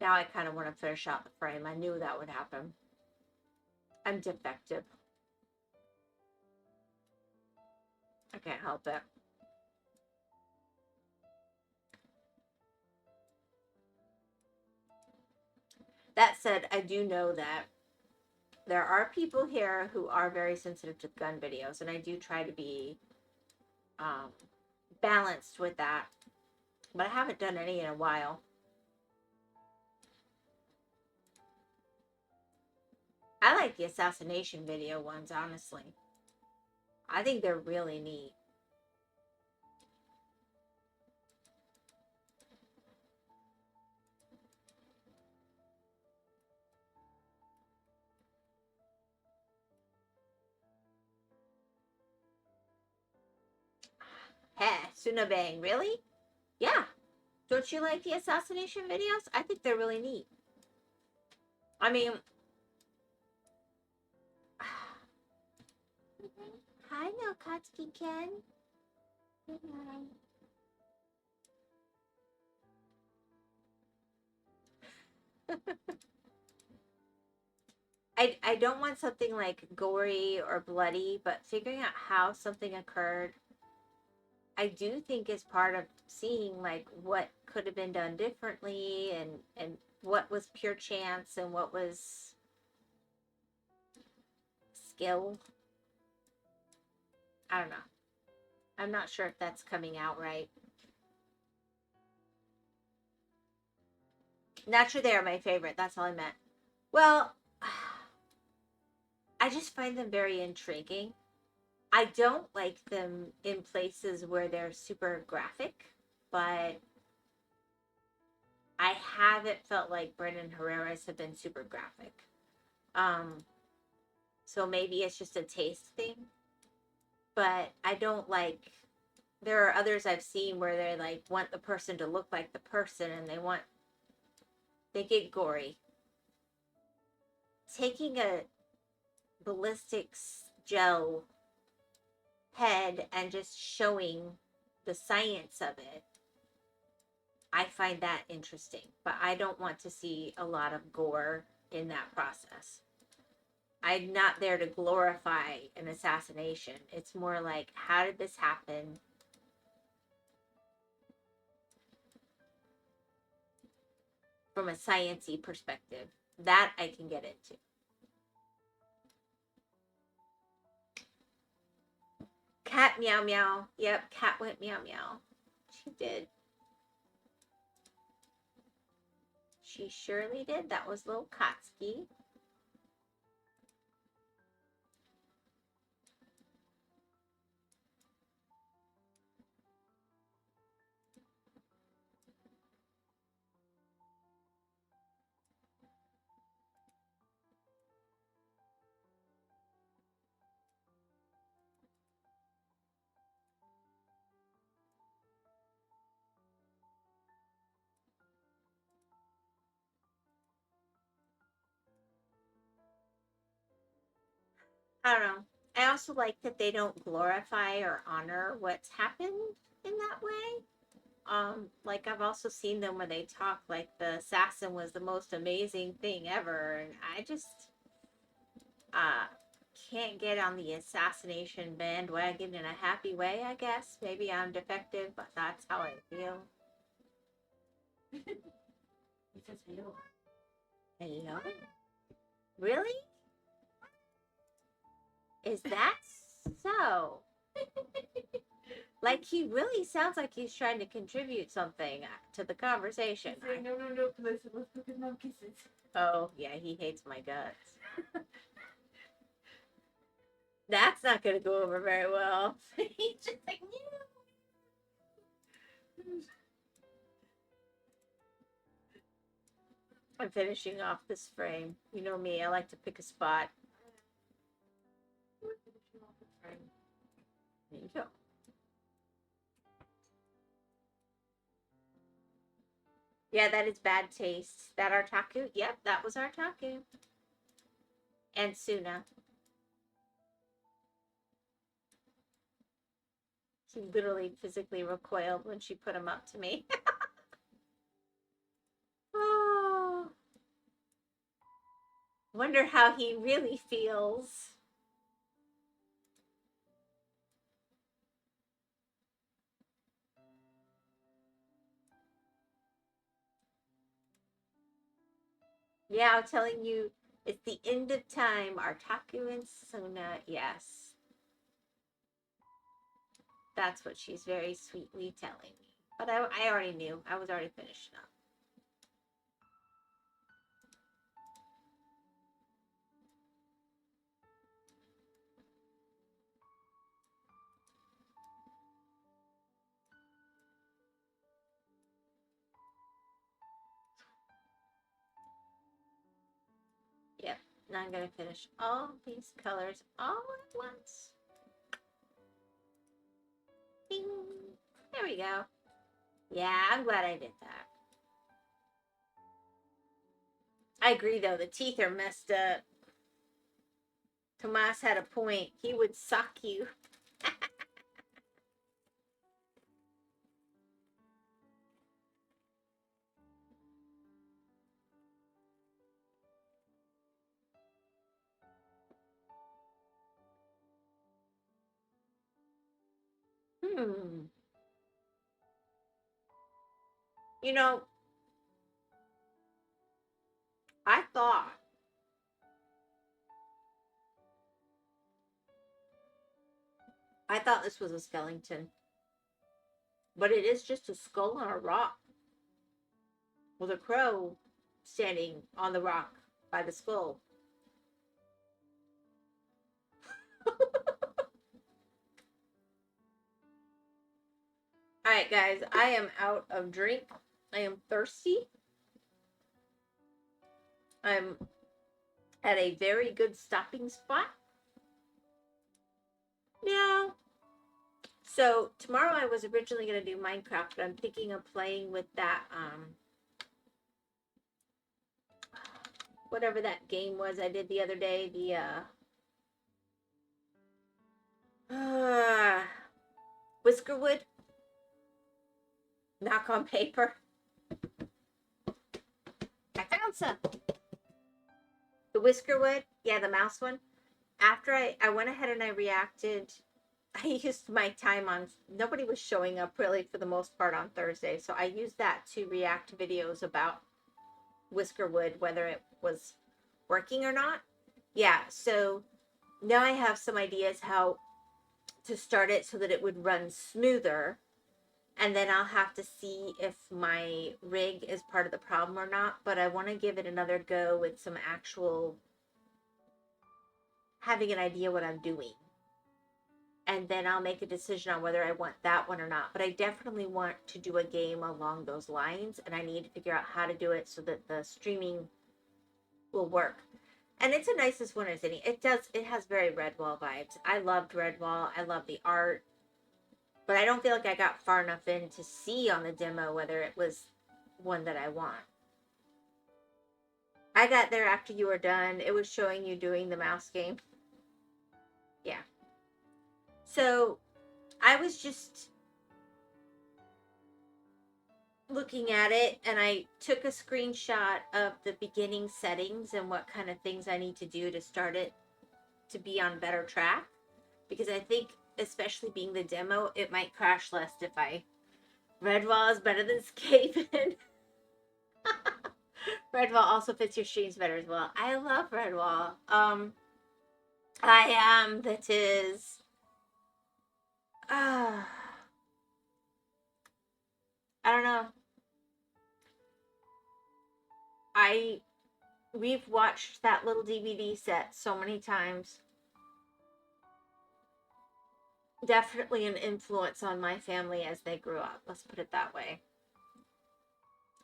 Now I kind of want to finish out the frame. I knew that would happen. I'm defective. I can't help it. That said, I do know that there are people here who are very sensitive to gun videos, and I do try to be balanced with that. But I haven't done any in a while. I like the assassination video ones, honestly. I think they're really neat. Heh, Sunabang, really? Yeah. Don't you like the assassination videos? I think they're really neat. I mean... Hi, Nokatsuki Ken. Good night. I don't want something like gory or bloody, but figuring out how something occurred, I do think is part of seeing like what could have been done differently and what was pure chance and what was skill. I don't know. I'm not sure if that's coming out right. Not sure they're my favorite. That's all I meant. Well, I just find them very intriguing. I don't like them in places where they're super graphic, but I haven't felt like Brendan Herrera's have been super graphic. Um, so maybe it's just a taste thing, but I don't like. There are others I've seen where they like want the person to look like the person, and they get gory. Taking a ballistics gel head and just showing the science of it, I find that interesting, but I don't want to see a lot of gore in that process. I'm not there to glorify an assassination. It's more like, how did this happen? From a sciencey perspective. That I can get into. Cat meow meow. Yep, cat went meow meow. She did. She surely did. That was little Kotsky. I don't know. I also like that they don't glorify or honor what's happened in that way. Like I've also seen them where they talk like the assassin was the most amazing thing ever, and I just uh can't get on the assassination bandwagon in a happy way, I guess. Maybe I'm defective, but that's how I feel. He says hello. Hello? Really? Is that so? Like he really sounds like he's trying to contribute something to the conversation. Saying, no, because I said let's look at mom kisses. Oh, yeah, he hates my guts. That's not going to go over very well. He's just like, no. I'm finishing off this frame. You know me, I like to pick a spot. There you go. Yeah, that is bad taste. That Artaku? Yep, that was Artaku. And Suna. She literally physically recoiled when she put him up to me. Oh. Wonder how he really feels. Yeah, I'm telling you, it's the end of time. Artaku and Suna, yes. That's what she's very sweetly telling me. But I already knew. I was already finishing up. Yep. Now I'm going to finish all these colors all at once. Bing. There we go. Yeah, I'm glad I did that. I agree, though. The teeth are messed up. Tomas had a point. He would suck you. Hmm. You know, I thought this was a skeleton. But it is just a skull on a rock. With a crow standing on the rock by the skull. Alright, guys, I am out of drink. I am thirsty. I'm at a very good stopping spot. Meow. So, tomorrow I was originally going to do Minecraft, but I'm thinking of playing with that, whatever that game was I did the other day, Whiskerwood. Knock on paper. I found some. The Whiskerwood, yeah, the mouse one. After I went ahead and I reacted, I used my time on, nobody was showing up really for the most part on Thursday, so I used that to react to videos about Whiskerwood, whether it was working or not. Yeah, so now I have some ideas how to start it so that it would run smoother, and then I'll have to see if my rig is part of the problem or not, but I want to give it another go with some actual having an idea what I'm doing. And then I'll make a decision on whether I want that one or not. But I definitely want to do a game along those lines, and I need to figure out how to do it so that the streaming will work. And it's the nicest one as any. It has very Redwall vibes. I loved Redwall. I love the art. But I don't feel like I got far enough in to see on the demo whether it was one that I want. I got there after you were done. It was showing you doing the mouse game. Yeah. So I was just looking at it, and I took a screenshot of the beginning settings and what kind of things I need to do to start it to be on better track. Because I think, especially being the demo, it might crash less if I... Redwall is better than Skaven. Redwall also fits your streams better as well. I love Redwall. That is... I don't know. We've watched that little DVD set so many times. Definitely an influence on my family as they grew up. Let's put it that way.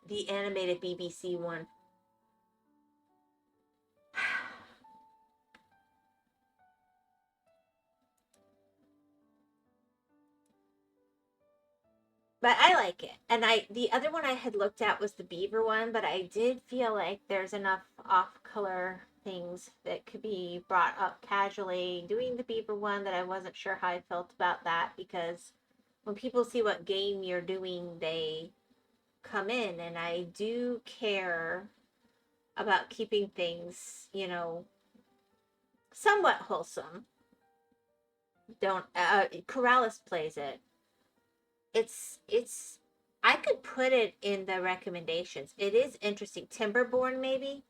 The animated BBC one. But I like it. And the other one I had looked at was the beaver one, but I did feel like there's enough off-color things that could be brought up casually. Doing the beaver one, that I wasn't sure how I felt about that, because when people see what game you're doing, they come in, and I do care about keeping things, somewhat wholesome. Corrales plays it. It's I could put it in the recommendations. It is interesting. Timberborn, maybe.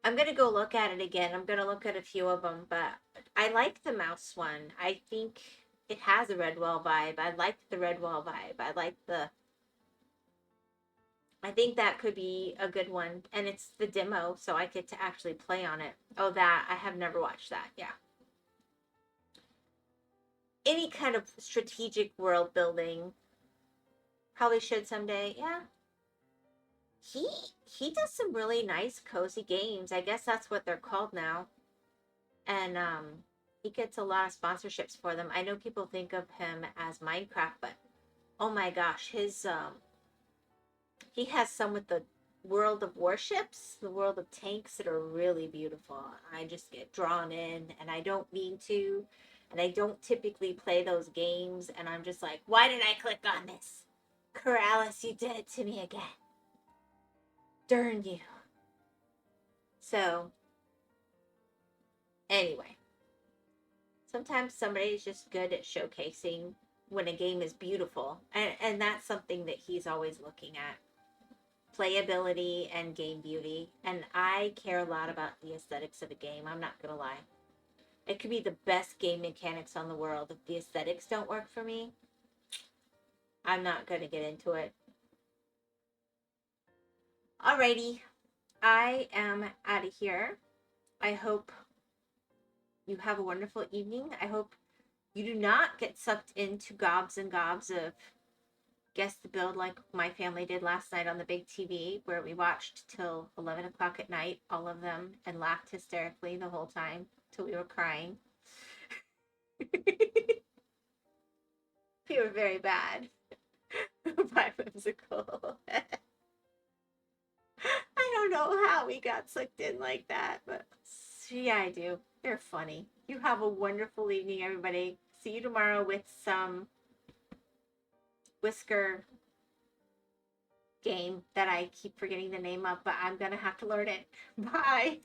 I'm gonna go look at it again. I'm gonna look at a few of them, but I like the mouse one. I think it has a Redwall vibe. I like the Redwall vibe. I think that could be a good one, and it's the demo, so I get to actually play on it. Oh, that I have never watched that. Yeah. Any kind of strategic world building. Probably should someday. Yeah. He does some really nice cozy games. I guess that's what they're called now. And he gets a lot of sponsorships for them. I know people think of him as Minecraft, but oh my gosh, he has some with the World of Warships, the World of Tanks, that are really beautiful. I just get drawn in, and I don't mean to. And I don't typically play those games, and I'm just like, why did I click on this? Corrales, you did it to me again. Darn you. So, anyway. Sometimes somebody's just good at showcasing when a game is beautiful. And that's something that he's always looking at. Playability and game beauty. And I care a lot about the aesthetics of a game. I'm not going to lie. It could be the best game mechanics on the world. If the aesthetics don't work for me, I'm not going to get into it. Alrighty. I am out of here. I hope you have a wonderful evening. I hope You do not get sucked into gobs and gobs of Guess the Build like my family did last night on the big TV, where we watched till 11 o'clock at night, all of them, and laughed hysterically the whole time till we were crying. We were very bad. By Whimsical. I don't know how we got sucked in like that, but yeah, I do. They're funny. You have a wonderful evening, everybody. See you tomorrow with some whisker game that I keep forgetting the name of, but I'm gonna have to learn it. Bye.